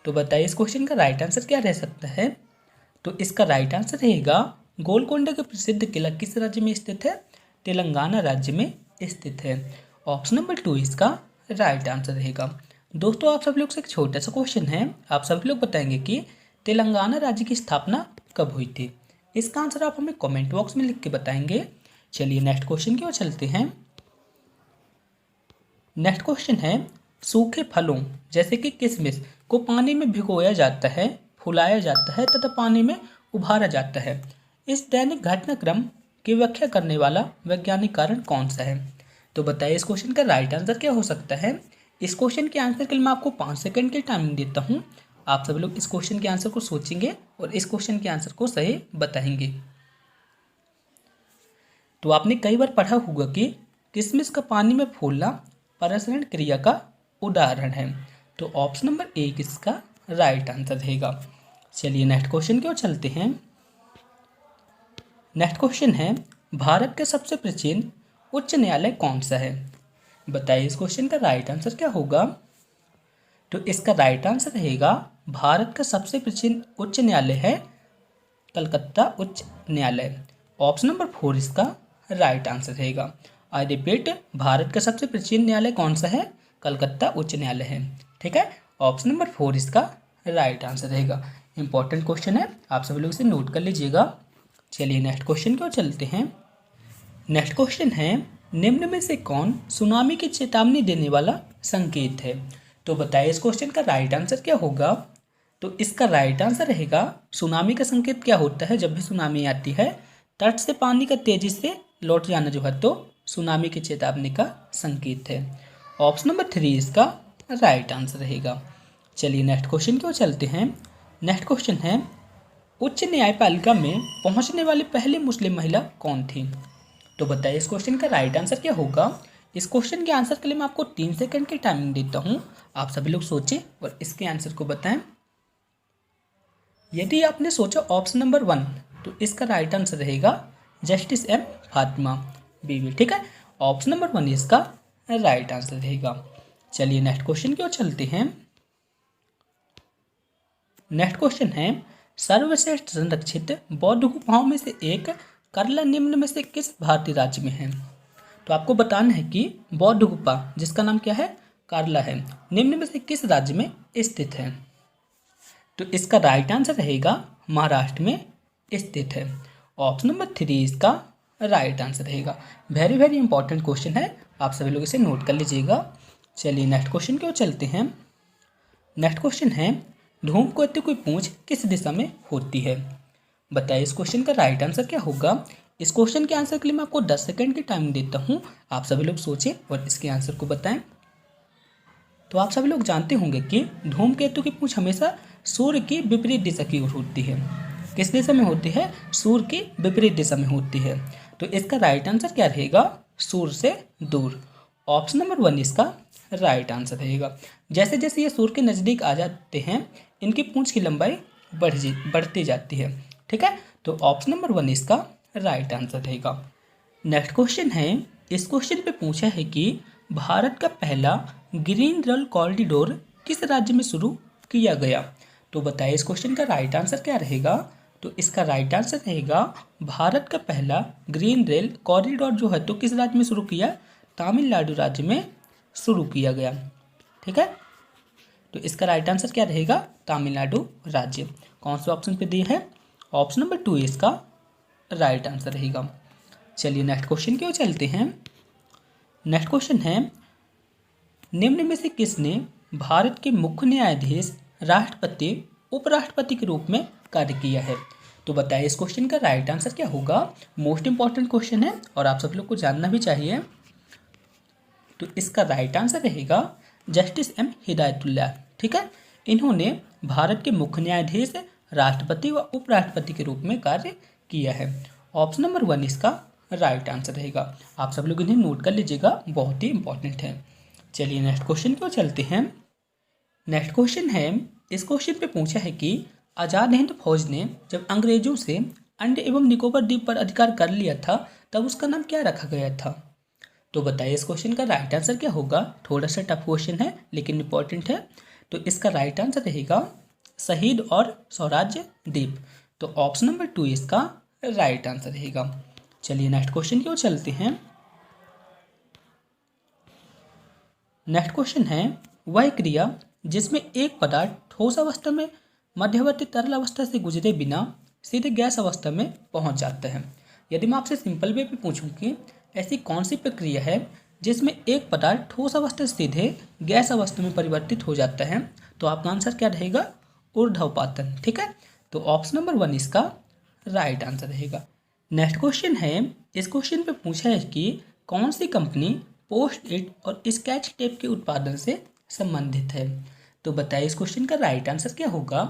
तो बताइए इस क्वेश्चन का राइट आंसर क्या रह सकता है? तो इसका राइट आंसर रहेगा, गोलकोंडा का प्रसिद्ध किला किस राज्य में स्थित है? तेलंगाना राज्य में स्थित है। ऑप्शन नंबर 2 इसका राइट आंसर रहेगा। दोस्तों आप सभी लोग से एक छोटा सा क्वेश्चन है, आप सभी लोग बताएंगे कि तेलंगाना राज्य की स्थापना कब हुई थी? इसका आंसर आप हमें कमेंट बॉक्स में लिख के बताएंगे। चलिए नेक्स्ट क्वेश्चन की ओर चलते हैं। नेक्स्ट क्वेश्चन है, सूखे फलों जैसे कि किशमिश को पानी में भिगोया जाता है, फुलाया जाता है तथा पानी में उभारा जाता है। इस दैनिक घटनाक्रम की व्याख्या करने वाला वैज्ञानिक कारण कौन सा है? तो बताइए इस क्वेश्चन का राइट आंसर क्या हो सकता है? इस क्वेश्चन के आंसर के लिए मैं आपको 5 सेकंड की टाइमिंग देता हूँ। आप सभी लोग इस क्वेश्चन के आंसर को सोचेंगे और इस क्वेश्चन के आंसर को सही बताएंगे। तो आपने कई बार पढ़ा होगा कि किशमिश का पानी में फूलना प्रसरण क्रिया का उदाहरण है। तो ऑप्शन नंबर ए किसका राइट आंसर रहेगा। चलिए नेक्स्ट क्वेश्चन की ओर चलते हैं। नेक्स्ट क्वेश्चन है, भारत का सबसे प्राचीन उच्च न्यायालय कौन सा है? बताइए इस क्वेश्चन का राइट आंसर क्या होगा? तो इसका राइट आंसर रहेगा, भारत का सबसे प्राचीन उच्च न्यायालय है कलकत्ता उच्च न्यायालय। ऑप्शन नंबर 4 इसका राइट आंसर रहेगा। आई रिपीट, भारत का सबसे प्राचीन न्यायालय कौन सा है? कलकत्ता उच्च न्यायालय है। ठीक है, ऑप्शन नंबर 4 इसका राइट आंसर रहेगा। इंपॉर्टेंट क्वेश्चन है, आप सभी लोग इसे नोट कर लीजिएगा। चलिए नेक्स्ट क्वेश्चन की ओर चलते हैं। नेक्स्ट क्वेश्चन है, निम्न में से कौन सुनामी की चेतावनी देने वाला संकेत है? तो बताइए इस क्वेश्चन का राइट आंसर क्या होगा? तो इसका राइट आंसर रहेगा, सुनामी का संकेत क्या होता है? जब भी सुनामी आती है तट से पानी का तेजी से लौट जाना जो है तो सुनामी की चेतावनी का संकेत है। ऑप्शन नंबर 3 इसका राइट आंसर रहेगा। चलिए नेक्स्ट क्वेश्चन की ओर चलते हैं। नेक्स्ट क्वेश्चन है, उच्च न्यायपालिका में पहुंचने वाली पहली मुस्लिम महिला कौन थी? तो बताइए इस क्वेश्चन का राइट आंसर क्या होगा? इस क्वेश्चन के आंसर के लिए मैं आपको 3 सेकंड की टाइमिंग देता हूं। आप सभी लोग सोचें और इसके आंसर को बताएं। यदि आपने सोचा ऑप्शन नंबर 1 तो इसका राइट आंसर रहेगा जस्टिस एम फातिमा बीवी। ठीक है, ऑप्शन नंबर 1 इसका राइट आंसर रहेगा। चलिए नेक्स्ट क्वेश्चन की ओर चलते हैं। नेक्स्ट क्वेश्चन है, सर्वश्रेष्ठ संरक्षित बौद्ध गुफाओं में से एक करला निम्न में से किस भारतीय राज्य में है? तो आपको बताना है कि बौद्ध गुफा जिसका नाम क्या है? करला है, निम्न में से किस राज्य में स्थित है? तो इसका राइट आंसर रहेगा महाराष्ट्र में स्थित है। ऑप्शन नंबर 3 इसका राइट आंसर रहेगा। वेरी वेरी इंपॉर्टेंट क्वेश्चन है, आप सभी लोग इसे नोट कर लीजिएगा। चलिए नेक्स्ट क्वेश्चन की ओर चलते हैं। नेक्स्ट क्वेश्चन है, धूमकेतु की पूंछ किस दिशा में होती है? बताइए इस क्वेश्चन का राइट आंसर क्या होगा? इस क्वेश्चन के आंसर के लिए मैं आपको 10 सेकंड की टाइम देता हूँ। आप सभी लोग सोचें और इसके आंसर को बताएं। तो आप सभी लोग जानते होंगे कि धूमकेतु की पूंछ हमेशा सूर्य की विपरीत दिशा की ओर होती है। किस दिशा में होती है? सूर्य की विपरीत दिशा में होती है। तो इसका राइट आंसर क्या रहेगा? सूर्य से दूर। ऑप्शन नंबर 1 इसका राइट आंसर रहेगा। जैसे जैसे ये सूर्य के नज़दीक आ जाते हैं इनकी पूंछ की लंबाई बढ़ती जाती है। ठीक है, तो ऑप्शन नंबर 1 इसका राइट आंसर रहेगा। नेक्स्ट क्वेश्चन है, इस क्वेश्चन पे पूछा है कि भारत का पहला ग्रीन रेल कॉरिडोर किस राज्य में शुरू किया गया? तो बताइए इस क्वेश्चन का राइट आंसर क्या रहेगा? तो इसका राइट आंसर रहेगा भारत का पहला ग्रीन रेल कॉरिडोर जो है तो किस राज्य में शुरू किया, तमिलनाडु राज्य में शुरू किया गया। ठीक है, तो इसका राइट आंसर क्या रहेगा, तमिलनाडु राज्य। कौन से ऑप्शन पे दिया है, ऑप्शन नंबर 2 इसका राइट आंसर रहेगा। चलिए नेक्स्ट क्वेश्चन की ओर चलते हैं। नेक्स्ट क्वेश्चन है, निम्न में से किसने भारत के मुख्य न्यायाधीश, राष्ट्रपति, उपराष्ट्रपति के रूप में कार्य किया है। तो बताइए इस क्वेश्चन का राइट आंसर क्या होगा। मोस्ट इंपॉर्टेंट क्वेश्चन है और आप सब लोग को जानना भी चाहिए। तो इसका राइट आंसर रहेगा जस्टिस एम हिदायतुल्लाह। ठीक है, इन्होंने भारत के मुख्य न्यायाधीश, राष्ट्रपति व उपराष्ट्रपति के रूप में कार्य किया है। ऑप्शन नंबर 1 इसका राइट आंसर रहेगा। आप सब लोग इन्हें नोट कर लीजिएगा, बहुत ही इंपॉर्टेंट है। चलिए नेक्स्ट क्वेश्चन की ओर चलते हैं। नेक्स्ट क्वेश्चन है, इस क्वेश्चन पे पूछा है कि आज़ाद हिंद फौज ने जब अंग्रेजों से अंडे एवं निकोबार द्वीप पर अधिकार कर लिया था तब उसका नाम क्या रखा गया था। तो बताइए इस क्वेश्चन का राइट आंसर क्या होगा। थोड़ा सा टफ क्वेश्चन है लेकिन इंपॉर्टेंट है। तो इसका राइट आंसर रहेगा शहीद और स्वराज्य द्वीप। तो ऑप्शन नंबर 2 इसका राइट आंसर रहेगा। चलिए नेक्स्ट क्वेश्चन की ओर चलते हैं। नेक्स्ट क्वेश्चन है, वह क्रिया जिसमें एक पदार्थ ठोस अवस्था में मध्यवर्ती तरल अवस्था से गुजरे बिना सीधे गैस अवस्था में पहुंच जाता है। यदि मैं आपसे सिंपल वे पे पूछूं कि ऐसी कौन सी प्रक्रिया है जिसमें एक पदार्थ ठोस अवस्था से सीधे गैस अवस्था में परिवर्तित हो जाता है, तो आपका आंसर क्या रहेगा, ऊर्ध्वपातन। ठीक है, तो ऑप्शन नंबर 1 इसका राइट आंसर रहेगा। नेक्स्ट क्वेश्चन है, इस क्वेश्चन पे पूछा है कि कौन सी कंपनी पोस्ट इट और स्केच टेप के उत्पादन से संबंधित है। तो बताइए इस क्वेश्चन का राइट आंसर क्या होगा।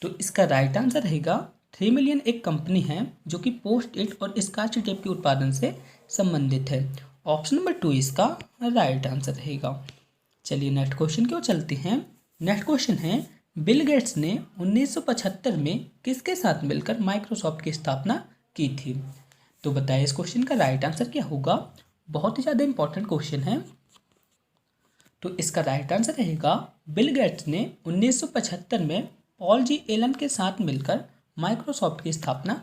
तो इसका राइट आंसर रहेगा 3 मिलियन एक कंपनी है जो कि पोस्ट इट और स्कॉच टेप के उत्पादन से संबंधित है। ऑप्शन नंबर 2 इसका राइट आंसर रहेगा। चलिए नेक्स्ट क्वेश्चन की ओर चलते हैं। नेक्स्ट क्वेश्चन है, बिल गेट्स ने 1975 में किसके साथ मिलकर माइक्रोसॉफ्ट की स्थापना की थी। तो बताइए इस क्वेश्चन का राइट आंसर क्या होगा। बहुत ही ज़्यादा इंपॉर्टेंट क्वेश्चन है। तो इसका राइट आंसर रहेगा बिल गेट्स ने 1975 में पॉल जी एलन के साथ मिलकर माइक्रोसॉफ्ट की स्थापना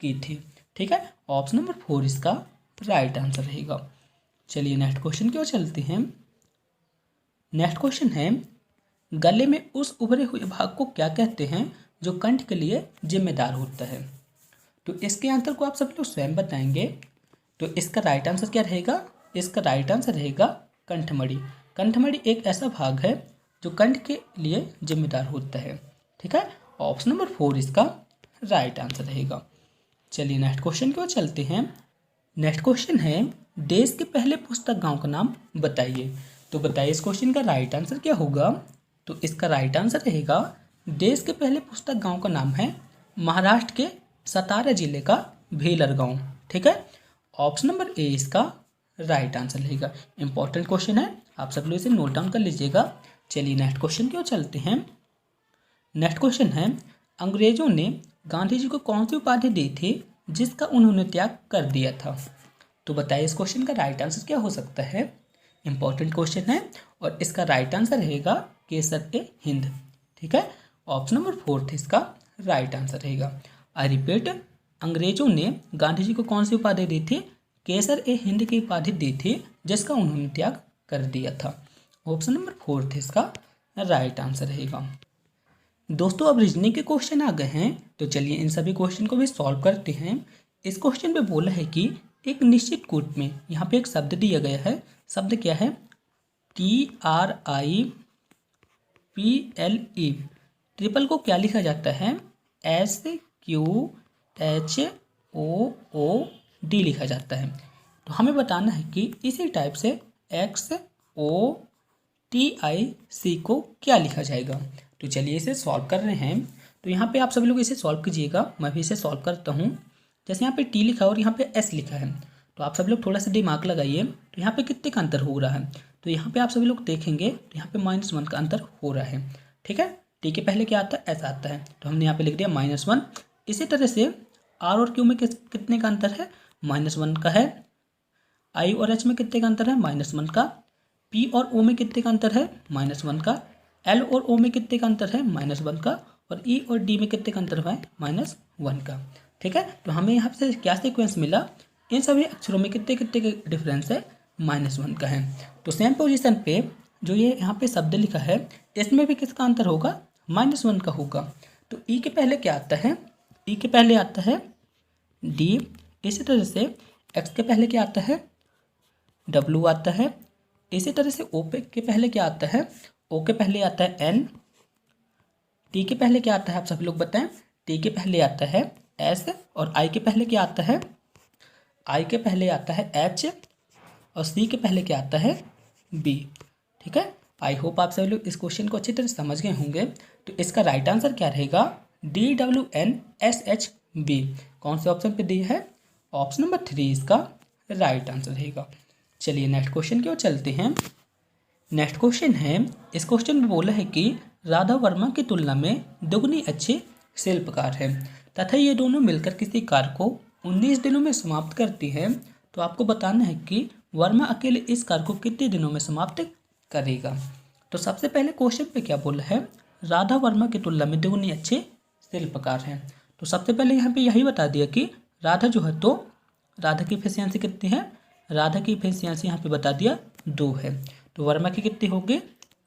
की थी। ठीक है, ऑप्शन नंबर 4 इसका राइट आंसर रहेगा। चलिए नेक्स्ट क्वेश्चन की ओर चलते हैं। नेक्स्ट क्वेश्चन है, गले में उस उभरे हुए भाग को क्या कहते हैं जो कंठ के लिए जिम्मेदार होता है। तो इसके आंसर को आप सब लोग स्वयं बताएंगे। तो इसका राइट आंसर क्या रहेगा, इसका राइट आंसर रहेगा कंठमणि। कंठमणि एक ऐसा भाग है जो कंठ के लिए जिम्मेदार होता है। ठीक है, ऑप्शन नंबर 4 इसका राइट आंसर रहेगा। चलिए नेक्स्ट क्वेश्चन की ओर चलते हैं। नेक्स्ट क्वेश्चन है, देश के पहले पुस्तक गांव का नाम बताइए। तो बताइए इस क्वेश्चन का राइट आंसर क्या होगा। तो इसका राइट आंसर रहेगा देश के पहले पुस्तक गांव का नाम है महाराष्ट्र के सतारा जिले का भेलर गांव। ठीक है, ऑप्शन नंबर ए इसका राइट आंसर रहेगा। इंपॉर्टेंट क्वेश्चन है, आप सब लोग इसे नोट डाउन कर लीजिएगा। चलिए नेक्स्ट क्वेश्चन की ओर चलते हैं। नेक्स्ट क्वेश्चन है, अंग्रेजों ने गांधी जी को कौन सी उपाधि दी थी जिसका उन्होंने त्याग कर दिया था। तो बताइए इस क्वेश्चन का राइट आंसर क्या हो सकता है। इंपॉर्टेंट क्वेश्चन है और इसका राइट आंसर रहेगा केसर ए हिंद। ठीक है, ऑप्शन नंबर 4 इसका राइट आंसर रहेगा। आई रिपीट, अंग्रेजों ने गांधी जी को कौन सी उपाधि दी थी, केसर ए हिंद की उपाधि दी थी जिसका उन्होंने त्याग कर दिया था। ऑप्शन नंबर 4 इसका राइट आंसर रहेगा। दोस्तों अब रीजनिंग के क्वेश्चन आ गए हैं, तो चलिए इन सभी क्वेश्चन को भी सॉल्व करते हैं। इस क्वेश्चन पे बोला है कि एक निश्चित कूट में यहाँ पे एक शब्द दिया गया है। शब्द क्या है, TRIPLE। ट्रिपल को क्या लिखा जाता है, SQHOOD लिखा जाता है। तो हमें बताना है कि इसी टाइप से XOTIC को क्या लिखा जाएगा। तो चलिए इसे सॉल्व कर रहे हैं। तो यहाँ पे आप सभी लोग इसे सॉल्व कीजिएगा, मैं भी इसे सॉल्व करता हूँ। जैसे यहाँ पे T लिखा है और यहाँ पे S लिखा है, तो आप सभी लोग थोड़ा सा दिमाग लगाइए। तो यहाँ पे कितने का अंतर हो रहा है, तो यहाँ पे आप सभी लोग देखेंगे तो यहाँ पे -1 का अंतर हो रहा है। ठीक है, T के पहले क्या आता है, S आता है, तो हमने यहाँ पे लिख दिया -1। इसी तरह से R और Q में कितने का अंतर है, -1 का है। I और H में कितने का अंतर है, -1 का। P और O में कितने का अंतर है, -1 का। L और O में कितने का अंतर है, -1 का। और ई और डी में कितने का अंतर हुआ है, -1 का। ठीक है, तो हमें यहाँ से क्या सीक्वेंस मिला, इन सभी अक्षरों में कितने कितने का डिफरेंस है, -1 का है। तो सेम पोजीशन पे जो ये यहाँ पे शब्द लिखा है इसमें भी किसका अंतर होगा, -1 का होगा। तो ई के पहले क्या आता है, ई के पहले आता है डी, इसी तरह से एक्स के पहले क्या आता है, डब्ल्यू आता है। इसी तरह से ओ पे के पहले क्या आता है, ओ के पहले आता है एन। टी के पहले क्या आता है, आप सभी लोग बताएं, टी के पहले आता है एस। और आई के पहले क्या आता है, आई के पहले आता है एच। और सी के पहले क्या आता है, बी। ठीक है, आई होप आप सभी लोग इस क्वेश्चन को अच्छी तरह समझ गए होंगे। तो इसका राइट आंसर क्या रहेगा, DWNSHB। कौन से ऑप्शन पे दिया है, ऑप्शन नंबर 3 इसका राइट आंसर रहेगा। चलिए नेक्स्ट क्वेश्चन की ओर चलते हैं। नेक्स्ट क्वेश्चन है, इस क्वेश्चन में बोला है कि राधा वर्मा की तुलना में दुगनी अच्छे शिल्पकार है तथा ये दोनों मिलकर किसी कार्य को 19 दिनों में समाप्त करती है। तो आपको बताना है कि वर्मा अकेले इस कार्य को कितने दिनों में समाप्त करेगा। तो सबसे पहले क्वेश्चन पे क्या बोला है, राधा वर्मा की तुलना में दुगनी अच्छे शिल्पकार हैं। तो सबसे पहले यहाँ पे यही बता दिया कि राधा जो है, तो राधा की एफिशिएंसी कितनी है, राधा की एफिशिएंसी यहाँ पे बता दिया 2 है। तो वर्मा की कितनी होगी,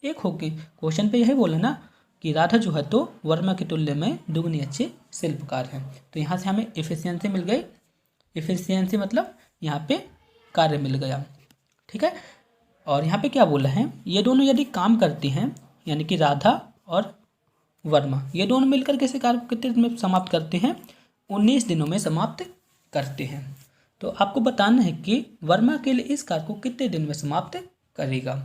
1 होगी। क्वेश्चन पे यही बोला ना कि राधा जो है तो वर्मा की तुलना में दुगनी अच्छे शिल्पकार हैं। तो यहाँ से हमें एफिशिएंसी मिल गई, एफिशिएंसी मतलब यहाँ पे कार्य मिल गया। ठीक है, और यहाँ पे क्या बोला है, ये दोनों यदि काम करती हैं, यानी कि राधा और वर्मा ये दोनों मिलकर किसी कार्य को कितने दिन में समाप्त करते हैं, 19 दिनों में समाप्त करते हैं। तो आपको बताना है कि वर्मा के लिए इस कार्य को कितने दिन में समाप्त करेगा।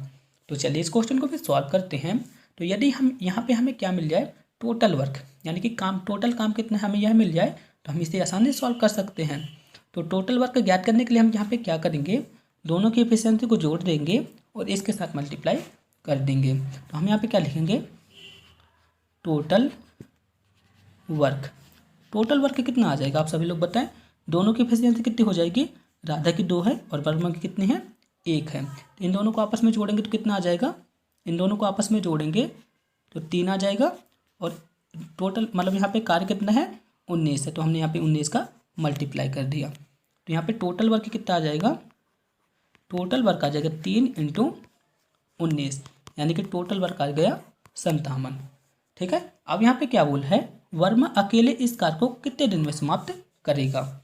तो चलिए इस क्वेश्चन को भी सॉल्व करते हैं। तो यदि हम यहाँ पे हमें क्या मिल जाए, टोटल वर्क, यानी कि काम, टोटल काम कितना हमें यह मिल जाए, तो हम इसे आसानी से सॉल्व कर सकते हैं। तो टोटल वर्क ज्ञात करने के लिए हम यहाँ पे क्या करेंगे, दोनों की एफिशिएंसी को जोड़ देंगे और इसके साथ मल्टीप्लाई कर देंगे। तो हम यहाँ पे क्या लिखेंगे, टोटल वर्क। टोटल वर्क कितना आ जाएगा, आप सभी लोग बताएं। दोनों की एफिशिएंसी कितनी हो जाएगी, राधा की 2 है और वर्मा की कितनी है, 1 है। तो इन दोनों को आपस में जोड़ेंगे तो कितना आ जाएगा, इन दोनों को आपस में जोड़ेंगे तो 3 आ जाएगा। और टोटल मतलब यहाँ पे कार्य कितना है, 19 है। तो हमने यहाँ पे 19 का मल्टीप्लाई कर दिया। तो यहाँ पे टोटल वर्क कितना आ जाएगा, टोटल वर्क आ जाएगा 3 × 19, यानी कि टोटल वर्क आ गया 57। ठीक है, अब यहाँ पे क्या बोल है, वर्मा अकेले इस कार्य को कितने दिन में समाप्त करेगा।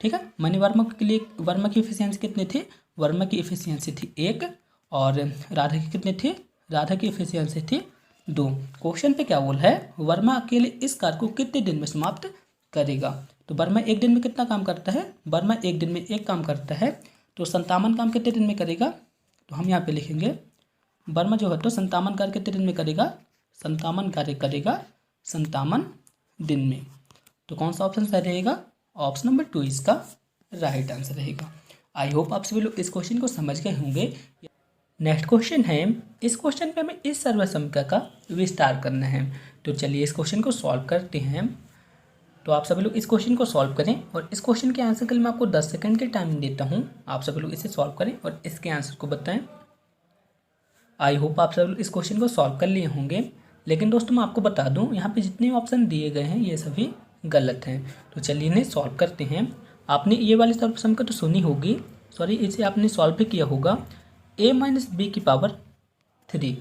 ठीक है, मैंने वर्मा के लिए, वर्मा की एफिशिएंसी कितनी थी, वर्मा की एफिशिएंसी थी 1 और राधा की कितनी थी, राधा की एफिशिएंसी थी 2। क्वेश्चन पे क्या बोल है, वर्मा अकेले इस कार्य को कितने दिन में समाप्त करेगा। तो वर्मा एक दिन में कितना काम करता है, वर्मा एक दिन में 1 काम करता है। तो 57 काम कितने दिन में करेगा, तो हम यहाँ पे लिखेंगे वर्मा जो है तो 57 कार्य कितने दिन में करेगा, 57 कार्य करेगा 57 दिन में। तो कौन सा ऑप्शन सही रहेगा, ऑप्शन नंबर 2 इसका राइट आंसर रहेगा। आई होप आप सभी लोग इस क्वेश्चन को समझ गए होंगे। नेक्स्ट क्वेश्चन है, इस क्वेश्चन पे हमें इस सर्वसम्यता का विस्तार करना है। तो चलिए इस क्वेश्चन को सॉल्व करते हैं। तो आप सभी लोग इस क्वेश्चन को सॉल्व करें और इस क्वेश्चन के आंसर के लिए मैं आपको 10 सेकंड की टाइमिंग देता हूं। आप सभी लोग इसे सॉल्व करें और इसके आंसर को बताएं। आई होप आप सभी लोग इस क्वेश्चन को सॉल्व कर लिए होंगे। लेकिन दोस्तों मैं आपको बता दूं, यहाँ पे जितने ऑप्शन दिए गए हैं ये सभी गलत हैं। तो चलिए इन्हें सॉल्व करते हैं। आपने ये वाली सर्वसम्यता तो सुनी होगी, सॉरी इसे आपने सॉल्व भी किया होगा, a - b की पावर 3।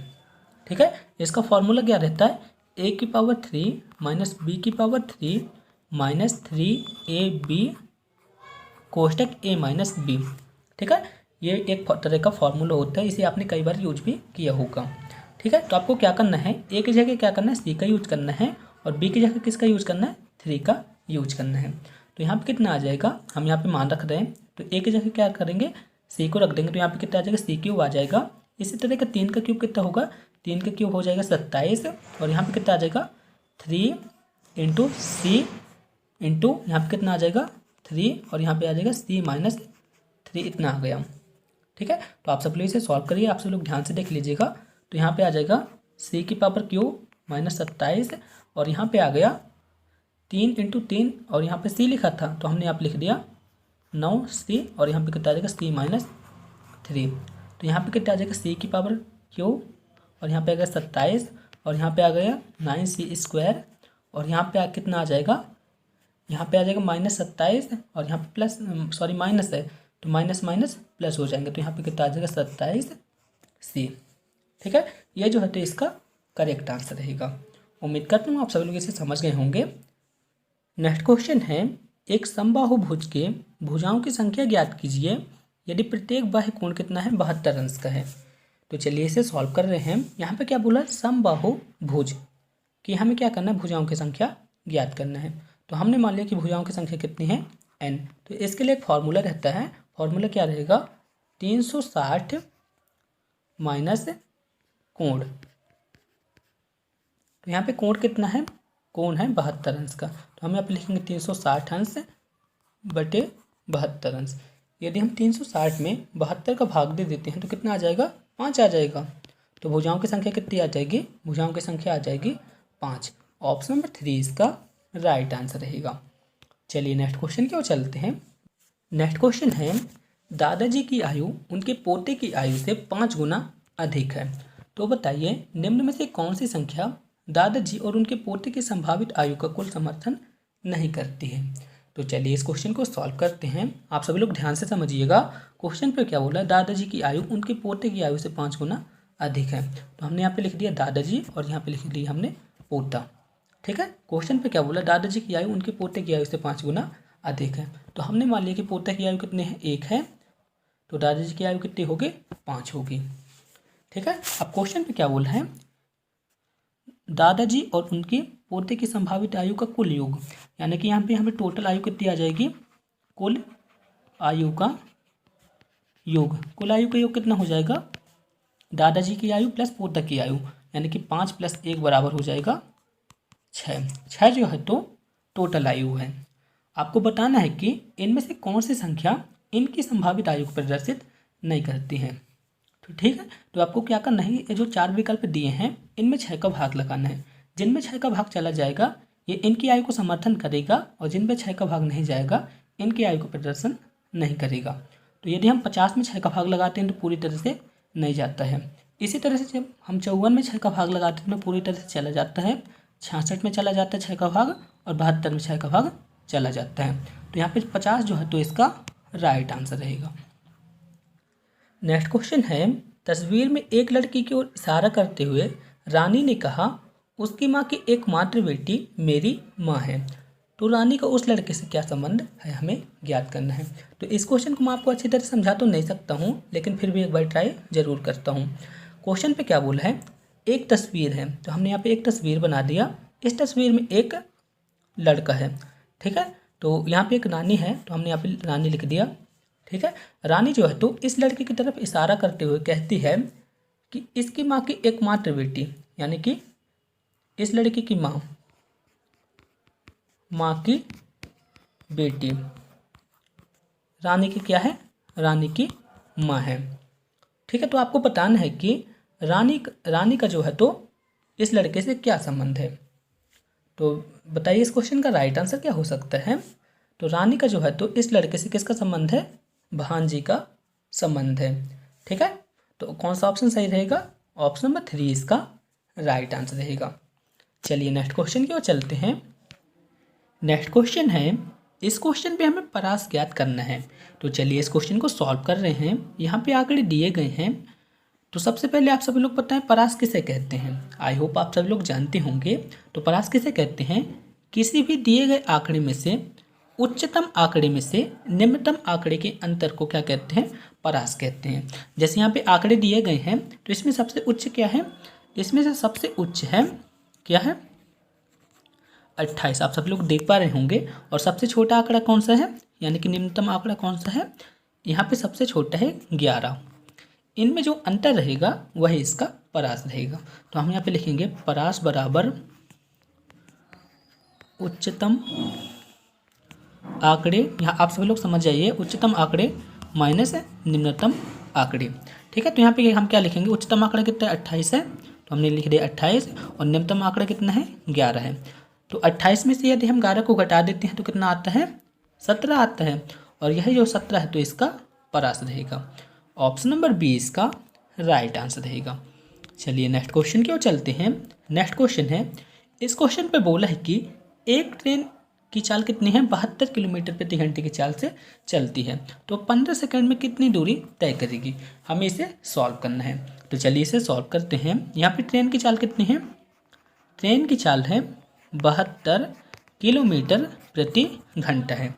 ठीक है, इसका फॉर्मूला क्या रहता है, a की पावर 3 - b की पावर 3 -3ab कोष्टक a - b। ठीक है, ये एक तरह का फॉर्मूला होता है, इसे आपने कई बार यूज भी किया होगा। ठीक है, तो आपको क्या करना है, a की जगह क्या करना है, c का यूज करना है और b की जगह किसका यूज करना है, 3 का यूज करना है। तो यहाँ पे कितना आ जाएगा, हम यहाँ पे मान रख रहे हैं। तो a की जगह क्या करेंगे, c को रख देंगे। तो यहाँ पे कितना आ जाएगा, c³ आ जाएगा। इसी तरह का 3 का क्यूब कितना होगा, 3 का क्यूब हो जाएगा 27। और यहाँ पे कितना आ जाएगा, 3 × c इंटू यहाँ पे कितना आ जाएगा 3 और यहाँ पे आ जाएगा c - 3, इतना आ गया। ठीक है, तो आप सब लोग इसे सॉल्व करिए, आप सब लोग ध्यान से देख लीजिएगा। तो यहाँ पे आ जाएगा c की पावर क्यूब -27 और यहाँ पे आ गया 3 × 3 और यहाँ पे c लिखा था तो हमने यहाँ पे लिख दिया 9c और यहाँ पे कितना आ जाएगा c - 3। तो यहाँ पे कितना आ जाएगा c की पावर क्यूब और यहाँ पे आ गया 27 और यहाँ पे आ गया 9c² और यहाँ पे कितना आ जाएगा, यहाँ पे आ जाएगा -27 और यहाँ पे प्लस माइनस है तो माइनस माइनस प्लस हो जाएंगे, तो यहाँ पे कितना आ जाएगा 27C। ठीक है, ये जो है तो इसका करेक्ट आंसर रहेगा। उम्मीद करता हूँ आप सभी लोग इसे समझ गए होंगे। नेक्स्ट क्वेश्चन है, एक समबाहुभुज के भुजाओं की संख्या ज्ञात कीजिए यदि प्रत्येक बाह्य कोण कितना है, 72 अंश का है। तो चलिए इसे सॉल्व कर रहे हैं। यहाँ पे क्या बोला, समबाहुभुज कि हमें क्या करना है, भुजाओं की संख्या ज्ञात करना है। तो हमने मान लिया कि भुजाओं की संख्या कितनी है, n। तो इसके लिए एक फॉर्मूला रहता है, फॉर्मूला क्या रहेगा, 360 माइनस कोण। तो यहाँ पे कोण कितना है, कोण है 72 अंश का, तो हम यहाँ पे लिखेंगे 360 अंश बटे 72 अंश। यदि हम 360 में 72 का भाग दे देते हैं तो कितना आ जाएगा, 5 आ जाएगा। तो भुजाओं की संख्या कितनी आ जाएगी, भुजाओं की संख्या आ जाएगी 5। ऑप्शन नंबर 3 इसका राइट आंसर रहेगा। चलिए नेक्स्ट क्वेश्चन की ओर चलते हैं। नेक्स्ट क्वेश्चन है, दादाजी की आयु उनके पोते की आयु से 5 गुना अधिक है। तो बताइए निम्न में से कौन सी संख्या दादाजी और उनके पोते की संभावित आयु का कुल समर्थन नहीं करती है। तो चलिए इस क्वेश्चन को सॉल्व करते हैं। आप सभी लोग ध्यान से समझिएगा, क्वेश्चन पे क्या बोला है, दादाजी की आयु उनके पोते की आयु से 5 गुना अधिक है। तो हमने यहाँ पे लिख दिया दादाजी और यहाँ पे लिख दिया हमने पोता। ठीक है, क्वेश्चन पे क्या बोला, दादाजी की आयु उनके पोते की आयु से 5 गुना अधिक है। तो हमने मान लिया कि पोते की आयु कितने हैं, 1 है, तो दादाजी की आयु कितनी होगी, 5 होगी। ठीक है, अब क्वेश्चन पे क्या बोला है, दादाजी और उनके पोते की संभावित आयु का कुल योग, यानी कि यहाँ पे हमें टोटल आयु कितनी आ जाएगी, कुल आयु का योग। कुल आयु का योग कितना हो जाएगा, दादाजी की आयु प्लस पोता की आयु, यानी कि 5 + 1 बराबर हो जाएगा 6। 6 जो है तो टोटल आयु है। आपको बताना है कि इनमें से कौन सी संख्या इनकी संभावित आयु को प्रदर्शित नहीं करती है। तो ठीक है, तो आपको क्या करना है, ये जो 4 विकल्प दिए हैं इनमें 6 का भाग लगाना है। जिनमें 6 का भाग चला जाएगा ये इनकी आयु को समर्थन करेगा, और जिनमें 6 का भाग नहीं जाएगा इनकी आयु को प्रदर्शन नहीं करेगा। तो यदि हम 50 में 6 का भाग लगाते हैं तो पूरी तरह से नहीं जाता है। इसी तरह से जब हम 54 में 6 का भाग लगाते हैं तो पूरी तरह से चला जाता है। 66 में चला जाता है 6 का भाग, और 72 में 6 का भाग चला जाता है। तो यहाँ पे 50 जो है तो इसका राइट आंसर रहेगा। नेक्स्ट क्वेश्चन है, तस्वीर में एक लड़की की ओर इशारा करते हुए रानी ने कहा, उसकी माँ की एकमात्र बेटी मेरी माँ है। तो रानी का उस लड़के से क्या संबंध है, हमें ज्ञात करना है। तो इस क्वेश्चन को मैं आपको अच्छी तरह समझा तो नहीं सकता हूँ, लेकिन फिर भी एक बार ट्राई जरूर करता हूँ। क्वेश्चन पे क्या बोला है, एक तस्वीर है, तो हमने यहाँ पे एक तस्वीर बना दिया। इस तस्वीर में एक लड़का है, ठीक है, तो यहाँ पे एक रानी है, तो हमने यहाँ पे रानी लिख दिया। ठीक है, रानी जो है तो इस लड़के की तरफ इशारा करते हुए कहती है कि इसकी माँ की एकमात्र बेटी, यानी कि इस लड़के की माँ की बेटी रानी की क्या है, रानी की माँ है। ठीक है, तो आपको बताना है कि रानी का जो है तो इस लड़के से क्या संबंध है। तो बताइए इस क्वेश्चन का राइट आंसर क्या हो सकता है। तो रानी का जो है तो इस लड़के से किसका संबंध है, भांजी का संबंध है। ठीक है, तो कौन सा ऑप्शन सही रहेगा, ऑप्शन नंबर 3 इसका राइट आंसर रहेगा। चलिए नेक्स्ट क्वेश्चन की ओर चलते हैं। नेक्स्ट क्वेश्चन है, इस क्वेश्चन पे हमें परास ज्ञात करना है। तो चलिए इस क्वेश्चन को सॉल्व कर रहे हैं। यहाँ पे आंकड़े दिए गए हैं, तो सबसे पहले आप सभी लोग बताएं परास किसे कहते हैं। आई होप आप सभी लोग जानते होंगे। तो परास किसे कहते हैं, किसी भी दिए गए आंकड़े में से उच्चतम आंकड़े में से निम्नतम आंकड़े के अंतर को क्या कहते हैं, परास कहते हैं। जैसे यहाँ पे आंकड़े दिए गए हैं, तो इसमें सबसे उच्च क्या है, इसमें से सबसे उच्च है क्या है 28, आप सभी लोग देख पा रहे होंगे। और सबसे छोटा आंकड़ा कौन सा है, यानी कि निम्नतम आंकड़ा कौन सा है, यहाँ पे सबसे छोटा है 11। इनमें जो अंतर रहेगा वही इसका परास रहेगा। तो हम यहाँ पे लिखेंगे परास बराबर उच्चतम आंकड़े, यहाँ आप सभी लोग समझ जाइए, उच्चतम आंकड़े माइनस निम्नतम आंकड़े। ठीक है, तो यहाँ पे हम क्या लिखेंगे, उच्चतम आंकड़ा कितना है 28 है, तो हमने लिख दिया 28, और निम्नतम आंकड़ा कितना है 11 है। तो 28 में से यदि हम 11 को घटा देते हैं तो कितना आता है 17 आता है, और यही जो 17 है तो इसका परास रहेगा। ऑप्शन नंबर 20 इसका राइट आंसर रहेगा। चलिए नेक्स्ट क्वेश्चन की ओर चलते हैं। नेक्स्ट क्वेश्चन है, इस क्वेश्चन पे बोला है कि एक ट्रेन की चाल कितनी है, 72 किलोमीटर प्रति घंटे की चाल से चलती है, तो 15 सेकंड में कितनी दूरी तय करेगी। हमें इसे सॉल्व करना है, तो चलिए इसे सॉल्व करते हैं। यहाँ पे ट्रेन की चाल कितनी है, ट्रेन की चाल है 72 किलोमीटर प्रति घंटा है।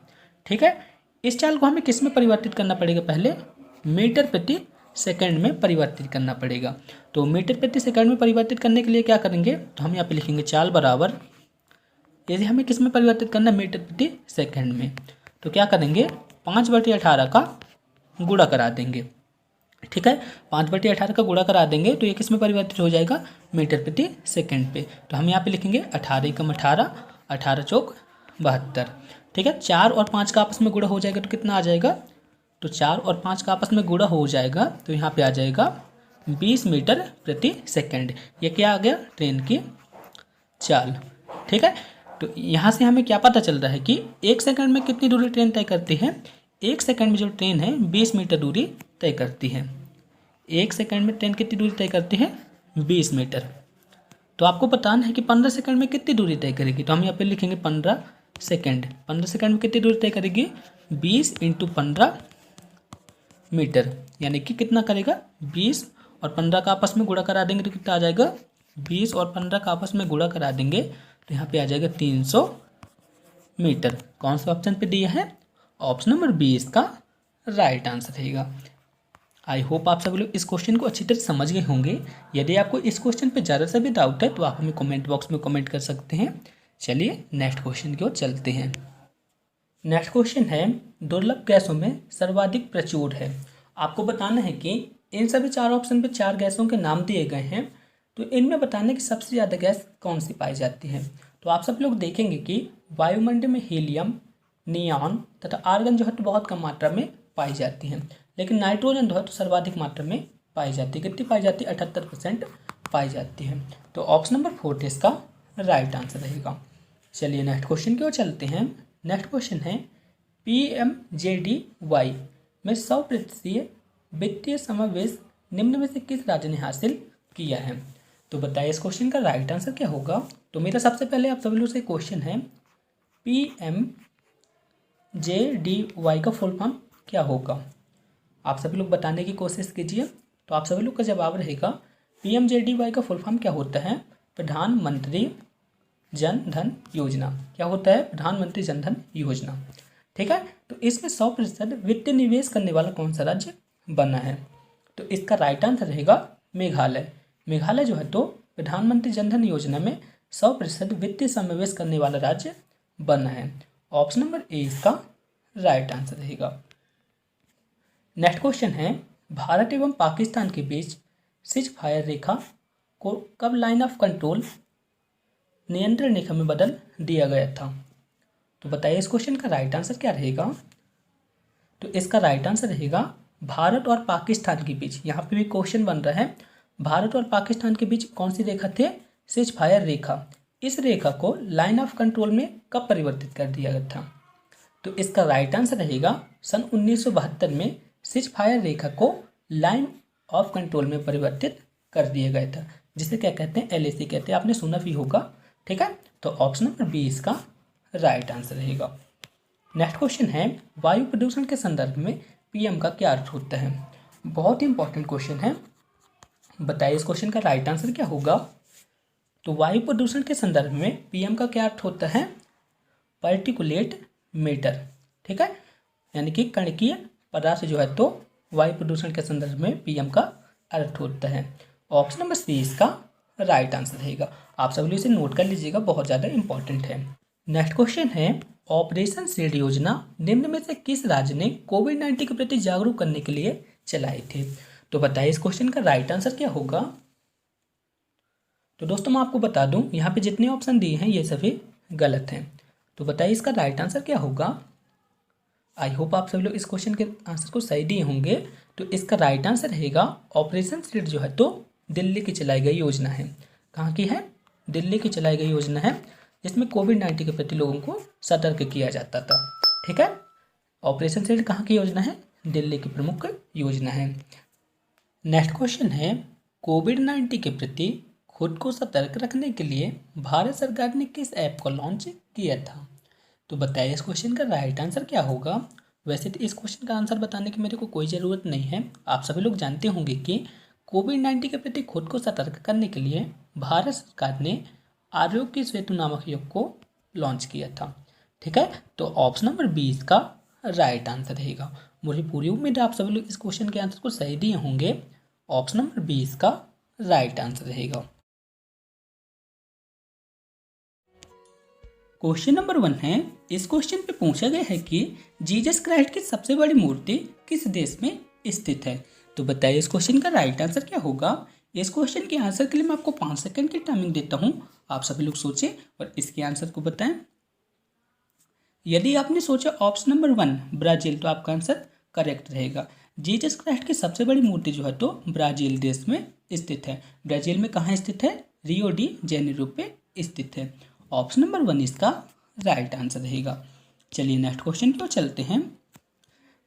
ठीक है, इस चाल को हमें किस में परिवर्तित करना पड़ेगा, पहले मीटर प्रति सेकंड में परिवर्तित करना पड़ेगा। तो मीटर प्रति सेकंड में परिवर्तित करने के लिए क्या करेंगे, तो हम यहाँ पे लिखेंगे चाल बराबर, यदि हमें किस में परिवर्तित करना है, मीटर प्रति सेकंड में, तो क्या करेंगे 5/18 का गुणा करा देंगे। ठीक है, 5/18 का गुणा करा देंगे तो ये किस में परिवर्तित हो जाएगा, मीटर प्रति सेकंड पे। तो हम यहाँ पे लिखेंगे 18 × 18, 18 चौक 72। ठीक है, 4 और 5 का आपस में गुणा हो जाएगा तो कितना आ जाएगा, तो 4 और 5 का आपस में गुणा हो जाएगा तो यहाँ पे आ जाएगा 20 मीटर प्रति सेकंड। ये क्या आ गया, ट्रेन की चाल। ठीक है, तो यहाँ से हमें क्या पता चल रहा है कि 1 सेकंड में कितनी दूरी ट्रेन तय करती है, 1 सेकंड में जो ट्रेन है 20 मीटर दूरी तय करती है। 1 सेकंड में ट्रेन कितनी दूरी तय करती है, 20 मीटर। तो आपको बताना है कि 15 सेकंड में कितनी दूरी तय करेगी, तो हम यहाँ पे लिखेंगे 15 सेकंड। 15 सेकंड में कितनी दूरी तय करेगी, 20 × 15 मीटर, यानी कि कितना करेगा 20 और 15 का आपस में गुणा करा देंगे तो कितना आ जाएगा, 20 और 15 का आपस में गुणा करा देंगे तो यहाँ पे आ जाएगा 300 मीटर। कौन सा ऑप्शन पे दिया है, ऑप्शन नंबर 20 का राइट आंसर रहेगा। आई होप आप सभी लोग इस क्वेश्चन को अच्छी तरह समझ गए होंगे। यदि आपको इस क्वेश्चन पे ज़्यादा सा भी डाउट है तो आप हमें कमेंट बॉक्स में कमेंट कर सकते हैं। चलिए नेक्स्ट क्वेश्चन की ओर चलते हैं। नेक्स्ट क्वेश्चन है, दुर्लभ गैसों में सर्वाधिक प्रचुर है। आपको बताना है कि इन सभी 4 ऑप्शन पे 4 गैसों के नाम दिए गए हैं, तो इनमें बताना है कि सबसे ज़्यादा गैस कौन सी पाई जाती है। तो आप सब लोग देखेंगे कि वायुमंडल में हीलियम, नियॉन तथा आर्गन जो है तो बहुत कम मात्रा में पाई जाती है, लेकिन नाइट्रोजन जो है तो सर्वाधिक मात्रा में पाई जाती है। कितनी पाई जाती है, 78% पाई जाती है। तो ऑप्शन नंबर 4 इसका राइट आंसर रहेगा। चलिए नेक्स्ट क्वेश्चन की ओर चलते हैं। नेक्स्ट क्वेश्चन है, PMJDY में 100% वित्तीय समावेश निम्न में से किस राज्य ने हासिल किया है। तो बताइए इस क्वेश्चन का राइट आंसर क्या होगा। तो मेरा सबसे पहले आप सभी लोग से क्वेश्चन है, PMJDY का फुल फॉर्म क्या होगा, आप सभी लोग बताने की कोशिश कीजिए। तो आप सभी लोग का जवाब रहेगा, PMJDY का फुल फॉर्म क्या होता है, प्रधानमंत्री जन धन योजना। क्या होता है, प्रधानमंत्री जन धन योजना। ठीक है, तो इसमें 100% वित्तीय निवेश करने वाला कौन सा राज्य बना है, तो इसका राइट आंसर रहेगा मेघालय। मेघालय जो है तो प्रधानमंत्री जन धन योजना में 100% वित्तीय समावेश करने वाला राज्य बना है। ऑप्शन नंबर ए इसका राइट आंसर रहेगा। नेक्स्ट क्वेश्चन है, भारत एवं पाकिस्तान के बीच सीज फायर रेखा को कब लाइन ऑफ कंट्रोल नियंत्रण रेखा में बदल दिया गया था। तो बताइए इस क्वेश्चन का राइट आंसर क्या रहेगा। तो इसका राइट आंसर रहेगा भारत और पाकिस्तान के बीच। यहाँ पे भी क्वेश्चन बन रहा है, भारत और पाकिस्तान के बीच कौन सी रेखा थे, सीज फायर रेखा। इस रेखा को लाइन ऑफ कंट्रोल में कब परिवर्तित कर दिया गया था। तो इसका राइट आंसर रहेगा सन 1972 में सीज फायर रेखा को लाइन ऑफ कंट्रोल में परिवर्तित कर दिया गया था, जिसे क्या कहते हैं, LAC कहते हैं। आपने सुना भी होगा। ठीक है, तो ऑप्शन नंबर 20 का राइट आंसर रहेगा। नेक्स्ट क्वेश्चन है, वायु प्रदूषण के संदर्भ में PM का क्या अर्थ होता है। बहुत ही इंपॉर्टेंट क्वेश्चन है, बताइए इस क्वेश्चन का राइट आंसर क्या होगा। तो वायु प्रदूषण के संदर्भ में PM का क्या अर्थ होता है, पार्टिकुलेट मैटर। ठीक है, यानी कि कणकीय पदार्थ जो है तो वायु प्रदूषण के संदर्भ में PM का अर्थ होता है। ऑप्शन नंबर C इसका राइट आंसर रहेगा। आप सभी लोग इसे नोट कर लीजिएगा, बहुत ज़्यादा इंपॉर्टेंट है। नेक्स्ट क्वेश्चन है, ऑपरेशन शील्ड योजना निम्न में से किस राज्य ने कोविड-19 के प्रति जागरूक करने के लिए चलाई थी। तो बताइए इस क्वेश्चन का राइट आंसर क्या होगा। तो दोस्तों मैं आपको बता दूं, यहाँ पे जितने ऑप्शन दिए हैं ये सभी गलत हैं। तो बताइए इसका राइट आंसर क्या होगा। आई होप आप सभी लोग इस क्वेश्चन के आंसर को सही दिए होंगे। तो इसका राइट आंसर रहेगा ऑपरेशन शील्ड जो है तो दिल्ली की चलाई गई योजना है। कहाँ की है, दिल्ली की चलाई गई योजना है, जिसमें कोविड-19 के प्रति लोगों को सतर्क किया जाता था। ठीक है, ऑपरेशन शील्ड कहाँ की योजना है, दिल्ली की प्रमुख योजना है। नेक्स्ट क्वेश्चन है, कोविड-19 के प्रति खुद को सतर्क रखने के लिए भारत सरकार ने किस ऐप को लॉन्च किया था? तो बताइए इस क्वेश्चन का राइट आंसर क्या होगा। वैसे तो इस क्वेश्चन का आंसर बताने की मेरे को कोई ज़रूरत नहीं है। आप सभी लोग जानते होंगे कि कोविड-19 के प्रति खुद को सतर्क करने के लिए भारत सरकार ने आरोग्य सेतु नामक ऐप को लॉन्च किया था। ठीक है, तो ऑप्शन नंबर 20 का राइट आंसर रहेगा। मुझे पूरी उम्मीद है आप सभी लोग इस क्वेश्चन के आंसर को सही दिए होंगे। ऑप्शन नंबर 20 का राइट आंसर रहेगा। क्वेश्चन नंबर 1 है, इस क्वेश्चन पे पूछा गया है कि जीसस क्राइस्ट की सबसे बड़ी मूर्ति किस देश में स्थित है? तो बताइए इस क्वेश्चन का राइट आंसर क्या होगा। इस क्वेश्चन के आंसर के लिए मैं आपको 5 सेकंड की टाइमिंग देता हूं। आप सभी लोग सोचें और इसके आंसर को बताएं। यदि आपने सोचा ऑप्शन नंबर 1 ब्राजील, तो आपका आंसर करेक्ट रहेगा। जीसस क्राइस्ट की सबसे बड़ी मूर्ति जो है तो ब्राजील देश में स्थित है। ब्राजील में कहाँ स्थित है? रियो डी जेनेरो पे स्थित है। ऑप्शन नंबर 1 इसका राइट आंसर रहेगा। चलिए नेक्स्ट क्वेश्चन को चलते हैं।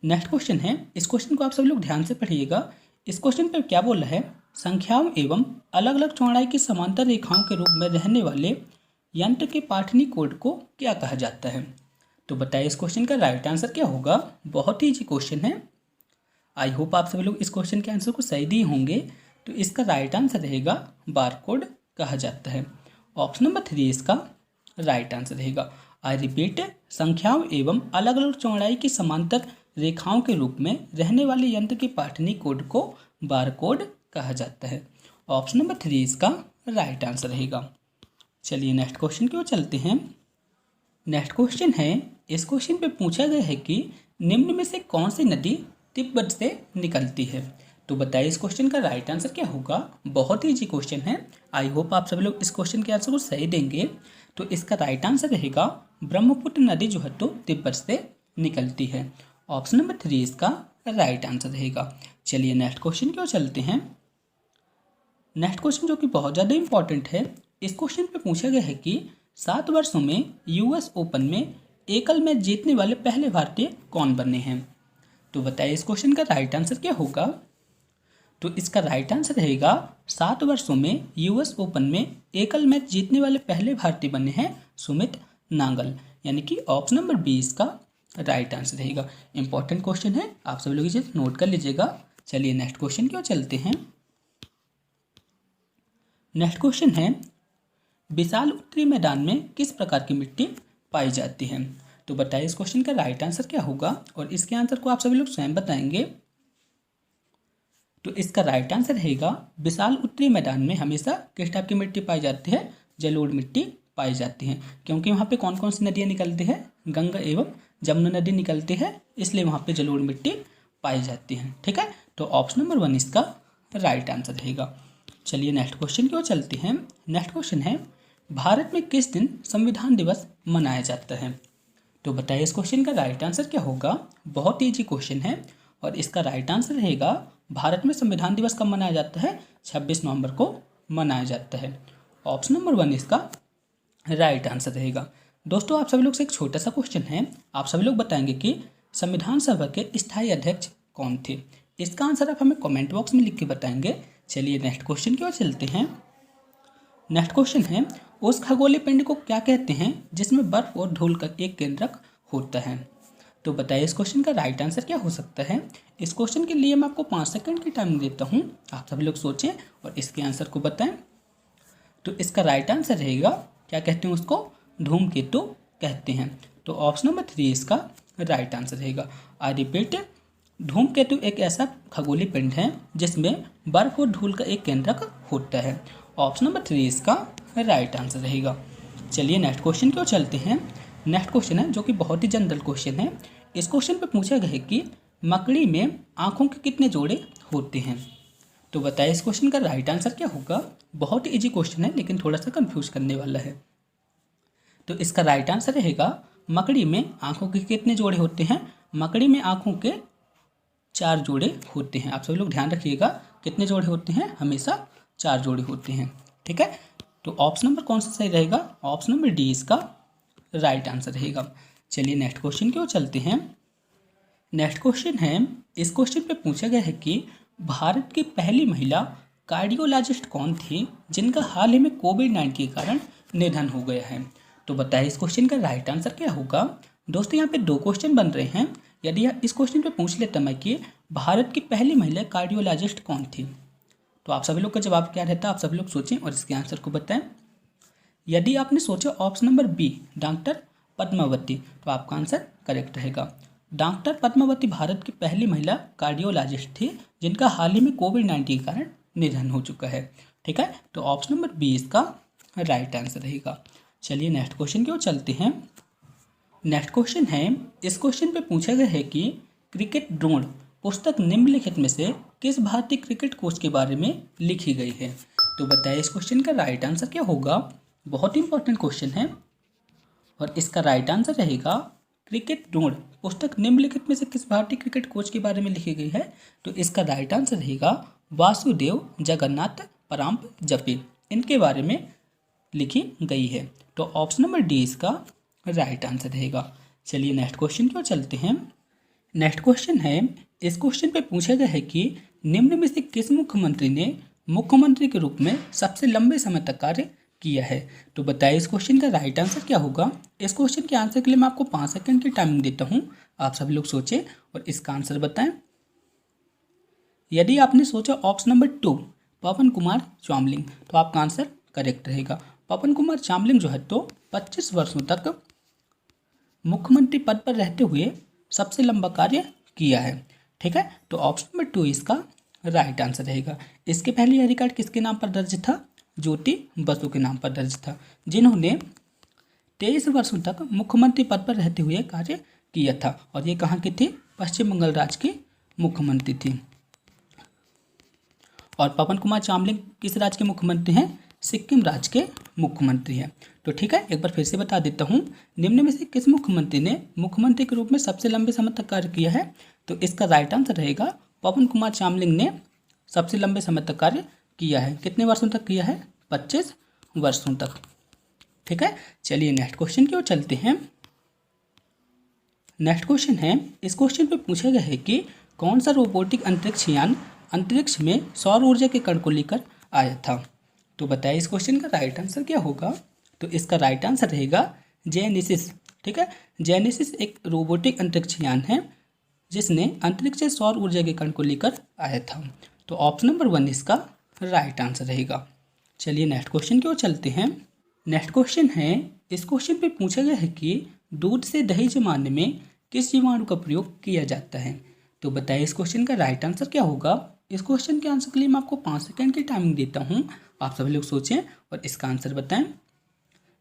नेक्स्ट क्वेश्चन है, इस क्वेश्चन को आप सब लोग ध्यान से पढ़िएगा। इस क्वेश्चन पर क्या बोला है? संख्याओं एवं अलग अलग चौड़ाई की समांतर रेखाओं के रूप में रहने वाले यंत्र के पाठनी कोड को क्या कहा जाता है? तो बताइए इस क्वेश्चन का राइट आंसर क्या होगा। बहुत ही इजी क्वेश्चन है। आई होप आप सभी लोग इस क्वेश्चन के आंसर को सही दिए होंगे। तो इसका राइट आंसर रहेगा बारकोड कहा जाता है। ऑप्शन नंबर 3 इसका राइट आंसर रहेगा। आई रिपीट, संख्याओं एवं अलग अलग चौड़ाई की समांतर रेखाओं के रूप में रहने वाले यंत्र के पाठनी कोड को बारकोड कहा जाता है। ऑप्शन नंबर 3 इसका राइट आंसर रहेगा। चलिए नेक्स्ट क्वेश्चन की ओर चलते हैं। नेक्स्ट क्वेश्चन है, इस क्वेश्चन पे पूछा गया है कि निम्न में से कौन सी नदी तिब्बत से निकलती है? तो बताइए इस क्वेश्चन का राइट आंसर क्या होगा। बहुत ही इजी क्वेश्चन है। आई होप आप सभी लोग इस क्वेश्चन के आंसर को सही देंगे। तो इसका राइट आंसर रहेगा ब्रह्मपुत्र नदी जो है तो तिब्बत से निकलती है। ऑप्शन नंबर 3 इसका राइट आंसर रहेगा। चलिए नेक्स्ट क्वेश्चन की ओर चलते हैं। नेक्स्ट क्वेश्चन जो कि बहुत ज़्यादा इंपॉर्टेंट है। इस क्वेश्चन पे पूछा गया है कि 7 वर्षों में US ओपन में एकल मैच जीतने वाले पहले भारतीय कौन बने हैं? तो बताइए इस क्वेश्चन का राइट आंसर क्या होगा। तो इसका राइट आंसर रहेगा 7 वर्षों में US ओपन में एकल मैच जीतने वाले पहले भारतीय बने हैं सुमित नागल, यानी कि ऑप्शन नंबर 20 का राइट आंसर रहेगा। इंपॉर्टेंट क्वेश्चन है, आप सभी लोग इसे नोट कर लीजिएगा। चलिए नेक्स्ट क्वेश्चन की ओर चलते हैं। नेक्स्ट क्वेश्चन है, विशाल उत्तरी मैदान में किस प्रकार की मिट्टी पाई जाती है? तो बताइए इस क्वेश्चन का राइट आंसर क्या होगा और इसके आंसर को आप सभी लोग स्वयं बताएंगे। तो इसका राइट आंसर रहेगा विशाल उत्तरी मैदान में हमेशा किस टाइप की मिट्टी पाई जाती है? जलोढ़ मिट्टी पाई जाती है, क्योंकि वहाँ पे कौन कौन सी नदियाँ निकलती है? गंगा एवं जमुना नदी निकलती है, इसलिए वहाँ पे जलोढ़ मिट्टी पाई जाती है। ठीक है, तो ऑप्शन नंबर 1 इसका राइट आंसर रहेगा। चलिए नेक्स्ट क्वेश्चन की ओर चलते हैं। नेक्स्ट क्वेश्चन है, भारत में किस दिन संविधान दिवस मनाया जाता है? तो बताइए इस क्वेश्चन का राइट आंसर क्या होगा। बहुत ईजी क्वेश्चन है और इसका राइट आंसर रहेगा भारत में संविधान दिवस कब मनाया जाता है? 26 नवंबर को मनाया जाता है। ऑप्शन नंबर 1 इसका राइट आंसर रहेगा। दोस्तों आप सभी लोग से एक छोटा सा क्वेश्चन है। आप सभी लोग बताएंगे कि संविधान सभा के स्थायी अध्यक्ष कौन थे? इसका आंसर आप हमें कमेंट बॉक्स में लिख के बताएंगे। चलिए नेक्स्ट क्वेश्चन की ओर चलते हैं। नेक्स्ट क्वेश्चन है, उस खगोलीय पिंड को क्या कहते हैं जिसमें बर्फ और धूल का एक केंद्रक होता है? तो बताइए इस क्वेश्चन का राइट आंसर क्या हो सकता है। इस क्वेश्चन के लिए मैं आपको 5 सेकंड की टाइम देता हूँ। आप सभी लोग सोचें और इसके आंसर को बताएं। तो इसका राइट आंसर रहेगा, क्या कहते हैं उसको? धूमकेतु कहते हैं। तो ऑप्शन नंबर 3 इसका राइट आंसर रहेगा। आई रिपीट, धूमकेतु एक ऐसा खगोलीय पिंड है जिसमें बर्फ और धूल का एक केंद्रक होता है। ऑप्शन नंबर 3 इसका राइट आंसर रहेगा। चलिए नेक्स्ट क्वेश्चन की ओर चलते हैं। नेक्स्ट क्वेश्चन है जो कि बहुत ही जनरल क्वेश्चन है। इस क्वेश्चन पे पूछा गया है कि मकड़ी में आँखों के कितने जोड़े होते हैं? तो बताइए इस क्वेश्चन का राइट आंसर क्या होगा। बहुत ही ईजी क्वेश्चन है लेकिन थोड़ा सा कंफ्यूज करने वाला है। तो इसका राइट आंसर रहेगा मकड़ी में आँखों के कितने जोड़े होते हैं? मकड़ी में आँखों के 4 जोड़े होते हैं। आप सभी लोग ध्यान रखिएगा, कितने जोड़े होते हैं? हमेशा 4 जोड़े होते हैं। ठीक है, तो ऑप्शन नंबर कौन सा सही रहेगा? ऑप्शन नंबर डी इसका राइट आंसर रहेगा। चलिए नेक्स्ट क्वेश्चन की ओर चलते हैं। नेक्स्ट क्वेश्चन है, इस क्वेश्चन पे पूछा गया है कि भारत की पहली महिला कार्डियोलॉजिस्ट कौन थे जिनका हाल ही में कोविड-19 के कारण निधन हो गया है? तो बताइए इस क्वेश्चन का राइट आंसर क्या होगा। दोस्तों यहाँ पे दो क्वेश्चन बन रहे हैं। यदि इस क्वेश्चन पे पूछ लेता मैं कि भारत की पहली महिला कार्डियोलॉजिस्ट कौन थी, तो आप सभी लोग का जवाब क्या रहता है, आप सभी लोग सोचें और इसके आंसर को बताएं। यदि आपने सोचा option number B doctor Padmavati, तो आपका आंसर करेक्ट रहेगा। डॉक्टर पद्मावती भारत की पहली महिला कार्डियोलॉजिस्ट थी जिनका हाल ही में कोविड-19 के कारण निधन हो चुका है। ठीक है, तो ऑप्शन नंबर बी इसका राइट आंसर रहेगा। चलिए नेक्स्ट क्वेश्चन की ओर चलते हैं। नेक्स्ट क्वेश्चन है, इस क्वेश्चन पे पूछा गया है कि क्रिकेट ड्रोन पुस्तक निम्नलिखित में से किस भारतीय क्रिकेट कोच के बारे में लिखी गई है? तो बताइए इस क्वेश्चन का राइट आंसर क्या होगा। बहुत इंपॉर्टेंट क्वेश्चन है और इसका राइट आंसर रहेगा क्रिकेट ड्रोन पुस्तक निम्नलिखित में से किस भारतीय क्रिकेट कोच के बारे में लिखी गई है? तो इसका राइट आंसर रहेगा वासुदेव जगन्नाथ परांजपे, इनके बारे में लिखी गई है। तो ऑप्शन नंबर डी इसका राइट आंसर रहेगा। चलिए नेक्स्ट क्वेश्चन की ओर चलते हैं। नेक्स्ट क्वेश्चन है, इस क्वेश्चन पे पूछा गया है कि निम्न में से किस मुख्यमंत्री ने मुख्यमंत्री के रूप में सबसे लंबे समय तक कार्य किया है? तो बताइए इस क्वेश्चन का राइट आंसर क्या होगा। इस क्वेश्चन के आंसर के लिए मैं आपको 5 सेकंड की टाइमिंग देता हूं, आप सभी लोग सोचें और इसका आंसर बताएं। यदि आपने सोचा ऑप्शन नंबर 2 पवन कुमार चामलिंग, तो आपका आंसर करेक्ट रहेगा। पवन कुमार चामलिंग जो है तो 25 वर्षों तक मुख्यमंत्री पद पर रहते हुए सबसे लंबा कार्य किया है। ठीक है, तो ऑप्शन नंबर 2 इसका राइट आंसर रहेगा। इसके पहले यह रिकॉर्ड किसके नाम पर दर्ज था? ज्योति बसु के नाम पर दर्ज था, जिन्होंने 23 वर्षों तक मुख्यमंत्री पद पर रहते हुए कार्य किया था और ये कहाँ की थी? पश्चिम बंगाल राज्य की मुख्यमंत्री थी। और पवन कुमार चामलिंग किस राज्य के मुख्यमंत्री हैं? सिक्किम राज्य के मुख्यमंत्री हैं। तो ठीक है, एक बार फिर से बता देता हूँ, निम्न में से किस मुख्यमंत्री ने मुख्यमंत्री के रूप में सबसे लंबे समय तक कार्य किया है? तो इसका राइट आंसर रहेगा पवन कुमार चामलिंग ने सबसे लंबे समय तक कार्य किया है। कितने वर्षों तक किया है? 25 वर्षों तक। ठीक है, चलिए नेक्स्ट क्वेश्चन की ओर चलते हैं। नेक्स्ट क्वेश्चन है, इस क्वेश्चन पे पूछा गया है कि कौन सा रोबोटिक अंतरिक्ष यान अंतरिक्ष में सौर ऊर्जा के कण को लेकर आया था? तो बताइए इस क्वेश्चन का राइट आंसर क्या होगा। तो इसका राइट आंसर रहेगा जेनेसिस। ठीक है, जेनेसिस एक रोबोटिक अंतरिक्ष यान है जिसने अंतरिक्ष से सौर ऊर्जा के कण को लेकर आया था। तो ऑप्शन नंबर 1 इसका राइट आंसर रहेगा। चलिए नेक्स्ट क्वेश्चन की ओर चलते हैं। नेक्स्ट क्वेश्चन है, इस क्वेश्चन पे पूछा गया है कि दूध से दही जमाने में किस जीवाणु का प्रयोग किया जाता है? तो बताइए इस क्वेश्चन का राइट आंसर क्या होगा। इस क्वेश्चन के आंसर के लिए मैं आपको 5 सेकंड की टाइमिंग देता हूं, आप सभी लोग सोचें और इसका आंसर बताएं।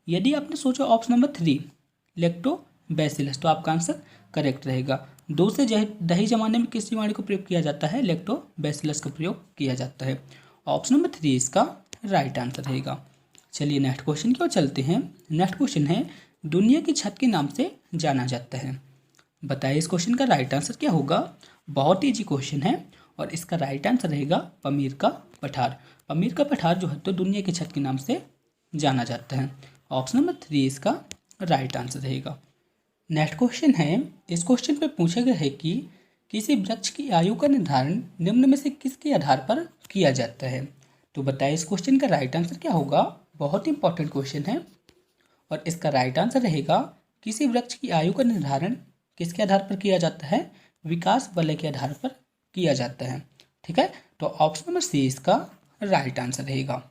यदि आपने सोचा ऑप्शन नंबर 3 लैक्टोबैसिलस, तो आपका आंसर करेक्ट रहेगा। दूध से दही जमाने में किस जीवाणु का प्रयोग किया जाता है? लैक्टोबैसिलस का प्रयोग किया जाता है। ऑप्शन नंबर 3 इसका राइट आंसर रहेगा। चलिए नेक्स्ट क्वेश्चन की ओर चलते हैं। नेक्स्ट क्वेश्चन है, दुनिया की छत के नाम से जाना जाता है। बताइए इस क्वेश्चन का राइट आंसर क्या होगा। बहुत ईजी क्वेश्चन है और इसका राइट आंसर रहेगा पमीर का पठार। पमीर का पठार जो है तो दुनिया की छत के नाम से जाना जाता है। ऑप्शन नंबर 3 इसका राइट आंसर रहेगा। नेक्स्ट क्वेश्चन है, इस क्वेश्चन पे पूछा गया है कि किसी वृक्ष की आयु का निर्धारण निम्न में से किसके आधार पर किया जाता है? तो बताइए इस क्वेश्चन का राइट आंसर क्या होगा। बहुत इंपॉर्टेंट क्वेश्चन है और इसका राइट आंसर रहेगा किसी वृक्ष की आयु का निर्धारण किसके आधार पर किया जाता है? विकास वलय के आधार पर किया जाता है। ठीक है, तो ऑप्शन नंबर सी इसका राइट आंसर रहेगा।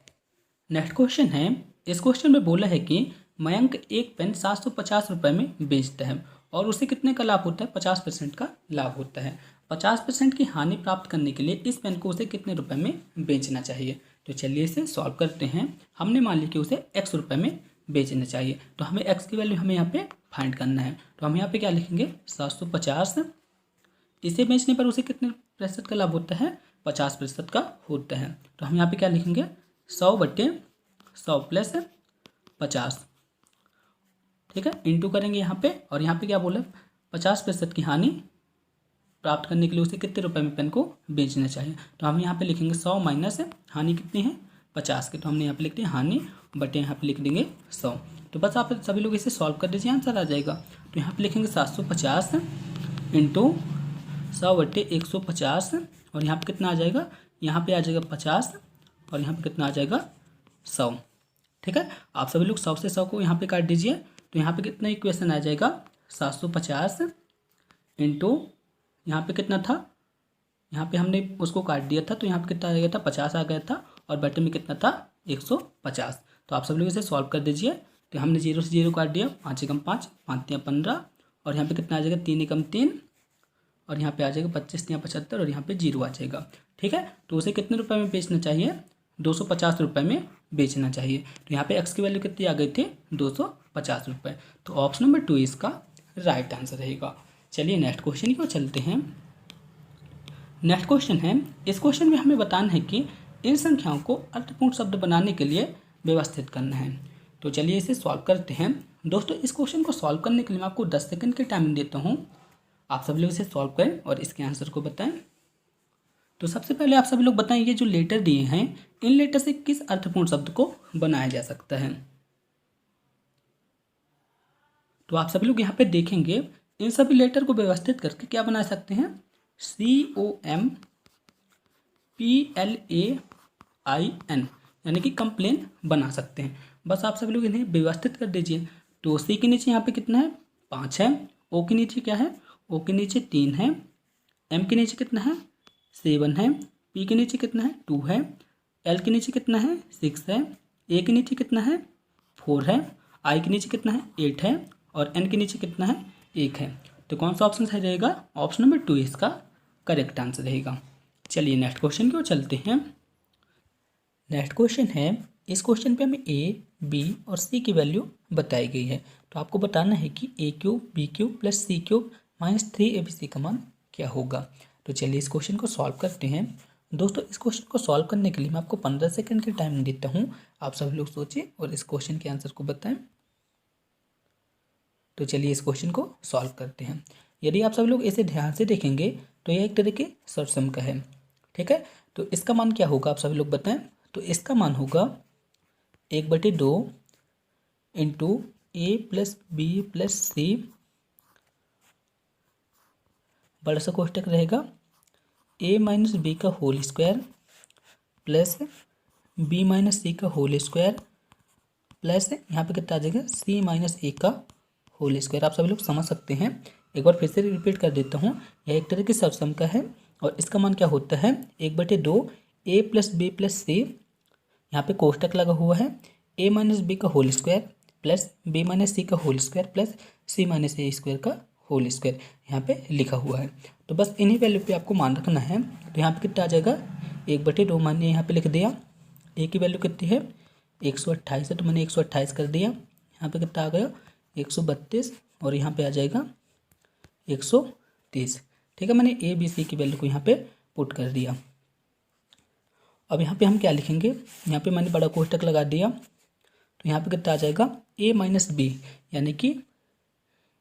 नेक्स्ट क्वेश्चन है, इस क्वेश्चन में बोला है कि मयंक एक पेन 750 रुपये में बेचता है और उसे कितने का लाभ होता है? 50% का लाभ होता है। 50% की हानि प्राप्त करने के लिए इस पेन को उसे कितने रुपए में बेचना चाहिए? तो चलिए इसे सॉल्व करते हैं। हमने मान लिया कि उसे x रुपये में बेचना चाहिए, तो हमें x की वैल्यू हमें यहाँ पे फाइंड करना है। तो हम यहाँ पे क्या लिखेंगे? 750। इसे बेचने पर उसे कितने प्रतिशत का लाभ होता है? 50% का होता है। तो हम यहाँ पे क्या लिखेंगे? 100/100 प्लस 50। ठीक है, इंटू करेंगे यहाँ पे और यहाँ पे क्या बोला? 50% की हानि प्राप्त करने के लिए उसे कितने रुपए में पेन को बेचना चाहिए। तो हम यहाँ पे लिखेंगे 100 माइनस हानि कितनी है? 50 की। तो हमने यहाँ पे लिख दिया हानि बटे यहाँ पे लिख देंगे 100। तो बस आप सभी लोग इसे सॉल्व कर दीजिए, आंसर आ जाएगा। तो यहाँ पे लिखेंगे 750 इंटू 100/150 और यहाँ पे कितना आ जाएगा? यहाँ पे आ जाएगा 50 और यहाँ पे कितना आ जाएगा 100। ठीक है, आप सभी लोग 100 से 100 को यहाँ पे काट दीजिए। तो यहाँ पे कितना इक्वेशन आ जाएगा 750 इंटू यहाँ पे कितना था, यहाँ पे हमने उसको काट दिया था तो यहाँ पे कितना आ गया था 50 आ गया था और बटे में कितना था 150। तो आप सब लोग इसे सॉल्व कर दीजिए। तो हमने 0 से 0 काट दिया, 5 एकम 5, 5 तियाँ 15 और यहाँ पे कितना आ जाएगा 3 एकम 3 और यहाँ पे आ जाएगा 25 तियाँ 75 और यहाँ पे 0 आ जाएगा। ठीक है, तो उसे कितने रुपए में बेचना चाहिए, 250 रुपये में बेचना चाहिए। तो यहाँ पे एक्स की वैल्यू कितनी आ गई थी 250 रुपये। तो ऑप्शन नंबर 2 इसका राइट आंसर रहेगा। चलिए नेक्स्ट क्वेश्चन की ओर चलते हैं। नेक्स्ट क्वेश्चन है, इस क्वेश्चन में हमें बताना है कि इन संख्याओं को अर्थपूर्ण शब्द बनाने के लिए व्यवस्थित करना है। तो चलिए इसे सॉल्व करते हैं। दोस्तों इस क्वेश्चन को सॉल्व करने के लिए मैं आपको 10 सेकंड की टाइमिंग देता हूँ। आप सभी लोग इसे सॉल्व करें और इसके आंसर को बताएं। तो सबसे पहले आप सभी लोग बताएं, ये जो लेटर दिए हैं इन लेटर से किस अर्थपूर्ण शब्द को बनाया जा सकता है। तो आप सभी लोग यहाँ पे देखेंगे इन सभी लेटर को व्यवस्थित करके क्या बना सकते हैं, COMPLAIN यानी कि कंप्लेन बना सकते हैं। बस आप सभी लोग इन्हें व्यवस्थित कर दीजिए। तो सी के नीचे यहाँ पे कितना है 5 है, ओ के नीचे क्या है, ओ के नीचे 3 है, एम के नीचे कितना है 7 है, पी के नीचे कितना है 2 है, एल के नीचे कितना है 6 है, ए के नीचे कितना है 4 है, आई के नीचे कितना है 8 है और एन के नीचे कितना है 1 है। तो कौन सा ऑप्शन सही रहेगा, ऑप्शन नंबर 2 इसका करेक्ट आंसर रहेगा। चलिए नेक्स्ट क्वेश्चन की ओर चलते हैं। नेक्स्ट क्वेश्चन है, इस क्वेश्चन पे हमें ए, बी और सी की वैल्यू बताई गई है। तो आपको बताना है कि a³ b³ plus c³ minus 3abc का मान क्या होगा। तो चलिए इस क्वेश्चन को सॉल्व करते हैं। दोस्तों इस क्वेश्चन को सॉल्व करने के लिए मैं आपको 15 सेकंड की टाइम देता हूँ। आप सभी लोग सोचिए और इस क्वेश्चन के आंसर को बताएं। तो चलिए इस क्वेश्चन को सॉल्व करते हैं। यदि आप सभी लोग इसे ध्यान से देखेंगे तो यह एक तरह के सरसम का है। ठीक है, तो इसका मान क्या होगा आप सभी लोग बताएं। तो इसका मान होगा 1/2 into A plus B plus C, बड़ा सा कोष्टक रहेगा, ए माइनस बी का whole square plus B minus C का होल स्क्वायर प्लस यहाँ पे कितना आ जाएगा सी माइनस ए का होल स्क्वायर। आप सभी लोग समझ सकते हैं। एक बार फिर से रिपीट कर देता हूँ, यह एक तरह की सरसम का है और इसका मान क्या होता है 1/2 A plus B plus C, यहाँ पे कोष्टक लगा हुआ है, ए माइनस बी का whole square plus B minus C का whole square plus C minus A square का होल स्क्वायर यहाँ पे लिखा हुआ है। तो बस इन्हीं वैल्यू पे आपको मान रखना है। तो यहाँ पे कितना आ जाएगा 1/2 मैंने यहाँ पे लिख दिया, ए की वैल्यू कितनी है 128 है तो मैंने 128 कर दिया, यहाँ पे कितना आ गया 132 और यहाँ पे आ जाएगा 130। ठीक है, मैंने ए बी सी की वैल्यू को यहाँ पे पुट कर दिया। अब यहाँ पे हम क्या लिखेंगे, यहाँ पे मैंने बड़ा कोष्टक लगा दिया तो यहाँ पे कितना आ जाएगा a माइनस बी, यानी कि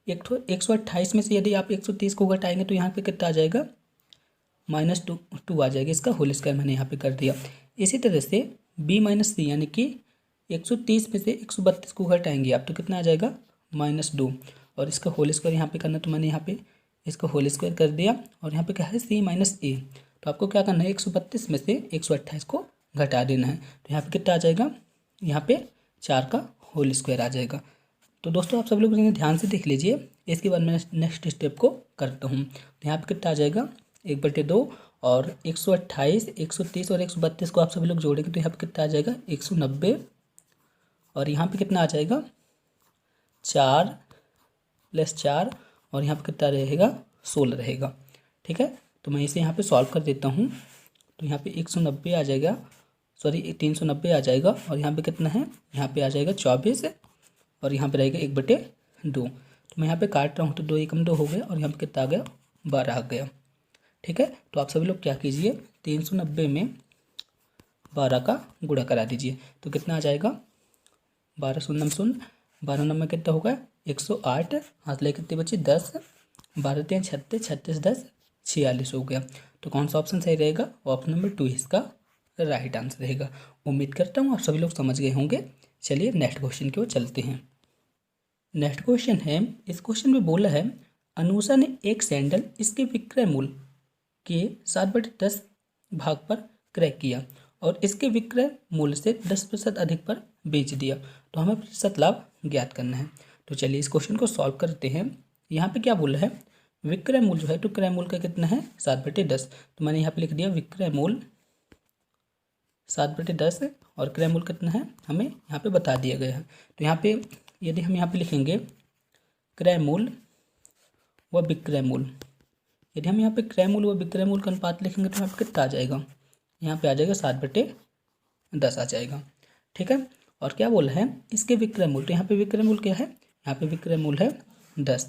128 में से यदि आप 130 को घटाएंगे तो यहाँ पे कितना आ जाएगा -2 आ जाएगा, इसका होल स्क्वायर मैंने यहाँ पे कर दिया। इसी तरह से b माइनस सी यानी कि 130 में से 132 को घटाएंगे आप तो कितना आ जाएगा -2 और इसका होल स्क्वायर यहाँ पे करना तो मैंने यहाँ पे इसका होल स्क्वायर कर दिया और यहाँ पे क्या है c माइनस ए। तो आपको क्या करना है 132 में से 128 को घटा देना है तो यहाँ पे कितना आ जाएगा, यहाँ पे 4 का होल स्क्वायर आ जाएगा। तो दोस्तों आप सब लोग इन्हें ध्यान से देख लीजिए। इसके बाद मैं नेक्स्ट स्टेप को करता हूँ। तो यहाँ पे कितना आ जाएगा 1/2 और 128, 130 और 132 को आप सभी लोग जोड़ेंगे तो यहाँ पे कितना आ जाएगा 190 और यहाँ पे कितना आ जाएगा 4 + 4 और यहाँ पे कितना रहेगा 16 रहेगा। ठीक है, तो मैं इसे यहाँ पे सॉल्व कर देता हूँ। तो यहाँ पे 190 आ जाएगा, सॉरी 390 आ जाएगा और यहाँ पे कितना है, यहाँ पे आ जाएगा 24 और यहाँ पे रहेगा 1/2। तो मैं यहाँ पे काट रहा हूँ तो 2 एकम 2 हो गया और यहाँ पे कितना आ गया 12 आ गया। ठीक है, तो आप सभी लोग क्या कीजिए 390 में 12 का गुणा करा दीजिए तो कितना आ जाएगा 12 शून्य शून्य, 12 नंबर कितना होगा 108, हाथ ले कितने बचे 10, 12 3 36, 36 10 46 हो गया। तो कौन सा ऑप्शन सही रहेगा, ऑप्शन नंबर 2 इसका राइट आंसर रहेगा। उम्मीद करता हूँ आप सभी लोग समझ गए होंगे। चलिए नेक्स्ट क्वेश्चन की ओर चलते हैं। नेक्स्ट क्वेश्चन है, इस क्वेश्चन में बोला है अनुषा ने एक सैंडल इसके विक्रय मूल्य के 7/10 भाग पर क्रय किया और इसके विक्रय मूल्य से 10% अधिक पर बेच दिया, तो हमें प्रतिशत लाभ ज्ञात करना है। तो चलिए इस क्वेश्चन को सॉल्व करते हैं। यहाँ पे क्या बोला है, विक्रय मूल्य जो है तो क्रय मूल्य का कितना है 7/10, तो मैंने यहाँ पे लिख दिया विक्रय मूल्य 7/10 और क्रय मूल्य कितना है हमें यहाँ पे बता दिया गया है। तो यहाँ पे यदि हम यहाँ पे लिखेंगे क्रय मूल्य व विक्रय मूल्य, यदि हम यहाँ पे क्रय मूल्य व विक्रय मूल्य का अनुपात लिखेंगे तो यहाँ पे कितना आ जाएगा, यहाँ पे आ जाएगा 7/10 आ जाएगा। ठीक है, और क्या बोला है इसके विक्रय मूल्य, तो यहाँ पे विक्रय मूल्य क्या है, यहाँ पे विक्रय मूल्य है 10,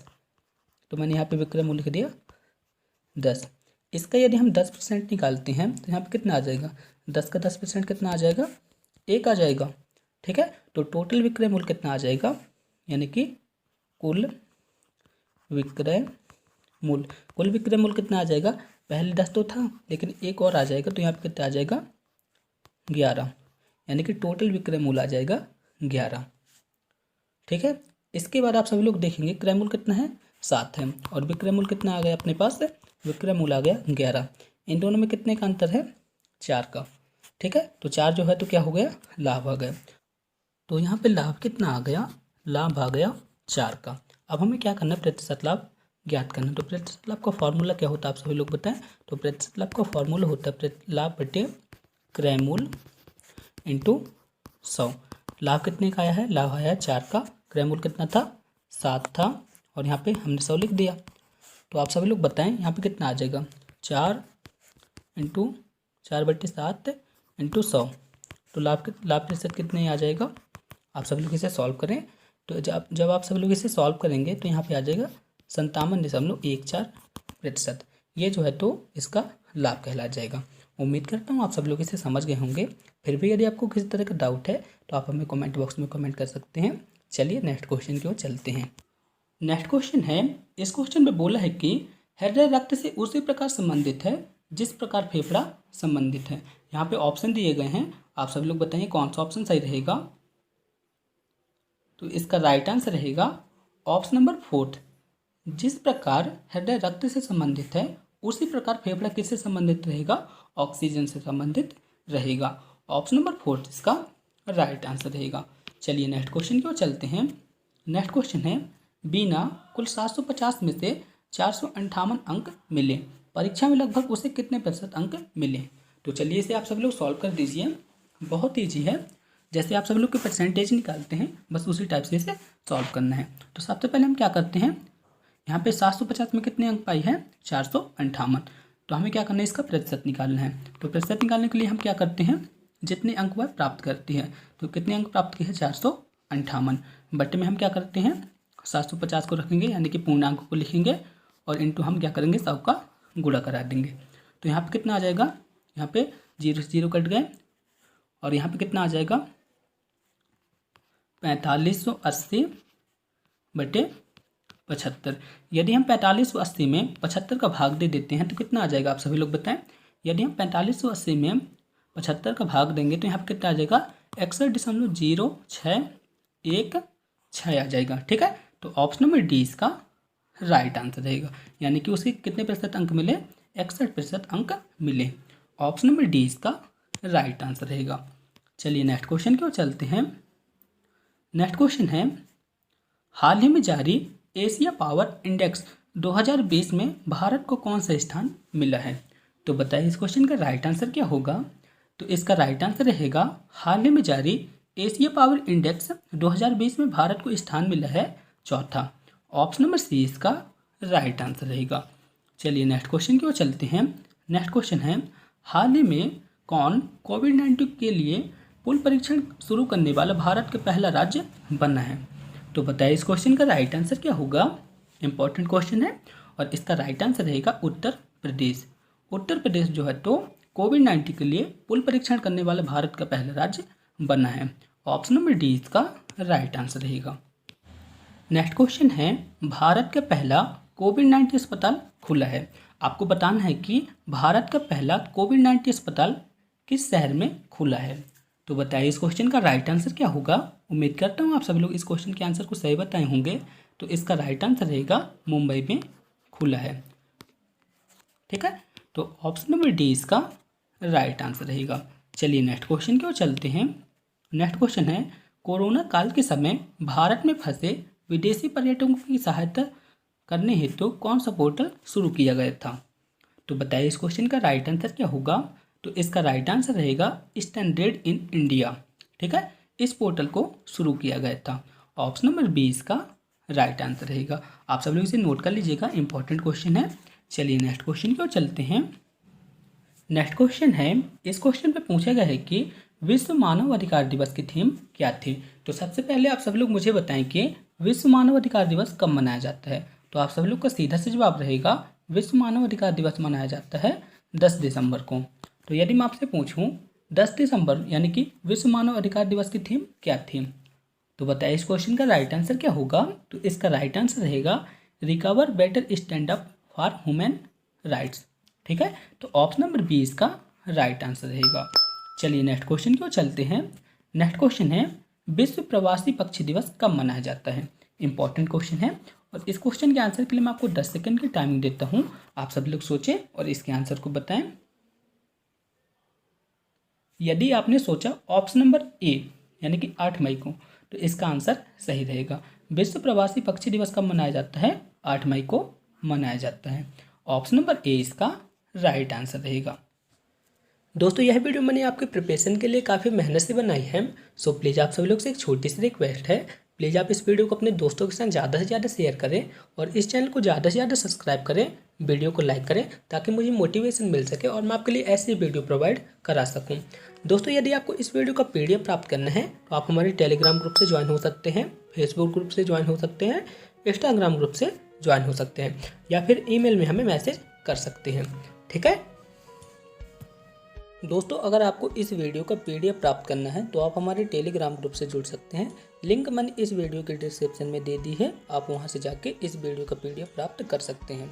तो मैंने यहाँ पे विक्रय मूल्य लिख दिया 10। इसका यदि हम 10% निकालते हैं तो यहाँ पे कितना आ जाएगा, 10 का 10% कितना आ जाएगा 1 आ जाएगा। ठीक है, तो टोटल विक्रय मूल्य कितना आ जाएगा, यानी कि कुल विक्रय मूल्य, कुल विक्रय मूल्य कितना आ जाएगा, पहले 10 तो था लेकिन एक और आ जाएगा, तो यहाँ पे कितना आ जाएगा 11, यानी कि टोटल विक्रय मूल्य आ जाएगा 11। ठीक है, इसके बाद आप सभी लोग देखेंगे क्रय मूल्य कितना है 7 है और विक्रय मूल्य कितना आ गया अपने पास, विक्रय मूल्य आ गया 11। इन दोनों में कितने का अंतर है 4 का। ठीक है, तो 4 जो है तो क्या हो गया लाभ आ गया, तो यहाँ पे लाभ कितना आ गया, लाभ आ गया 4 का। अब हमें क्या करना है प्रतिशत लाभ ज्ञात करना है। तो प्रतिशत लाभ का फॉर्मूला क्या होता है आप सभी लोग बताएं। तो प्रतिशत लाभ का फॉर्मूला होता है लाभ बटे क्रय मूल्य इंटू 100। लाभ कितने का आया है, लाभ आया है 4 का, क्रय मूल्य कितना था 7 था और यहाँ पे हमने 100 लिख दिया। तो आप सभी लोग बताएं यहाँ पे कितना आ जाएगा, 4 इंटू 4/7 इंटू 100, तो लाभ प्रतिशत कितने आ जाएगा। आप सभी लोग इसे सॉल्व करें, तो जब आप सभी लोग इसे सॉल्व करेंगे तो यहाँ पे आ जाएगा 57.14%। ये जो है तो इसका लाभ कहला जाएगा। उम्मीद करता हूँ आप सब लोग इसे समझ गए होंगे। फिर भी यदि आपको किसी तरह का डाउट है तो आप हमें कमेंट बॉक्स में कमेंट कर सकते हैं। चलिए नेक्स्ट क्वेश्चन की ओर चलते हैं। नेक्स्ट क्वेश्चन है, इस क्वेश्चन में बोला है कि हृदय रक्त से उसी प्रकार संबंधित है जिस प्रकार फेफड़ा संबंधित है। यहाँ पे ऑप्शन दिए गए हैं, आप सभी लोग बताइए कौन सा ऑप्शन सही रहेगा। तो इसका राइट आंसर रहेगा ऑप्शन नंबर 4, जिस प्रकार हृदय रक्त से संबंधित है उसी प्रकार फेफड़ा किससे संबंधित रहेगा, ऑक्सीजन से संबंधित रहेगा। ऑप्शन नंबर 4 इसका राइट आंसर रहेगा। चलिए नेक्स्ट क्वेश्चन की ओर चलते हैं। नेक्स्ट क्वेश्चन है, बीना कुल 750 में से 458 अंक मिले, परीक्षा में लगभग उसे कितने प्रतिशत अंक मिले। तो चलिए इसे आप सभी लोग सॉल्व कर दीजिए, बहुत ईजी है, जैसे आप सभी लोग के परसेंटेज निकालते हैं बस उसी टाइप से इसे सॉल्व करना है। तो सबसे पहले हम क्या करते हैं, यहाँ पे 750 में कितने अंक पाई है 458, तो हमें क्या करना है इसका प्रतिशत निकालना है। तो प्रतिशत निकालने के लिए हम क्या करते हैं, जितने अंक वह प्राप्त करती है, तो कितने अंक प्राप्त किए हैं 458, बटे में हम क्या करते हैं 750 को रखेंगे यानी कि पूर्णांक को लिखेंगे और इंटू हम क्या करेंगे 100 का गुणा करा देंगे। तो यहाँ पे कितना आ जाएगा, यहाँ पे 0 से 0 कट गए और यहाँ पे कितना आ जाएगा 4580 बटे 75। यदि हम 4580 में 75 का भाग दे देते हैं तो कितना आ जाएगा आप सभी लोग बताएं। यदि हम 4580 में 75 का भाग देंगे तो यहाँ पे कितना आ जाएगा 61.0616 आ जाएगा। ठीक है, तो ऑप्शन नंबर डी इसका राइट आंसर रहेगा, यानी कि उसके कितने प्रतिशत अंक मिले 61% अंक मिले। ऑप्शन नंबर डी इसका राइट आंसर रहेगा। चलिए नेक्स्ट क्वेश्चन की ओर चलते हैं। नेक्स्ट क्वेश्चन है, हाल ही में जारी एशिया पावर इंडेक्स 2020 में भारत को कौन सा स्थान मिला है। तो बताइए इस क्वेश्चन का राइट आंसर क्या होगा। तो इसका राइट आंसर रहेगा हाल ही में जारी एशिया पावर इंडेक्स 2020 में भारत को स्थान मिला है चौथा। ऑप्शन नंबर सी इसका राइट आंसर रहेगा। चलिए नेक्स्ट क्वेश्चन की ओर चलते हैं। नेक्स्ट क्वेश्चन है, हाल ही में कौन कोविड-19 के लिए पूल परीक्षण शुरू करने वाला भारत का पहला राज्य बना है। तो बताइए इस क्वेश्चन का राइट आंसर क्या होगा। इंपॉर्टेंट क्वेश्चन है और इसका राइट आंसर रहेगा उत्तर प्रदेश। उत्तर प्रदेश जो है तो कोविड-19 के लिए पूल परीक्षण करने वाला भारत का पहला राज्य बना है। ऑप्शन नंबर डी इसका राइट आंसर रहेगा। नेक्स्ट क्वेश्चन है, भारत का पहला कोविड-19 अस्पताल खुला है। आपको बताना है कि भारत का पहला कोविड-19 अस्पताल किस शहर में खुला है। तो बताइए इस क्वेश्चन का राइट आंसर क्या होगा। उम्मीद करता हूँ आप सभी लोग इस क्वेश्चन के आंसर को सही बताए होंगे। तो इसका राइट आंसर रहेगा मुंबई में खुला है। ठीक है, तो ऑप्शन नंबर डी इसका राइट आंसर रहेगा। चलिए नेक्स्ट क्वेश्चन की ओर चलते हैं। नेक्स्ट क्वेश्चन है, कोरोना काल के समय भारत में फंसे विदेशी पर्यटकों की सहायता करने हेतु कौन सा पोर्टल शुरू किया गया था? तो बताइए इस क्वेश्चन का राइट आंसर क्या होगा? तो इसका राइट आंसर रहेगा स्टैंडर्ड इन इंडिया। ठीक है, इस पोर्टल को शुरू किया गया था। ऑप्शन नंबर 20 का राइट आंसर रहेगा। आप सब लोग इसे नोट कर लीजिएगा, इंपॉर्टेंट क्वेश्चन है। चलिए नेक्स्ट क्वेश्चन की ओर चलते हैं। नेक्स्ट क्वेश्चन है, इस क्वेश्चन पे पूछा गया है कि विश्व मानव अधिकार दिवस की थीम क्या थी? तो सबसे पहले आप सब लोग मुझे बताएं कि विश्व मानव अधिकार दिवस कब मनाया जाता है? तो आप सब लोग का सीधा से जवाब रहेगा, विश्व मानव अधिकार दिवस मनाया जाता है 10 दिसंबर को। तो यदि मैं आपसे पूछूं 10 दिसंबर यानी कि विश्व मानव अधिकार दिवस की थीम क्या थी? तो बताइए इस क्वेश्चन का राइट आंसर क्या होगा? तो इसका राइट आंसर रहेगा recover better stand up for human rights. ठीक है, तो ऑप्शन नंबर 20 का राइट आंसर रहेगा। चलिए नेक्स्ट क्वेश्चन की ओर चलते हैं। नेक्स्ट क्वेश्चन है, विश्व प्रवासी पक्षी दिवस कब मनाया जाता है? इंपॉर्टेंट क्वेश्चन है और इस क्वेश्चन के आंसर के लिए मैं आपको 10 सेकंड की टाइमिंग देता हूं। आप सब लोग सोचें और इसके आंसर को बताएं। यदि आपने सोचा ऑप्शन नंबर ए यानी कि 8 मई को, तो इसका आंसर सही रहेगा। विश्व प्रवासी पक्षी दिवस कब मनाया जाता है? 8 मई को मनाया जाता है। ऑप्शन नंबर ए इसका राइट आंसर रहेगा। दोस्तों यह वीडियो मैंने आपके प्रिपरेशन के लिए काफ़ी मेहनत से बनाई है। सो प्लीज़ आप सभी लोग से एक छोटी सी रिक्वेस्ट है, प्लीज़ आप इस वीडियो को अपने दोस्तों के साथ ज़्यादा से ज़्यादा शेयर करें और इस चैनल को ज़्यादा से ज़्यादा सब्सक्राइब करें, वीडियो को लाइक करें ताकि मुझे मोटिवेशन मिल सके और मैं आपके लिए ऐसी वीडियो प्रोवाइड करा सकूं। दोस्तों यदि आपको इस वीडियो का PDF प्राप्त करना है तो आप हमारे टेलीग्राम ग्रुप से ज्वाइन हो सकते हैं, फेसबुक ग्रुप से ज्वाइन हो सकते हैं, इंस्टाग्राम ग्रुप से ज्वाइन हो सकते हैं या फिर ईमेल में हमें मैसेज कर सकते हैं। ठीक है दोस्तों, अगर आपको इस वीडियो का PDF प्राप्त करना है तो आप हमारे टेलीग्राम ग्रुप से जुड़ सकते हैं। लिंक मैंने इस वीडियो के डिस्क्रिप्शन में दे दी है, आप वहां से जाके इस वीडियो का PDF प्राप्त कर सकते हैं।